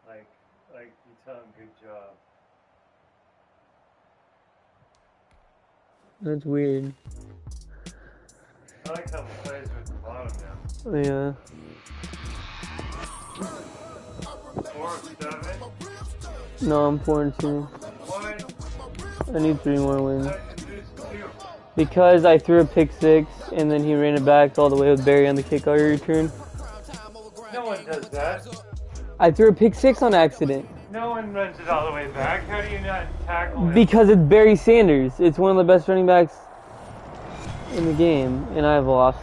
like you tell them good job. That's weird. I like how the players are at the bottom now. Yeah. 4 of 7. No, I'm 4-2. What? I need 3 more wins. How did you lose 2? Because I threw a pick 6 and then he ran it back all the way with Barry on the kick return. No one does that. I threw a pick 6 on accident. No one runs it all the way back. How do you not tackle him? Because it's Barry Sanders. It's one of the best running backs in the game, and I've lost.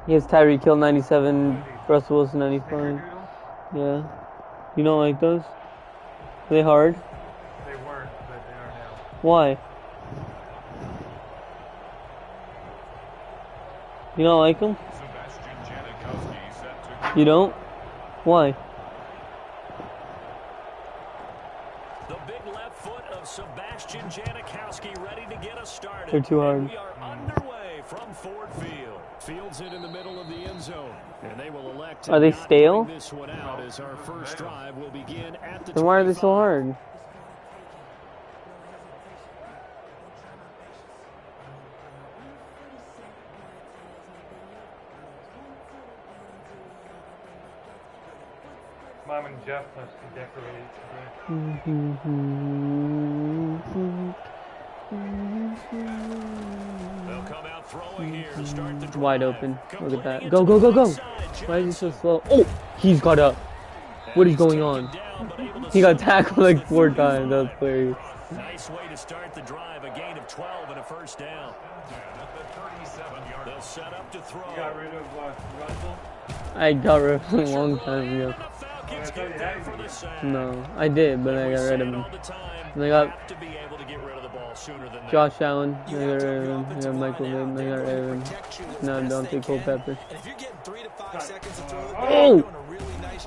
He has Tyreek Hill 97, Russell Wilson 95. Yeah. You don't like those? Are they hard? They weren't, but they are now. Why? You don't like them? You don't? Why? The big left foot of Sebastian Janikowski ready to get us started. They're too hard. We are underway from Ford Field. Fields it in the middle of the end zone. And they will elect to Are they not stale? bring this one out as our first drive will begin at the Then why are they so 25. hard? Mom and Jeff must be decorated They'll come out throwing here to start the drive. Wide open. Look at that. Go, go, go, go! Why is he so slow? Oh! He's got up. What is going on? He got tackled like 4 times. That was hilarious. Nice way to start the drive. A gain of 12 and a first down. They'll set up to throw. You got rid of Russell? I got rid of him a long time ago. No, I did, but I got rid of him. And I got Josh Allen. I got rid of him. I got Michael Vick. I got rid of him. Now Dante Culpepper. Oh!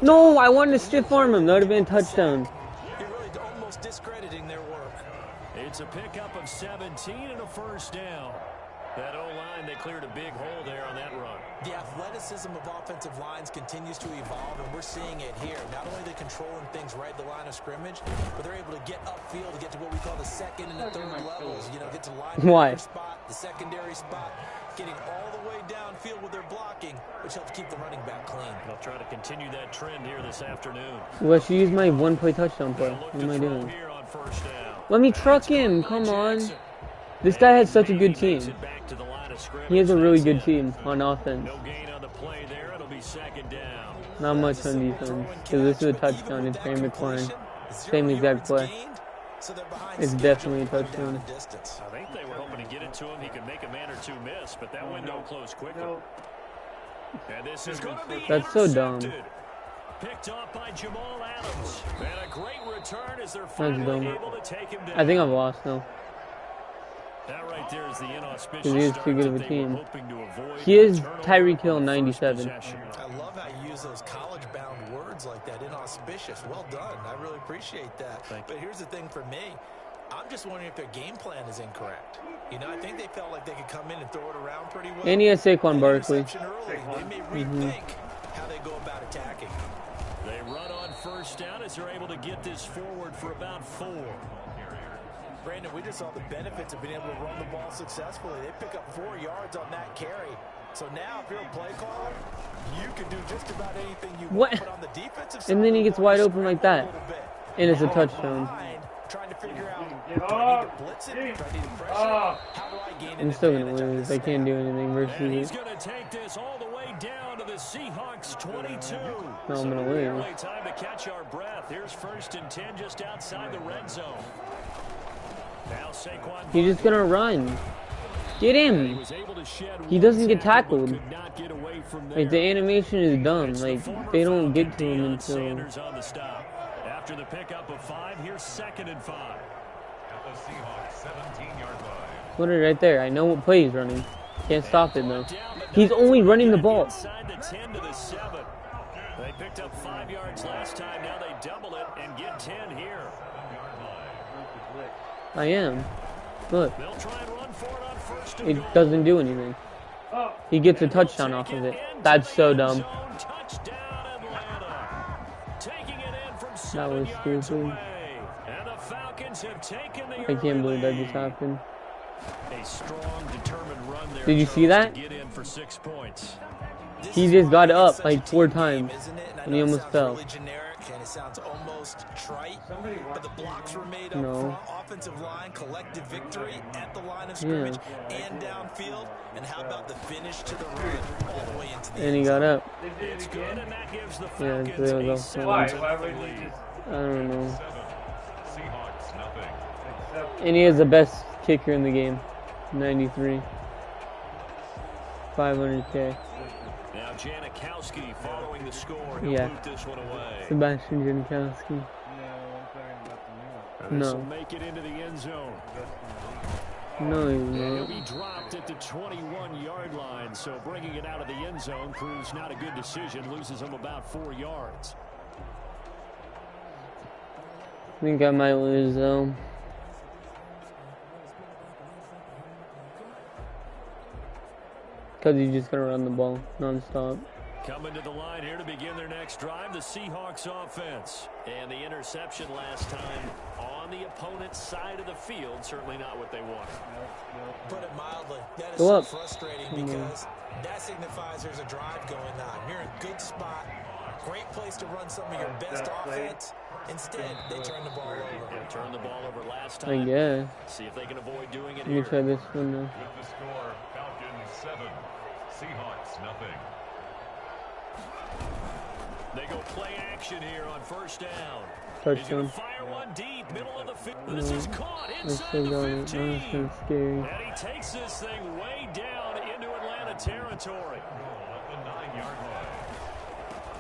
No, I wanted to stiff arm him. That would have been a touchdown. You're really almost discrediting their work. It's a pickup of 17 and a first down. That O-line, they cleared a big hole there on that run. The athleticism of offensive lines continues to evolve, and we're seeing it here. Not only are they controlling things right at the line of scrimmage, but they're able to get upfield to get to what we call the second and the third levels. You know, get to linebacker spot, the secondary spot, getting all the way downfield with their blocking, which helps keep the running back clean. They'll try to continue that trend here this afternoon. Well, she used my 1-play touchdown play. What am I doing? Here on first down. Let me truck him. Come on. This guy has such a good team. He has a really good team on offense. No gain on the play there. It'll be second down. Not much on defense. Because this is a touchdown. It's Terry McLaurin. Same exact play. It's definitely a touchdown. I think they were hoping to get it to him. He could make a man or two miss, but that window closed quickly. And this is going to be That's so dumb. Picked off by Jamal Adams. And a great return as they're finally able to take him down. I think I've lost now. That right there is the inauspicious Because he is start too good of a that they were team. hoping to avoid. He is Turnover Tyreek Hill on the first 97. possession. I love how you use those college-bound words like that, inauspicious. Well done. I really appreciate that. But here's the thing for me. I'm just wondering if their game plan is incorrect. You know, I think they felt like they could come in and throw it around pretty well. And he has Saquon Barkley. Interception early. They may rethink how they go about attacking. They run on first down as they're able to get this forward for about 4. Brandon, we just saw the benefits of being able to run the ball successfully. They pick up 4 yards on that carry. So now, if you're a play caller, you can do just about anything you want. But on the defensive side, And then he gets wide open like that. And it's a touchdown. Trying to figure out, do I need to blitz it? Do I need to pressure? How do I gain an I'm still going to advantage on lose. this I can't do anything And he's versus going to take this all the way down to the Seahawks 22. No, I'm going to lose. Only time to catch our breath. Here's 1st and 10 just outside the red zone. Now Saquon. He's just going to run. Get him. He doesn't get tackled. Like, the animation is dumb. Like, they don't get to him until... After the pickup of 5, here's 2nd and 5. At the Seahawks 17-yard line. Put it right there. I know what play he's running. Can't stop it, though. He's only running the ball. Inside the 10 to the 7. They picked up 5 yards last time. Now they double it and get 10 here. I am. Look. They'll try and run for it on 1st and goal. It doesn't do anything. He gets a touchdown off of it. That's so dumb. That was yards stupid. away. And the Falcons have taken the I can't believe that just happened. A strong, determined run there. Did you see that? To get in for 6 points. He just got up like 4 times, and he almost fell. Really generic, and it sounds almost trite, but the blocks were made up No. front, offensive line, collective victory at the line of scrimmage and downfield. And how about the finish to the run all the way into the And he end got zone? up. It's good, and that gives the Yeah, Falcons so a it was offside. 7-0 Why would you lead. just I don't know. 7. Seahawks, nothing. accept? And he is the best kicker in the game. 93. 500K. Now Janikowski following the score. He'll Yeah. boot this one away. Sebastian Janikowski. No, I'm talking about the new one. And this No. will make it into the end zone. Best in the league. No, he's And he'll not. be dropped at the 21-yard line, so bringing it out of the end zone proves not a good decision. Loses him about 4 yards. I think I might lose though. Because he's just going to run the ball non-stop. Coming to the line here to begin their next drive, the Seahawks offense. And the interception last time on the opponent's side of the field, certainly not what they wanted. Put it mildly, that is Go so up. frustrating Come on. because that signifies there's a drive going on. You're in a good spot, great place to run some of your best offense. Instead, they turn the ball over. Yeah, turned the ball over last I time. guess. See if they can avoid doing it Let me here. try this one now. With the score, Falcons 7. Seahawks, nothing. They go play action here on first down. He's going Touchdown. to fire one deep, middle of the field. This is caught I inside still the got it. That was 15. kind of scary. And he takes this thing way down into Atlanta territory. Goal at the 9-yard line.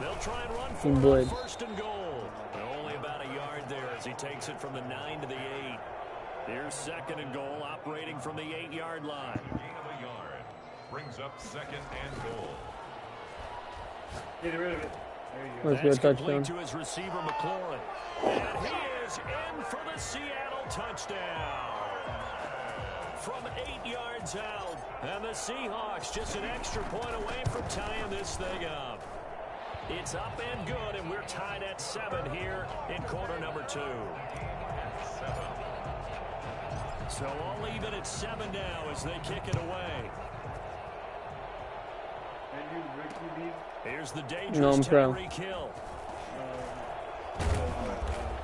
They'll try and run He for it on would. first and goal. And only about a yard there as he takes it from the 9 to the 8. Here's second and goal, operating from the 8-yard line. Gain of a yard. Brings up second and goal. Get rid of it. There you go. Let's go That's touchdown. complete to his receiver, McLaurin. And he is in for the Seattle touchdown. From 8 yards out. And the Seahawks just an extra point away from tying this thing up. It's up and good, and we're tied at 7 here in quarter number 2. 7. So all even at 7 now as they kick it away. And you rookie league. Here's the No, dangerous I'm pro. Tyreek Hill.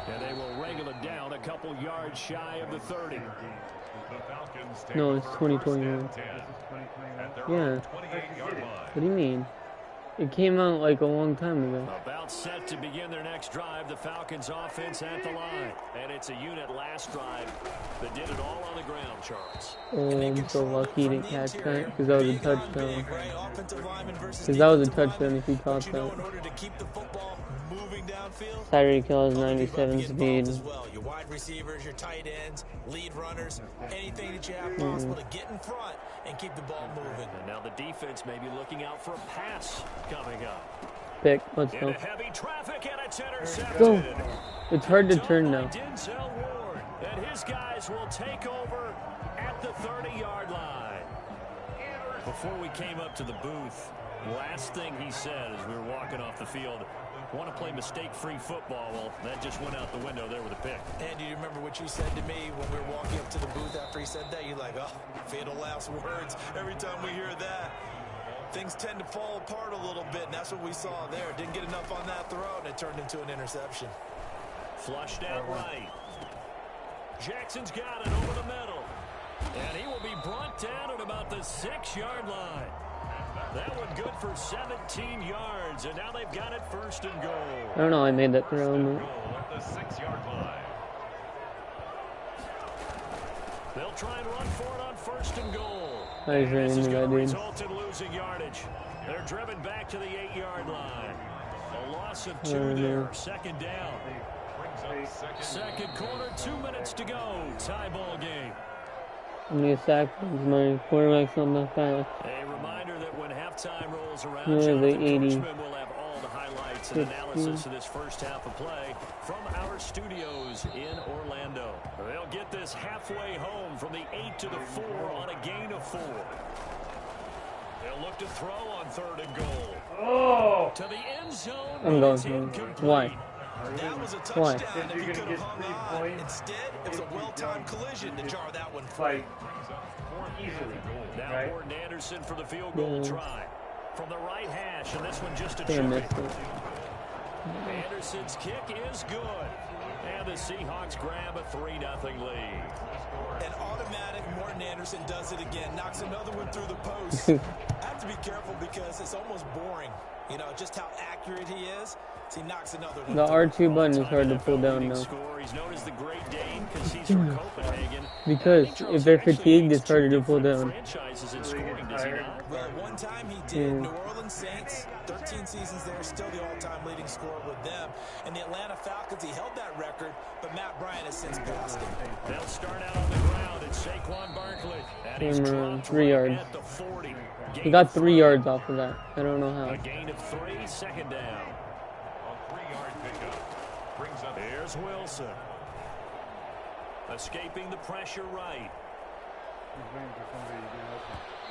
And they will wrangle it down a couple yards shy of the 30. The Falcons take No, it's over 2021. first and 10 This is 2021. at their Yeah. own 28-yard line. What do you mean? It came out like a long time ago. About set to begin their next drive, the Falcons offense at the line. And it's a unit last drive that did it all on the ground, Charles. Oh, I'm so lucky he didn't catch that because that was a touchdown. Right? Offensive lineman versus Because that was a defensive touchdown if he lineman. caught But you know, that. in order to keep the football moving downfield, Tyreek Hill has other people have to 97 get involved speed. as well. Your wide receivers, your tight ends, lead runners, anything that you have possible to get in front and keep the ball moving. And now the defense may be looking out for a pass coming up. Pick. Let's go. Into heavy traffic, and it's intercepted. Go. It's hard to turn By now. Denzel Ward, and his guys will take over at the 30-yard line. Before we came up to the booth, last thing he said as we were walking off the field, want to play mistake-free football. Well, that just went out the window there with a pick. And do you remember what you said to me when we were walking up to the booth after he said that? You're like, oh, fatal last words. Every time we hear that, things tend to fall apart a little bit, and that's what we saw there. Didn't get enough on that throw, and it turned into an interception. Flushed out right. Jackson's got it over the middle. And he will be brought down at about the 6-yard line. That one good for 17 yards, and now they've got it first and goal. I don't know. I made that throw. Goal But at the 6-yard line. They'll try and run for it on first and goal. I just ran This is into that going to dude. result in losing yardage. They're driven back to the 8-yard line. A loss of 2 Oh, there. no. Second down. Brings up Second quarter, 2 minutes to go. Tie ball game. I'm gonna sack because my quarterback's not that fast. A reminder that when halftime rolls around, Yeah, the Jonathan 80. Coachman will have all the highlights and 60. analysis of this first half of play from our studios in Orlando. They'll get this halfway home from the 8 to the 4 on a gain of 4. They'll look to throw on third and goal. Oh! To the end zone. I'm going It's to. incomplete. Why? That was a Why? touchdown if You're he gonna could have get hung 3 on. points. Instead, it was a well-timed collision to jar that one free. Like, easily, Now right? Gordon Anderson for the field goal try. From the right hash, and this one just a I chip. missed it. Anderson's kick is good. And the Seahawks grab a 3-0 lead. An automatic Morton Anderson does it again. Knocks another one through the post. I have to be careful because it's almost boring. You know, just how accurate he is. So he knocks another one The through. R2 button is hard to pull down now. He's known as the Great Dane because he's from Copenhagen. Because if they're fatigued, it's harder to pull down. Franchises in scoring, does he not? Well, one time he did. New Orleans Saints, 13 seasons there, still the all-time leading scorer with them. And the Atlanta Falcons, he held that record, but Matt Bryant has since passed him. They'll start out on the ground. It's Saquon Barkley. And he's dropped 3 yards. at the 40. He got 3 yards off of that. I don't know how. A gain of 3, second down. A 3-yard pickup brings up. Here's Wilson. Escaping the pressure right.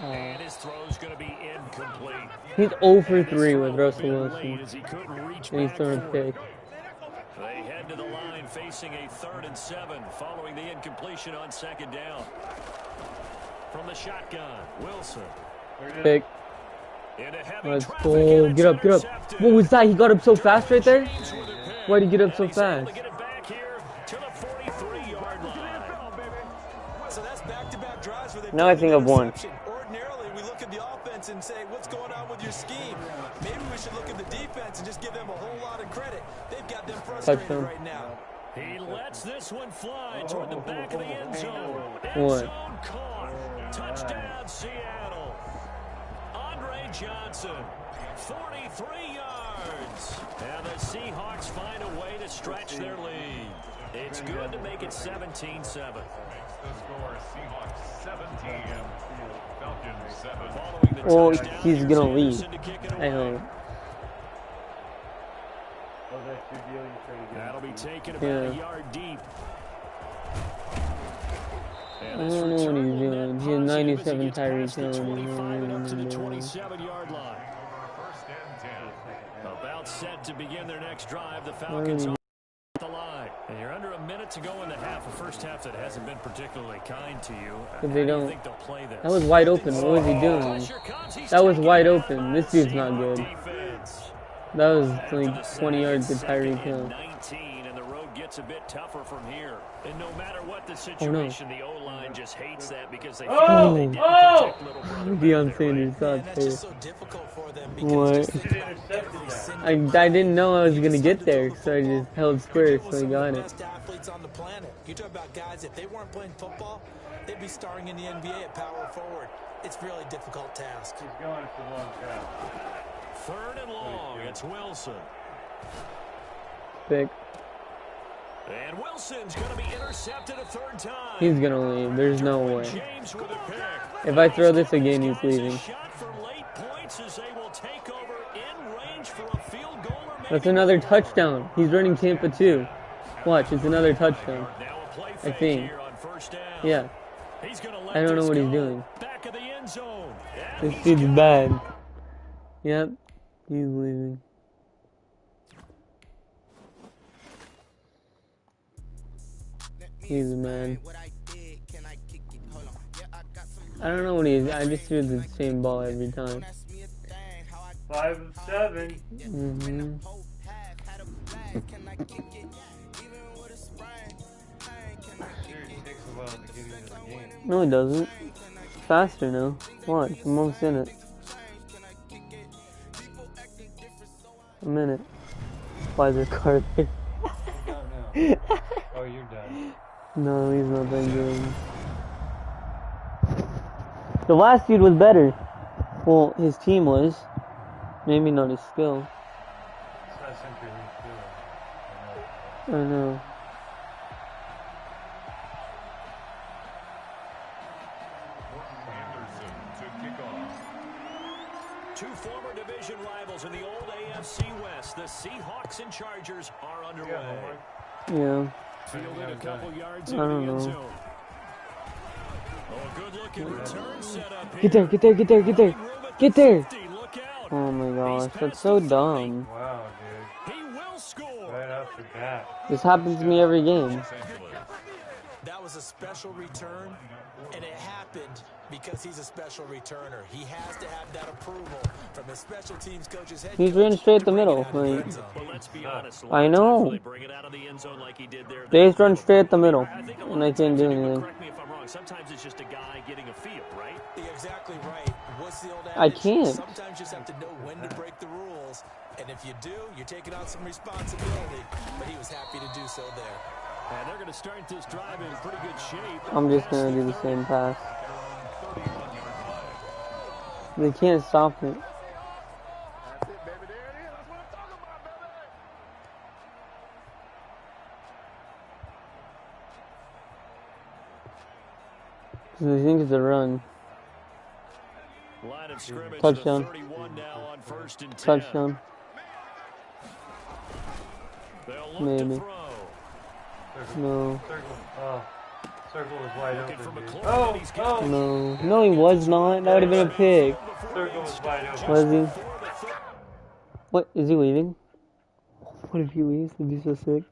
And his throw's going to be incomplete. He's 0 for 3 with Russell Wilson. As he couldn't reach And he's back throwing for it. pick. They head to the line facing a 3rd and 7 following the incompletion on second down. From the shotgun, Wilson. Pick. Into heavy Let's traffic, go. and it's Get up, get up. intercepted. What was that? He got up so fast right there? With a pick. Why'd he get up so And he's able fast? to get it back here to the 43-yard line. So that's back-to-back drives where they've Now I gotten think an I've won. interception. Ordinarily, we look at the offense and say, what's going on with your scheme? Maybe we should look at the defense and just give them a whole lot of credit. They've got them frustrated Touchdown. right now. He lets this one fly toward the back of the end zone. What? End zone caught. Touchdown, Seattle. Andre Johnson, 43 yards. And the Seahawks find a way to stretch their lead. It's good to make it 17-7. The score, Seahawks 17, Falcons 7. Following the Oh, touchdown, he's here's gonna lead. Anderson to kick it I away. hope. Oh, that's your deal. You try to get That'll be taken about Yeah. a yard deep. I don't know what he's doing. He has 97 Tyreek Hill. 25 and up to the 27-yard line. First and 10. About set to begin their next drive. The Falcons Mm. on the line. And you're under a minute to go in the half. A first half that hasn't been particularly kind to you. But How they do you don't. think they'll play this? That was wide open. What was he doing? Pressure comes. He's That was taken wide down open. by This the dude's not Seahawks good. defense. That was After the like sack, 20 yards to it's second Tyreek Hill. and 19, and the road gets a bit tougher from here. And no matter what the no. situation, the O-line just hates that because they feel Oh! they didn't Oh! protect little brother Deion back there, Sanders right? thought And that's just so difficult for them because What? just You think should about intercept every that. single I didn't know I was gonna get there, Throw the so I football. just held You're square, dealing so with I some got of the it. best athletes on the planet. You talk about guys, if they weren't playing football, they'd be starring in the NBA at power forward. It's a really difficult task. He's going for the long shot. 3rd and long. It's Wilson. Pick. And Wilson's going to be intercepted a 3rd time. He's gonna leave. There's no way. James with a pick. If I throw this again, he's Guys, leaving. a shot for late points as they will take over in range for a field goal or maybe That's another more. touchdown. He's running Tampa too. Watch, it's another touchdown. Now a play I fake think. here on 1st down. Yeah. He's gonna let I don't know this what he's go. doing. Back of the end zone. And This he's dude's got it. bad. Yep. He's leaving. He's mad. I don't know what he is. I just threw the same ball every time. 5 of 7. Mm-hmm. Dude, it takes a while to get into the game. No, it doesn't. Faster now. Watch, I'm almost in it. A minute. Why is there a car there? Oh, you're done. No, he's not that good. The last dude was better. Well, his team was. Maybe not his skill. It's not simply refill. I know. Anderson to kick off. Two former division rivals in the old AFC West. The Seahawks and Chargers are underway. Yeah. Fielded a couple yards I into don't the end know. zone. Oh, a good-looking return setup here. Get there, get there, get there, get there. Room at Get the there. 50. Look out. Oh my He's gosh, past that's so the 30. dumb. Wow, dude. He will score. Right up off the bat. This happens to me every game. Los Angeles. That was a special return, and it happened because he's a special returner. He has to have that approval from his special teams coach's head. He's running straight at the middle. But let's be honest. I know. They bring it out of the end zone like he did there. They just run straight at the middle, I think a lot and I of can't times, do and you anything. correct me if I'm wrong. Sometimes it's just a guy getting a feel, right? You're exactly right. What's the old adage? I can't. Sometimes you just have to know when to break the rules, and if you do, you're taking on some responsibility. But he was happy to do so there. And they're going to start this drive in pretty good shape. I'm just gonna do the same pass. 31-yard line. They can't stop it. That's it, baby. There it is. That's what I'm talking about, baby. Because I think it's a run. Line of scrimmage. Touchdown. 31 now on 1st and 10. Touchdown. They'll look Maybe. to throw. No. Circle was wide Looking for open, dude. McLaurin, and he's got it. No. No, he was not. That would have been a pick. Circle was wide open. Was he? What? Is he leaving? What if he leaves? Would be so sick.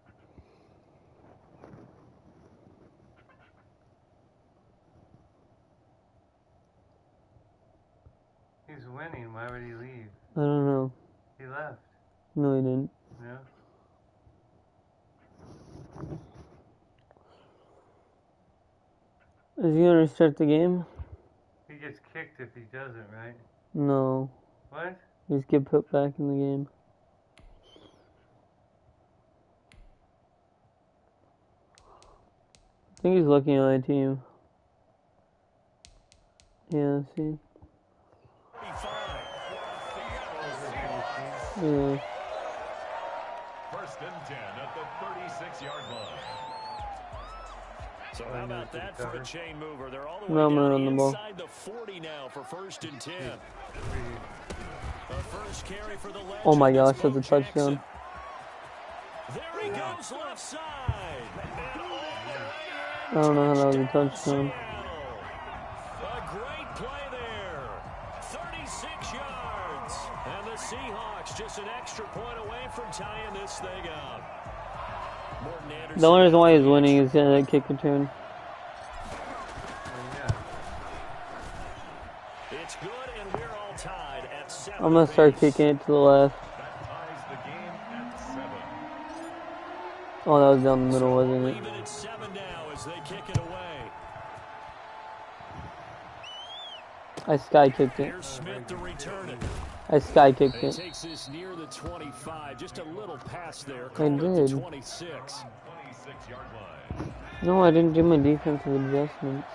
He's winning. Why would he leave? I don't know. He left. No, he didn't. No. Is he gonna restart the game? He gets kicked if he doesn't, right? No. What? Just get put back in the game. I think he's looking at my team. Yeah, see? Yeah. 1st and 10 at the 36-yard line. So how about that for a chain mover? They're all the way No, I'm gonna down run the ball. inside the 40 now for 1st and 10. The first carry for the Legends. Oh my gosh, It's that's a Bo Jackson. touchdown. There he goes left side. And all the way I don't know how that was a touchdown. Seattle. A great play there. 36 yards. And the Seahawks just an extra point away from tying this thing up. Morton Anderson. The only reason why he's winning is that kick return. It's good, and we're all tied at 7. I'm gonna start apiece. kicking it to the left. That ties the game at 7. Oh, that was down the middle, wasn't it? Leave it at 7 now as they kick it away. I sky kicked it. Here's Smith to return it. I sky kicked He it. takes this near the 25. Just a little pass there. I Called it did. the 26. 26-yard line. No, I didn't do my defensive adjustments.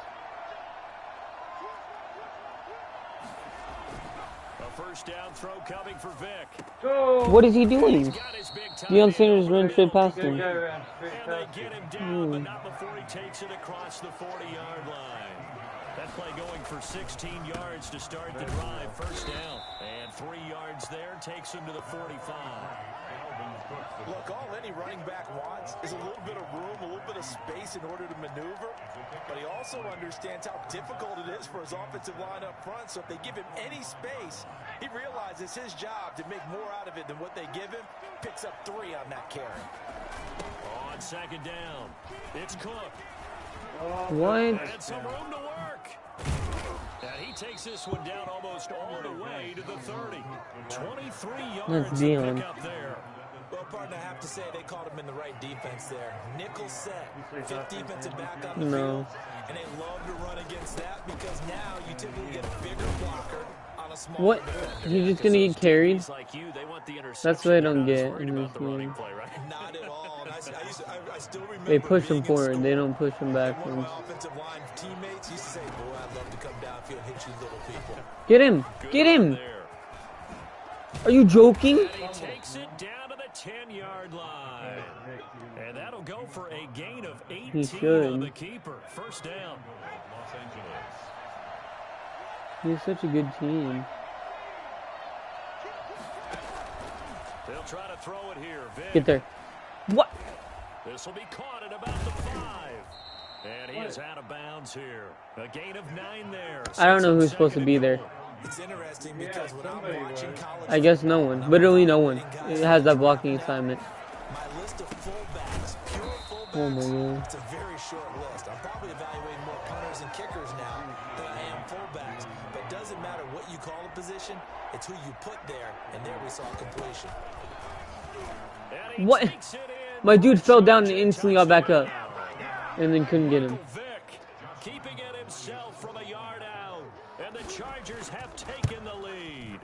A first down throw coming for Vic. What is he doing? He's got his big tight Deion end Sanders over ran the straight middle. past Good him. guy ran straight And they past get him. him down, but not before he takes it across the 40-yard line. That play going for 16 yards to start the drive. First down. And 3 yards there takes him to the 45. Look, all any running back wants is a little bit of room, a little bit of space in order to maneuver. But he also understands how difficult it is for his offensive line up front. So if they give him any space, he realizes his job to make more out of it than what they give him. Picks up 3 on that carry. On second down, it's Cook. What? And some room to work. And he takes this one down almost all the way to the 30. 23 yards to Deion. pick up there. Well, partner, I have to say they called him in the right defense there. Nickel set, 5th defensive back on the No. field. And they love to run against that because now you typically get a bigger blocker on a smaller What? defender. He's just gonna get carried? He's like you, they want the That's what I interception. don't They're get not worried in about this the running game. play, right? Not at all. And I still remember They push being him in forward. They school, don't push him and one of backwards. my offensive line teammates used to say, boy, I'd love to come downfield, hit you little people. Get him! Get him! There. Are you joking? And he takes it down to the 10-yard line. And that'll go for a gain of 18 should. on the keeper. First down. Los Angeles. He's such a good team. They'll try to throw it here. Vic. Get there. What? This will be caught at about the 5. And he is out of bounds here. A gain of 9 there. I don't know who's supposed to be there. It's interesting because when I'm watching college I guess no one. Literally no one. It has that blocking assignment. my list of Oh my god. It's a very short list. I'm probably evaluating more punters and kickers now than I am fullbacks. But it doesn't matter what you call a position, it's who you put there, and there we saw completion. What? My dude fell down and instantly got back up. And then couldn't get him. Keeping it himself from a yard out. And the Chargers have taken the lead.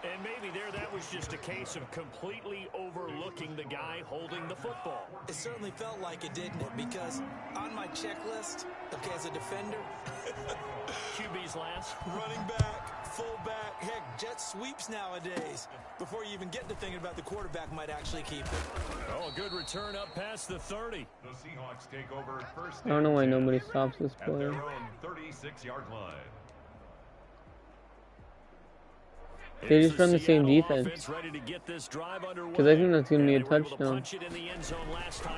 And maybe that was just a case of completely overlooking the guy holding the football. It certainly felt like it, didn't it? Because on my checklist, okay, as a defender, QB's last. running back, fullback, heck, jet sweeps nowadays. Before you even get to thinking about the quarterback might actually keep it. Oh, a good return up past the 30. The Seahawks take over first. I don't know why and 10 nobody stops this at their play. own 36-yard line. They just run the same defense. Because I think that's going to be a touchdown.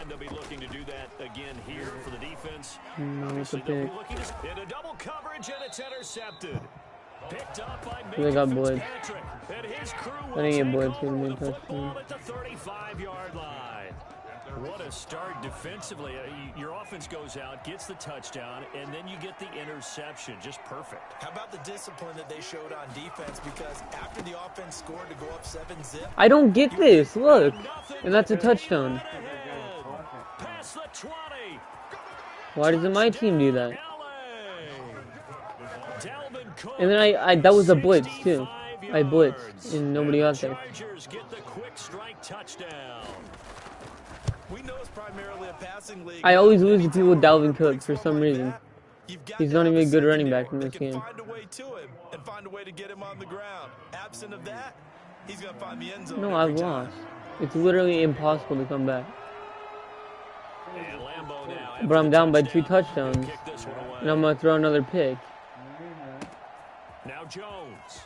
They'll be looking to do that again here for the defense. No, it's a pick. In a double coverage, and it's intercepted. Picked up by They got blitzed. Fitzpatrick, and his crew I will think it tackle blitzed would have been the football touchdown. at the 35-yard line. What a start defensively. Your offense goes out, gets the touchdown, and then you get the interception. Just perfect. How about the discipline that they showed on defense? Because after the offense scored to go up 7-zip, I don't get this. Look. And that's a touchdown. Past the 20. Why doesn't my team do that? Dalvin Cook, And then I that was a blitz too. I blitzed and nobody got there. Chargers get the quick strike touchdown. we know it's primarily a passing league. I always lose to people with Dalvin Cook for some reason. You've got He's to not have even a good running secondary back in this that can game. Find a way to him and find a way to get him on the ground. Absent of that, he's going to find the end zone. No, every I've time. lost. It's literally impossible to come back. And Lambeau now But I'm down by 2 touchdown. touchdowns. Kick this one away. And I'm going to throw another pick. Now Jones.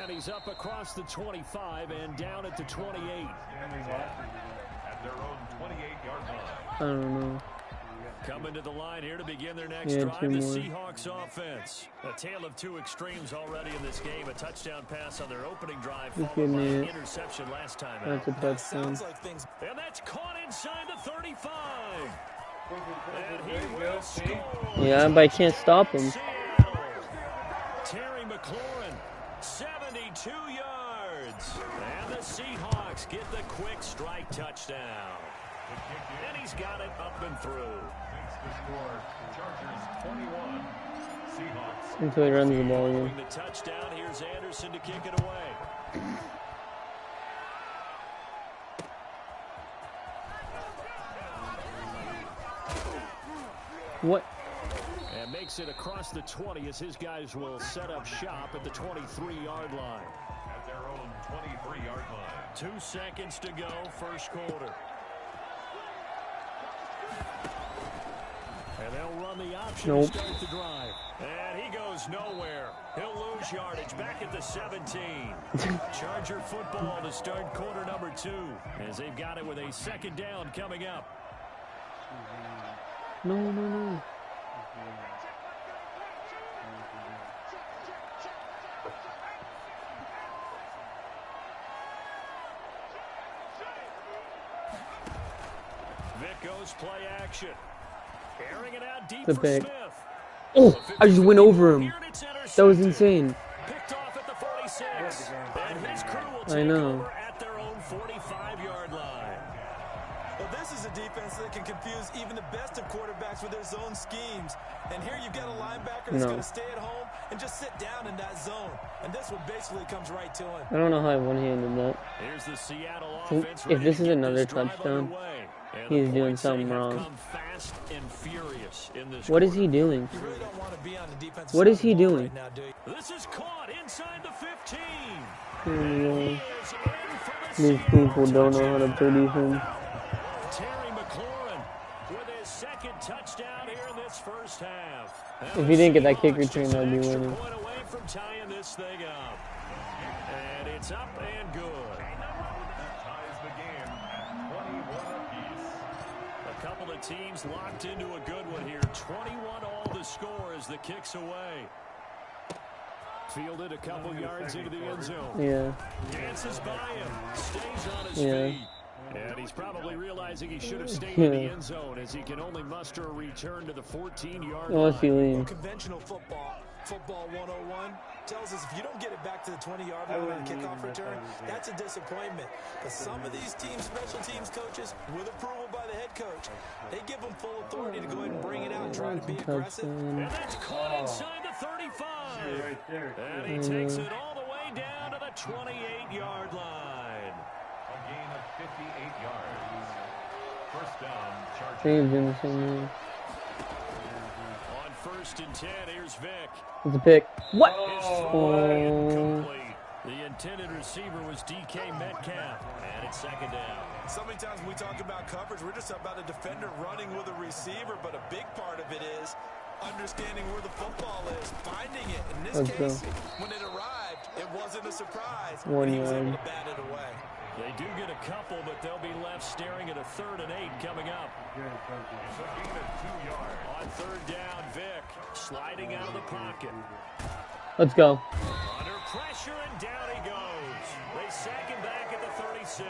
And he's up across the 25 and down at the 28. At their own 28-yard line. I don't know. Coming to the line here to begin their next Yeah, drive, 2 the more. Seahawks offense. A tale of 2 extremes already in this game. A touchdown pass on their opening drive, Just followed give by me an it. interception last time out. That's a touchdown. Sounds like things. And that's caught inside the 35. And he will score. Yeah, but I can't stop him. Seattle. Terry McLaurin, 72 yards. And the Seahawks get the quick strike touchdown. And he's got it up and through. Makes the score. Chargers 21. Seahawks. Until he runs the ball Following again. the touchdown, here's Anderson to kick it away. What? And makes it across the 20 as his guys will set up shop at the 23-yard line. At their own 23-yard line. 2 seconds to go, first quarter. And they'll run the option Nope. to start the drive. And he goes nowhere. He'll lose yardage back at the 17. Charger football to start quarter number 2 as they've got it with a second down coming up. No, no, no. Vic goes play action. Airing it out deep The for pick. Smith. Oh, I just went over him. Here and it's That was intercepted. insane. Picked off at the 46. And his crew will take I know. over at their own 45-yard line. Well, this is a defense that can confuse even the best of quarterbacks with their zone schemes. And here you've got a linebacker that's No. going to stay at home and just sit down in that zone. And this one basically comes right to him. I don't know how I one-handed that. Here's the Seattle So, offense. if ready this to is get another this drive touchdown, underway. And he's the doing points something they have wrong. come fast and furious in this What is he quarter. doing? You really don't want to be on the defensive What side is of the he ball doing? right now, do you? This is caught inside the 15. Oh, He is in for the these Seattle people don't know how to play defense. Terry McLaurin with his second touchdown here in this first half. If he didn't get that kick return, I'd be winning. Point away from tying this thing up. And it's up and good. Ties the game at 21 apiece. A couple of teams locked into a good one here. 21 all to score as the kick's away. Fielded a couple yards into the end zone. Yeah. Dances by him. Stays on his Yeah. feet. And he's probably realizing he should have stayed in the end zone as he can only muster a return to the 14-yard line. Conventional football 101 tells us if you don't get it back to the 20-yard line on the kickoff return, that's a disappointment. But some of these teams, special teams coaches, with approval by the head coach, they give them full authority to go ahead and bring it out and try to be aggressive. And that's caught inside the 35. Right there. And he takes it all the way down to the 28-yard line. A gain of 58 yards. First down, Chargers. On 1st and 10, here's Vic. It's a pick. What? Incomplete. The intended receiver was DK Metcalf, and it's 2nd down. So many times when we talk about coverage, we're just about a defender running with a receiver, but a big part of it is understanding where the football is, finding it. In this case, when it arrived, it wasn't a surprise. 1 He was able yard. to bat it away. They do get a couple, but they'll be left staring at a 3rd and 8 coming up. It's a gain of 2 yards. On 3rd down, Vic sliding out of the pocket. Let's go. Under pressure, and down he goes. They sack him back at the 36.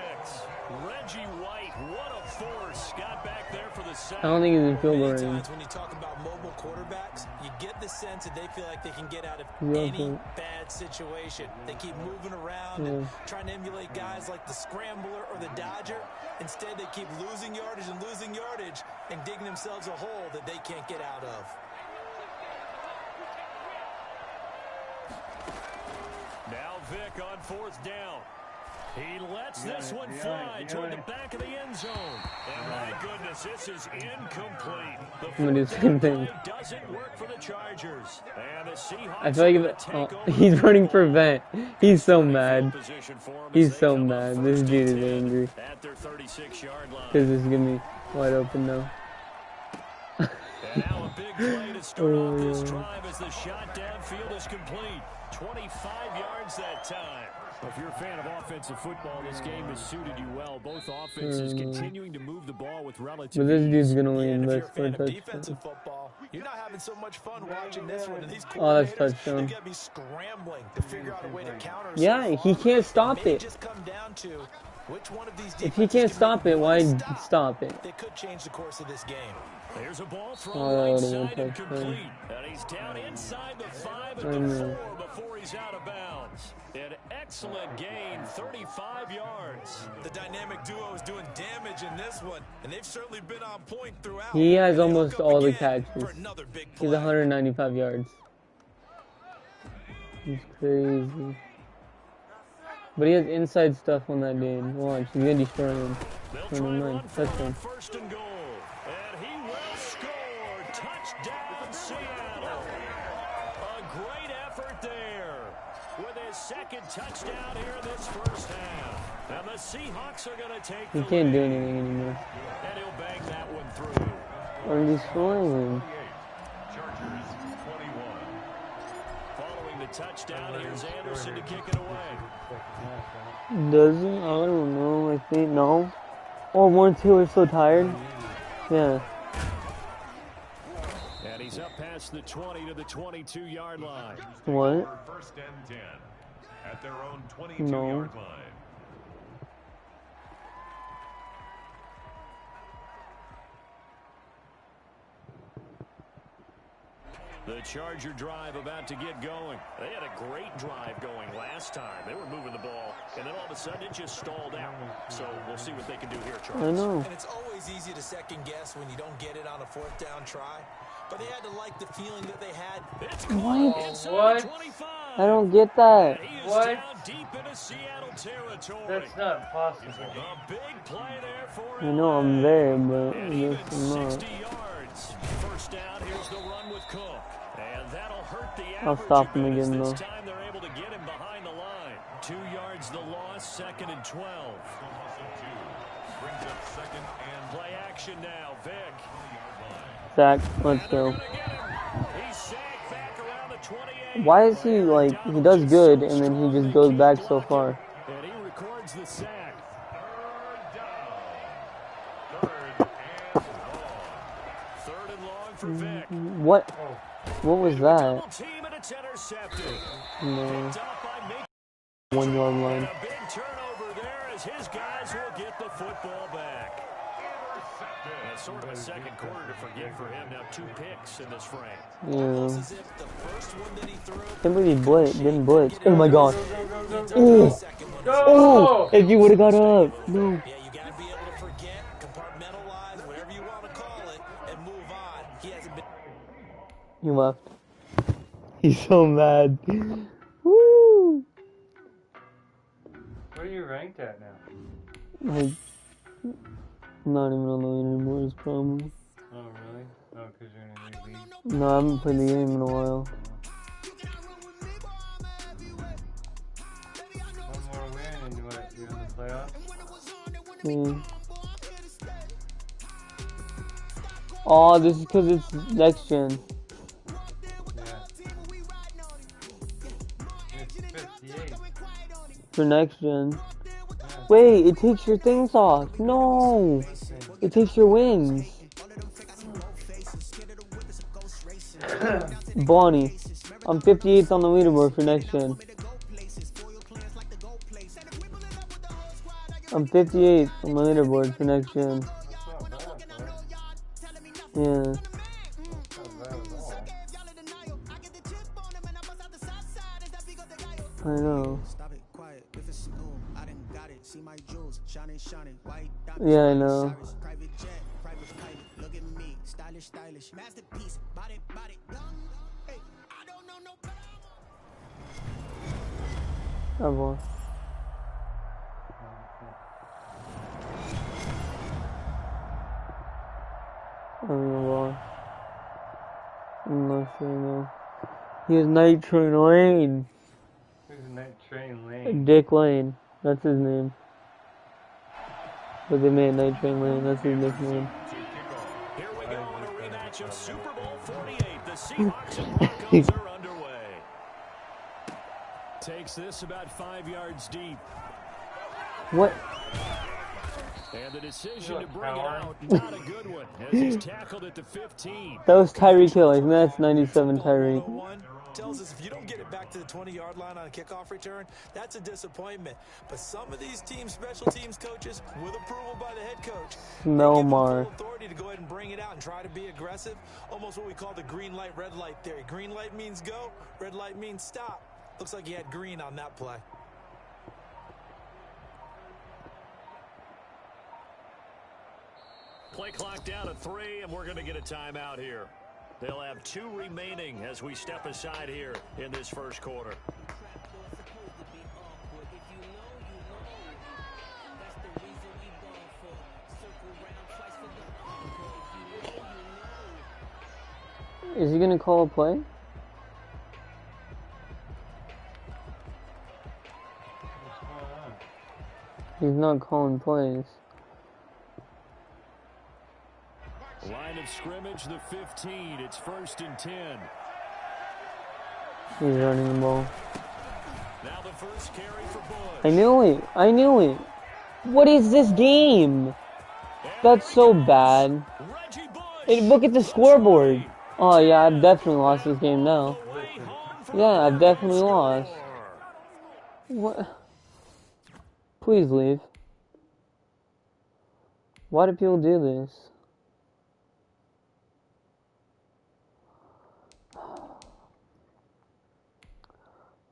Reggie White, what a force. Got back there for the sack. I don't think he's in field goal Many range. times when you talk about mobile quarterbacks, you get the sense that they feel like they can get out of any bad situation. They keep moving around and trying to emulate guys like the scrambler or the dodger. Instead, they keep losing yardage and digging themselves a hole that they can't get out of. Now Vic on 4th down. He lets this one fly toward the back of the end zone. And my goodness, this is incomplete. I'm gonna do the same thing. Doesn't work for the Chargers. And the Seahawks I feel like he's running for Vent. He's so mad. He's so mad. This dude is angry. At their 36-yard line. Because this is gonna be wide open now. And now a big play to start off this drive as the shot downfield is complete. 25 yards that time. If you're a fan of offensive football, this game has suited you well. Both offenses continuing to move the ball with relative But this dude's gonna And win if you're this a for a fan of touchdown. defensive football, you're not having so much fun watching this one. And these Oh, that's coordinators, touchdown. they've got to be scrambling to figure out a way to counter. Yeah, he can't stop it. Just come down to which one of these If he can't stop it, why stop it? They could change the course of this game. There's a ball thrown Oh, right that would've side been and touchdown. complete. And he's down inside the 5 at I the know. 4 before he's out of bounds. An excellent gain, 35 yards. The dynamic duo is doing damage in this one, and they've certainly been on point throughout. He has And they almost hook up all the again catches. for another big He's play. 195 yards. He's crazy. But he has inside stuff on that dude. Watch, he's gonna destroy him. They'll Never try and mind. run for it Touchdown. on 1st and goal. And he will score. Touchdown, Seattle. A great effort there with his 2nd touchdown here in this first half. And the Seahawks are going to take He the can't do lead. anything anymore. And he'll bang that one through. I'm destroying him. Chargers 21. Following the touchdown, here's Anderson to kick it away. Does he? I don't know. I think no. Oh, 1-2 are so tired. Yeah. And he's up past the 20 to the 22-yard line. What? 1st and 10 at their own No. 22-yard line. The Charger drive about to get going. They had a great drive going last time. They were moving the ball, and then all of a sudden it just stalled out. So we'll see what they can do here, Charles. I know. And it's always easy to second guess when you don't get it on a 4th down try. But they had to like the feeling that they had. It's What? inside What? the 25. I don't get that. He is What? down deep into Seattle territory. That's not possible. A big play there for I know I'm there, but I And even guess I'm not. 60 yards. First down, here's the run with Cook. And that'll hurt the average I'll stop a him bit as again, this though. time they're able to get him behind the line. 2 yards the loss, 2nd and 12. Brings up 2nd and Play action now, Vic. Zach, let's And they're go. gonna get him. He's sacked back around the 28. Why is he like, he does good and then he just goes back so far? And he records the sack. 3rd and long for Vic. What? What was that? Double team and it's intercepted. No. Picked up by Mike. 1 yard And line. a big turnover there as his guys will get the football back. It's sort of a second quarter to forget for him. Now 2 picks in this frame. Yeah. As if the first one that he threw, Can't believe he didn't blitz. Oh my god. the Oh, second one. oh, if you would have got up. No. Yeah, you got to be able to forget, compartmentalize, whatever you want to call it, and move on. He hasn't been. He left. He's so mad. Woo. What are you ranked at now? Like, not even on the leaderboard is probably. Oh, really? Oh, because you're in a new league. No, I haven't played the game in a while. One more win and what? You're in the playoffs? Yeah. Oh, this is because it's next gen. Yeah. It's 58. For next gen. Wait, it takes your things off. No. It takes your wins. Bonnie, I'm 58th on the leaderboard for next gen. I'm 58th on the leaderboard for next gen. Yeah. I know. Yeah, I know. I've lost. I'm not sure now. He has Night Train Lane. Who's Night Train Lane? Dick Lane. That's his name. But they made Night Train Lane. That's his nickname. Here we go on a rematch of Super Bowl 48. The Seahawks and Broncos are underway. Takes this about 5 yards deep. What? And the decision to bring it out, not a good one, as he's tackled at the 15. That was Tyreek Hill. I think that's 97 Tyreek. Tells us if you don't get it back to the 20-yard line on a kickoff return, that's a disappointment. But some of these teams, special teams coaches, with approval by the head coach, Melmar. full authority to go ahead and bring it out and try to be aggressive. Almost what we call the green light, red light theory. Green light means go, red light means stop. Looks like he had green on that play. Play clock down to 3, and we're going to get a timeout here. They'll have 2 remaining as we step aside here in this first quarter. Is he gonna call a play? He's not calling plays. Line of scrimmage, the 15. It's 1st and 10. He's running the ball. Now the first carry for Bush. I knew it. I knew it. What is this game? That's so bad. Hey, look at the scoreboard. Oh yeah, I've definitely lost this game now. Yeah, I've definitely lost. What? Please leave. Why do people do this?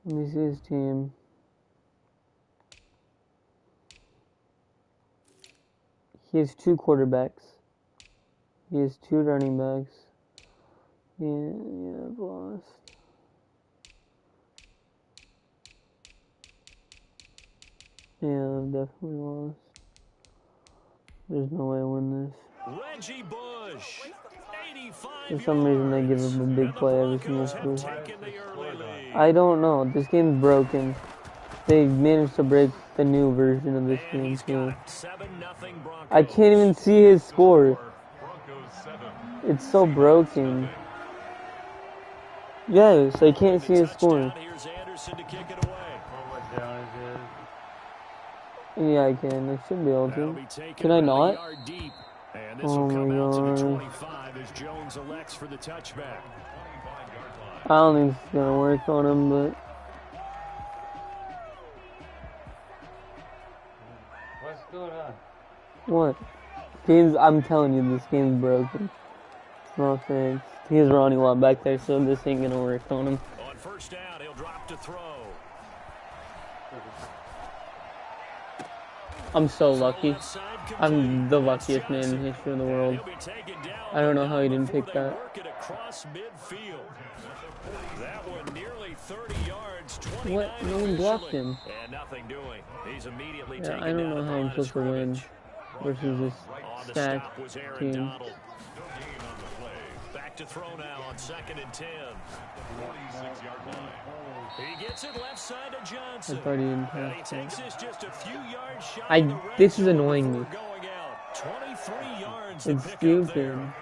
Let me see his team. He has 2 quarterbacks. He has 2 running backs. Yeah, I've lost. Yeah, I've definitely lost. There's no way I win this. Reggie Bush, 85 For some reason, they give him a big play every single yards, school. taking the early lead. I don't know. This game's broken. They managed to break the new version of this game too. 7-0 Broncos. I can't even see his score. Broncos 7. It's so broken. Yes, I can't see his score. Here's Anderson to kick it away. What down is it? Yeah, I can. I should be able That'll to. be taken Can I about a not? yard deep. And this Oh will come my out to the God. 25 as Jones elects for the touchback. I don't think it's gonna work on him, but going on? What? I'm telling you, this game's broken. No offense. He's running a lot back there, so this ain't gonna work on him. On first down, he'll drop to throw. I'm so lucky. I'm the luckiest man in the history of the world. I don't know how he didn't pick that. That one nearly 30 yards, What? No one blocked him. And nothing doing. He's immediately Yeah, I don't know how I'm supposed to win versus this stacked team. Back to throw now on 2nd and 10. 46-yard line. He gets it left side to Johnson. I thought he didn't And he pass takes that. this just a few yards shy of the red This is zone annoying me. before going out. 23 yards to It's pick up stupid. there.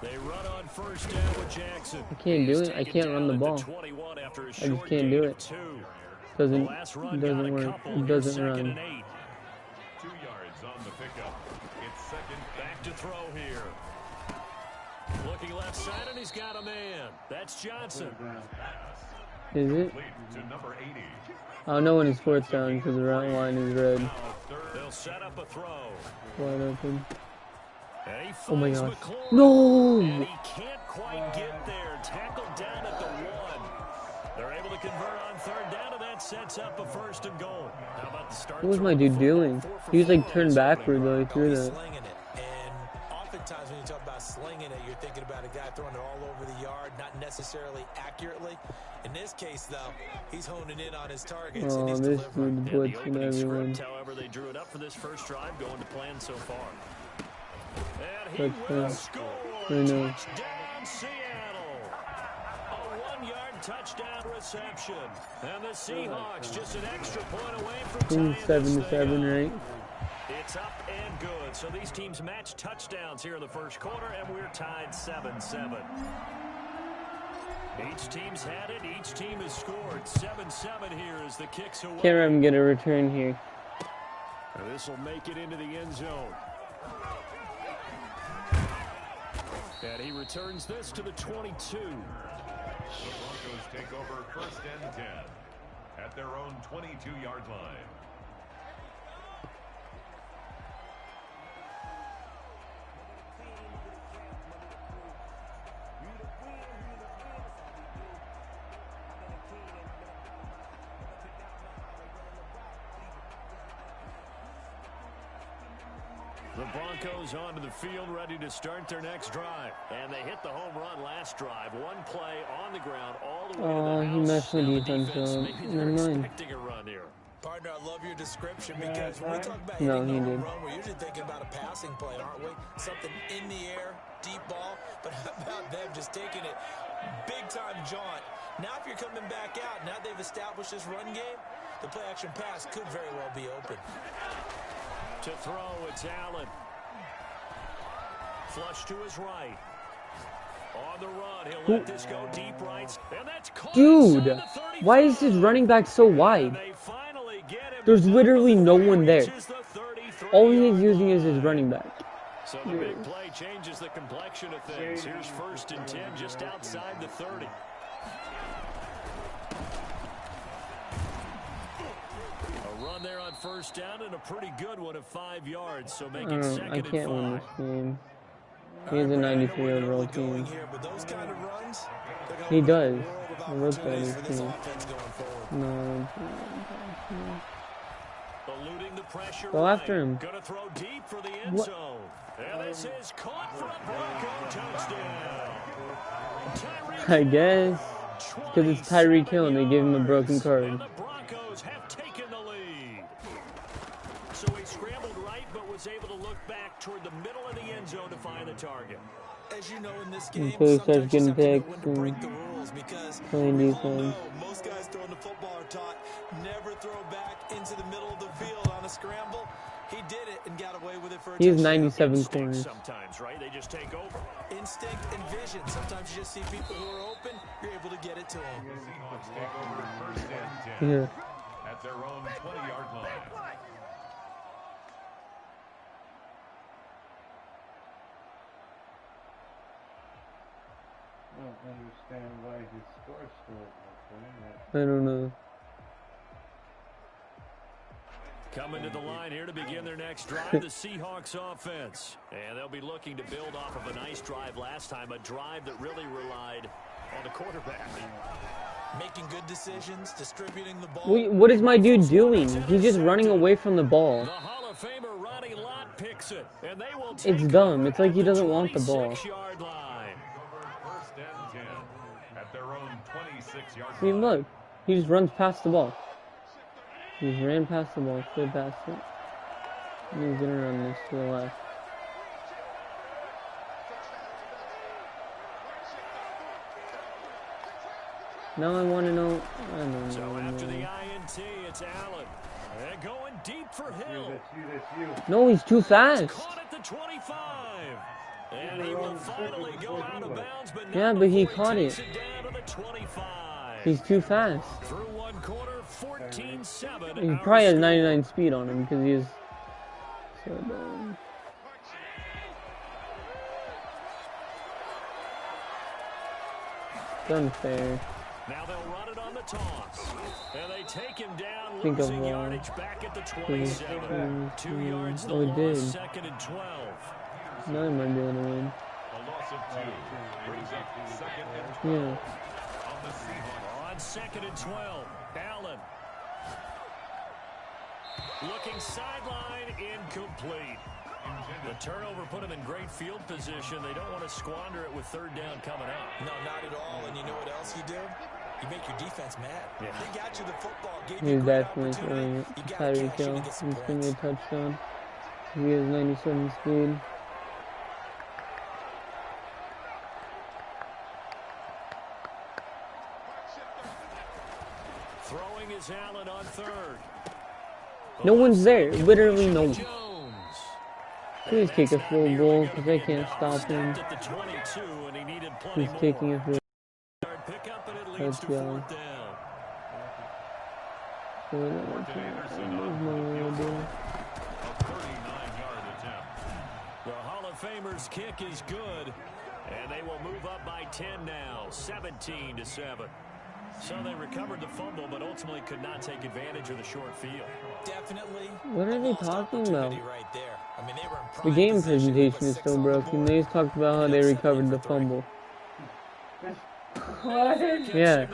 They run on first down with Jackson. I can't do it. I can't run the ball. I just can't do it. Doesn't work. It doesn't run. 2 yards on the pickup. It's second. Back to throw here. Looking left side, and he's got a man. That's Johnson. Is it? To number 80. I know when it's fourth down because the route line is red. They'll set up a throw. Wide open. And he Oh my finds gosh. McLaurin, No! and he can't quite get there. Tackled down at the 1. They're able to convert on third down, and that sets up a first and goal. How about the start? What was my dude doing? He was like turned backward though. He threw that. Slinging it. And oftentimes when you talk about slinging it, you're thinking about a guy throwing it all over the yard, not necessarily accurately. In this case, though, he's honing in on his targets. And Oh, he's this delivering. dude And the blitzing opening everyone. script, however, they drew it up for this first drive, going to plan so far. And he Touchdown. will score. I know. Touchdown, Seattle. A 1-yard touchdown reception. And the Seahawks just an extra point away from tying this 7-7, thing up. right? It's up and good. So these teams match touchdowns here in the first quarter, and we're tied 7-7. Each team's had it. Each team has scored. 7-7 here as the kicks away. Can't remember get a return here. And this will make it into the end zone. And he returns this to the 22. The Broncos take over first and 10 at their own 22-yard line. The Broncos onto the field, ready to start their next drive. And they hit the home run last drive. One play on the ground all the way Oh, to the he house. messed my Now the defense up. maybe Never they're mind. expecting a run here. Partner, I love your description because when we talk about No, hitting he a home did. run, we're usually thinking about a passing play, aren't we? Something in the air, deep ball. But how about them just taking it big-time jaunt? Now if you're coming back out, now they've established this run game, the play-action pass could very well be open. To throw, it's Allen. Flush to his right. On the run, he'll let this go deep right. And that's caught Dude, inside the 35. why is his running back so And wide? they finally get him There's down literally the no 30, one there. reaches the 33 All he's yard using is his line. running back. So the big play changes the complexion of things. Here's first and 10 just outside the 30. A run there on first down and a pretty good one of 5 yards. So make it second I and can't win 5. this game. He has a 93-year-old team. Here, but those kind of runs, they're gonna He open up does. a world of I wrote that on opportunities his for this team. offense going forward. No. Eluding the pressure. Go after him. Gonna throw deep for the end What? zone. And this is caught for a Bronco touchdown. Tyreek I guess. Because it's Tyreek Hill and they gave him a broken card. And the Broncos have taken the lead. So he scrambled right, but was able to look back toward the middle of the end zone to find the target. As you know, in this game, Until he starts sometimes you getting just have to know picked when to and break the rules because playing we all defense. know most guys throwing the football are taught never throw back into the middle of the field on a scramble. He did it and got away with it for a He has touchdown. 97 Instinct corners. sometimes, right? They just take over. Instinct and vision. Sometimes you just see people who are open, you're able to get it to them. The Seahawks take over first and 10 Yeah. at their own 20-yard line. don't understand why his score still isn't I don't know. Coming to the line here to begin their next drive, the Seahawks offense. And they'll be looking to build off of a nice drive last time, a drive that really relied on the quarterback. Making good decisions, distributing the ball. Wait, what is my dude doing? He's just running away from the ball. The Hall of Famer Ronnie Lott picks it, and they will It's dumb. It's like he doesn't want the ball. 26-yard line. First and 10 at their own 26-yard See, line. look. He just runs past the ball. He just ran past the ball, straight past it. And he's gonna run this to the left. Now I want to know. I don't So know. after the INT, it's Allen. They're going deep for Hill. That's you. No, he's too fast. Caught at the 25. And he will finally go out of bounds, but Yeah, not but he before caught takes it. down to the 25. He's too fast. Through one quarter, 14-7. He probably has 99 speed on him because he's so dumb. It's unfair. Now they'll run it on the toss. And they take him down, Think of losing one. yardage back at the 27. 2 yards, the Oh, he loss, did. second and 12. Now he might be able to win. A loss of 2 brings up second and 12 Yeah. on the Seahawks. On second and 12, Allen. Looking sideline, incomplete. The turnover put them in great field position. They don't want to squander it with third down coming up. No, not at all. And you know what else you do? You make your defense mad. Yeah. They got you the football, gave you He's a great definitely throwing opportunity. it. You got to Tyreek cash in Hill. to get He's some going to be a points. touchdown. He has 97 speed. Throwing is Allen on third. No one's there. Literally no one. Jones. Please kick a field goal Here we go because to I begin. can't stop him. Stopped at the 22, and he needed plenty He's more. kicking a field Pickup, and it leads Let's to go. fourth down. goal. There's no way to do it. A 39-yard attempt. The Hall of Famer's kick is good, and they will move up by 10 now, 17-7. So they recovered the fumble, but ultimately could not take advantage of the short field. Definitely. What are a they lost talking about? opportunity right there. I mean, they were in The prime game position, presentation put is 6 still on the broken. board. They just talked about how they recovered the fumble. Yeah,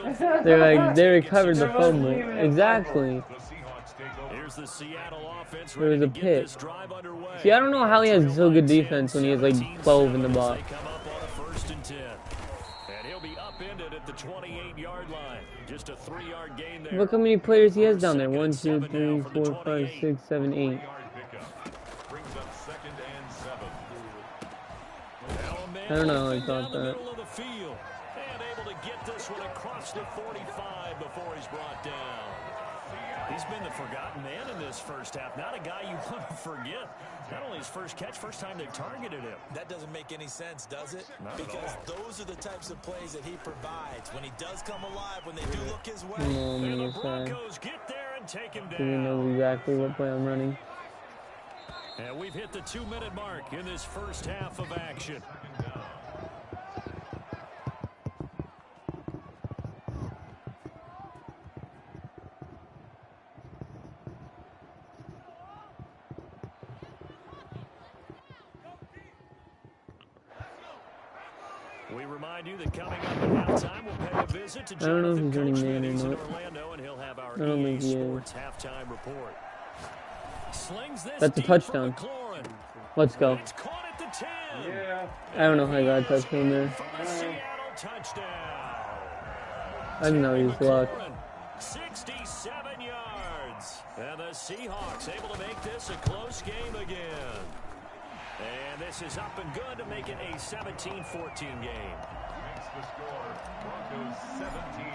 they're like, they recovered the fumble. Exactly. The Seahawks take over. Here's the Seattle offense There was ready a to get pick. this drive underway. See, I don't know how he has so good defense when he has like 12 in the box. They come up on a first and 10. And he'll be upended at the 28-yard line. Just a 3-yard gain there. Look how many players he has down there. 1, 2, 3, 4, 5, 6, 7, 8. 3-yard pickup. Brings up second and 7. I don't know how I Down caught the that. middle of the field. And able to get this one across the 45 before he's brought down. He's been the forgotten man in this first half. Not a guy you want to forget. Not only his first catch, first time they've targeted him. That doesn't make any sense, does it? Not at Because all. those are the types of plays that he provides. When he does come alive, when they do look his way. No, I'm And gonna the say. Broncos get there and take him Because he knows down. exactly what play I'm running. And we've hit the 2-minute mark in this first half of action. We remind you that coming up at halftime, we'll pay a visit to I don't know if Jonathan he's running Coachman. man or He's in not. Orlando, and he'll have our I don't EA think he is. Sports halftime report. Slings this That's a deep for touchdown. McLaurin. Let's go. It's caught at the 10. Yeah. I don't know how I got a touchdown there. From the Seattle touchdown. I didn't know he was blocked. 67 yards. And the Seahawks able to make this a close game again. And this is up and good to make it a 17-14 game. Makes the score. Broncos 17.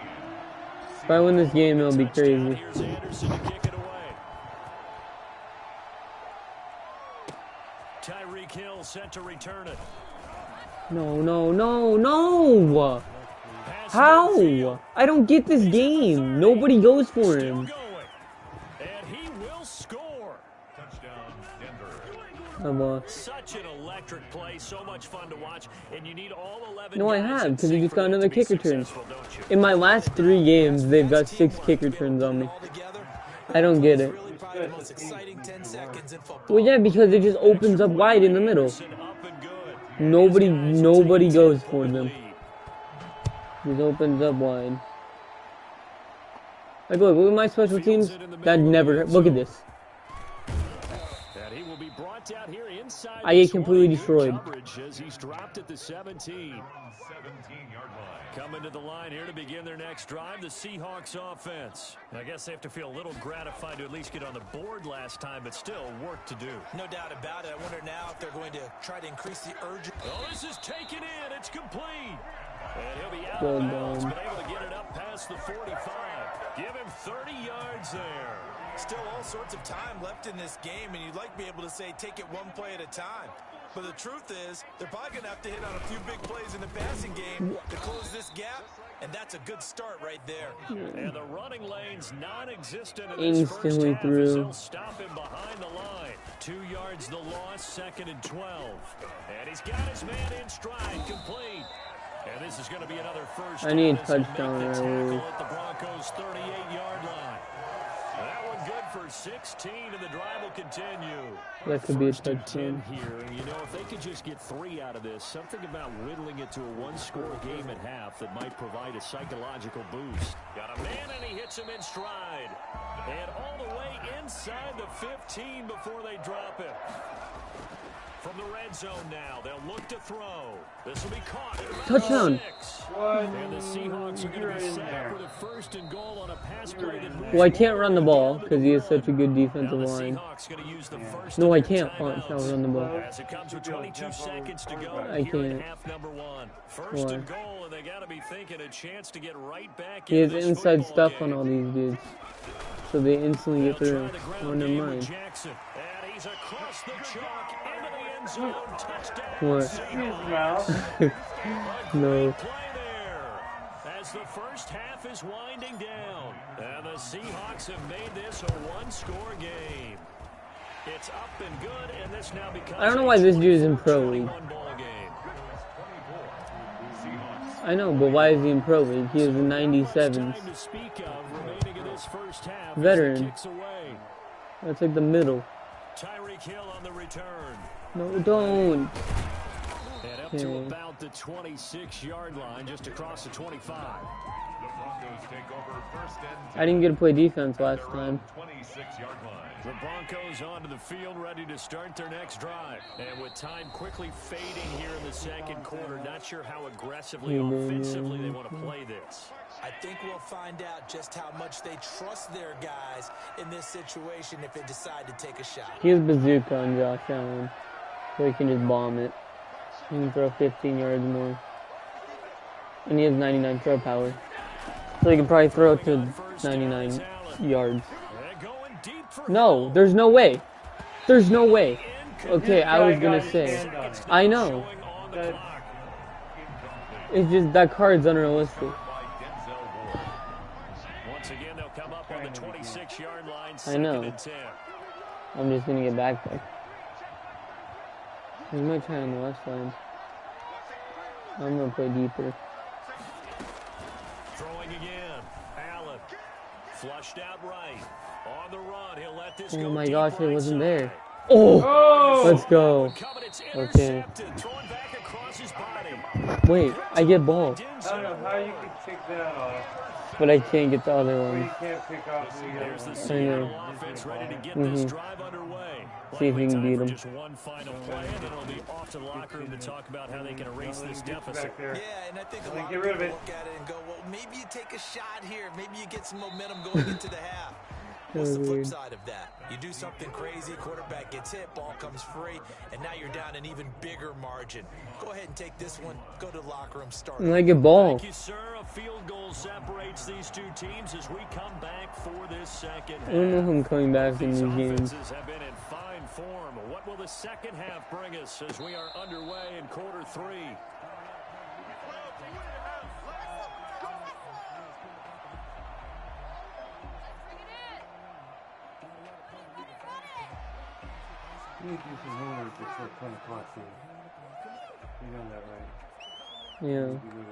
If I win this game, it'll be Touchdown. crazy. Here's Anderson to kick it away. Tyreek Hill set to return it. No, no, no, no! Pass How? midfield. I don't get this game. Nobody goes for Still him. going. And he will score. Touchdown, Denver. I'm Such an electric play, so much fun to watch, and you need all 11 No, I guys have, in because he sync just for got that another to be kick return. successful, don't you? In my last 3 games, they've got 6 kick returns on me. I don't get it. Really probably the most exciting 10 seconds in football. Well, yeah, because it just opens up wide in the middle. Anderson up and good. Nobody goes for 10-point them. lead. Just opens up wide. Like, look at my special teams. That never. Look at this. And he will be brought out here inside I the get completely 20. Good destroyed. coverage as he's dropped at the 17. 17-yard line. Coming to the line here to begin their next drive, the Seahawks offense. I guess they have to feel a little gratified to at least get on the board last time, but still work to do. No doubt about it. I wonder now if they're going to try to increase the urgency. Oh, this is taken in. It's complete. And he'll be out Well of bounds, done. but able to get it up past the 45. Give him 30 yards there. Still all sorts of time left in this game, and you'd like to be able to say take it one play at a time. But the truth is, they're probably going to have to hit on a few big plays in the passing game to close this gap, and that's a good start right there. And the running lane's non-existent in this first Instantly half through. as they'll stop him behind the line. 2 yards the loss, 2nd and 12. And he's got his man in stride, complete. And this is going to be another first. I need down as they touchdown make the early. tackle at the Broncos' 38-yard line. That one good for 16, and the drive will continue. That could be a First and 10 touchdown. here, and you know, if they could just get 3 out of this, something about whittling it to a one-score game at half that might provide a psychological boost. Got a man, and he hits him in stride. And all the way inside the 15 before they drop it. From the red zone now, they'll look to throw. This will be caught. Touchdown. And the Seahawks are going to be set for the 1st and goal on a pass play that moves Well, I can't forward run the and ball down the because he has field. such a good Now defensive the line. Seahawks going to use the first No, of I their can't. timeouts. I'll run the ball. As it comes with 22 seconds to go I here in can't. half number 1. First Why? and goal, and they got to be thinking a chance to get right back He has into this inside football stuff on game. all these dudes. So they instantly They'll get through. try the ground Oh, never game with mind. Jackson. And he's across the chalk into the end zone. Touchdown. What? Seahawks. A No. great play there as the first half is winding down. And the Seahawks have made this a one-score game. It's up and good, and this now becomes I don't know why this dude is in Pro League. 24-21 ball game. I know, but why is he in Pro League? He is a Not much 97s. time to speak of remaining in this first half as the Veteran. kicks away. That's like the middle. Tyreek Hill on the return. No, don't. And up to Okay. about the 26-yard line, just across the 25. The Broncos take over 1st and 10. I didn't get to play defense last time. 26-yard line. The Broncos onto the field, ready to start their next drive. And with time quickly fading here in the second quarter, not sure how aggressively, offensively they want to play this. I think we'll find out just how much they trust their guys in this situation if they decide to take a shot. He has bazooka on Josh Allen. So he can just bomb it. He can throw 15 yards more. And he has 99 throw power. So he can probably throw to 99 yards. They're going deep for No, Hill. there's no way. There's no way. Okay, I was gonna say. I know. Showing on the clock. It's just that card's unrealistic. By Denzel Ward. Once again, they'll come up on the 26-yard line. I know. 2nd and 10. I'm just gonna get back there. There's my try on the left side. I'm gonna play deeper. Throwing again. Allen. Flushed out right. On the run. He'll let this Oh go my deep gosh, it right wasn't side. there. Oh! Oh! Let's go. Coming, it's Okay. intercepted. Throwing back across his body. Wait, I get ball. I don't know how you can take that off, But I can't get the other or you one. can't pick off the There's the other Seattle know. offense ready to get Mhm. this drive underway. See if we Likely can time beat for 'em. Just one final play, and then it'll be off to the locker room to talk about how they can erase this deficit. back there. Yeah, and I think a Like, lot get of rid of people it. look at it and go, well, maybe you take a shot here. Maybe you get some momentum going into the half. What's the flip Weird. side of that? You do something crazy, quarterback gets hit, ball comes free, and now you're down an even bigger margin. Go ahead and take this one, go to the locker room, start. And I get ball. Thank you, sir. A field goal separates these two teams as we come back for this second I don't know half. who I'm coming back in These these games. offenses have been in fine form. What will the second half bring us as we are underway in quarter 3? need to do some homework before 10 o'clock, dude. You know that, right? Yeah. You go to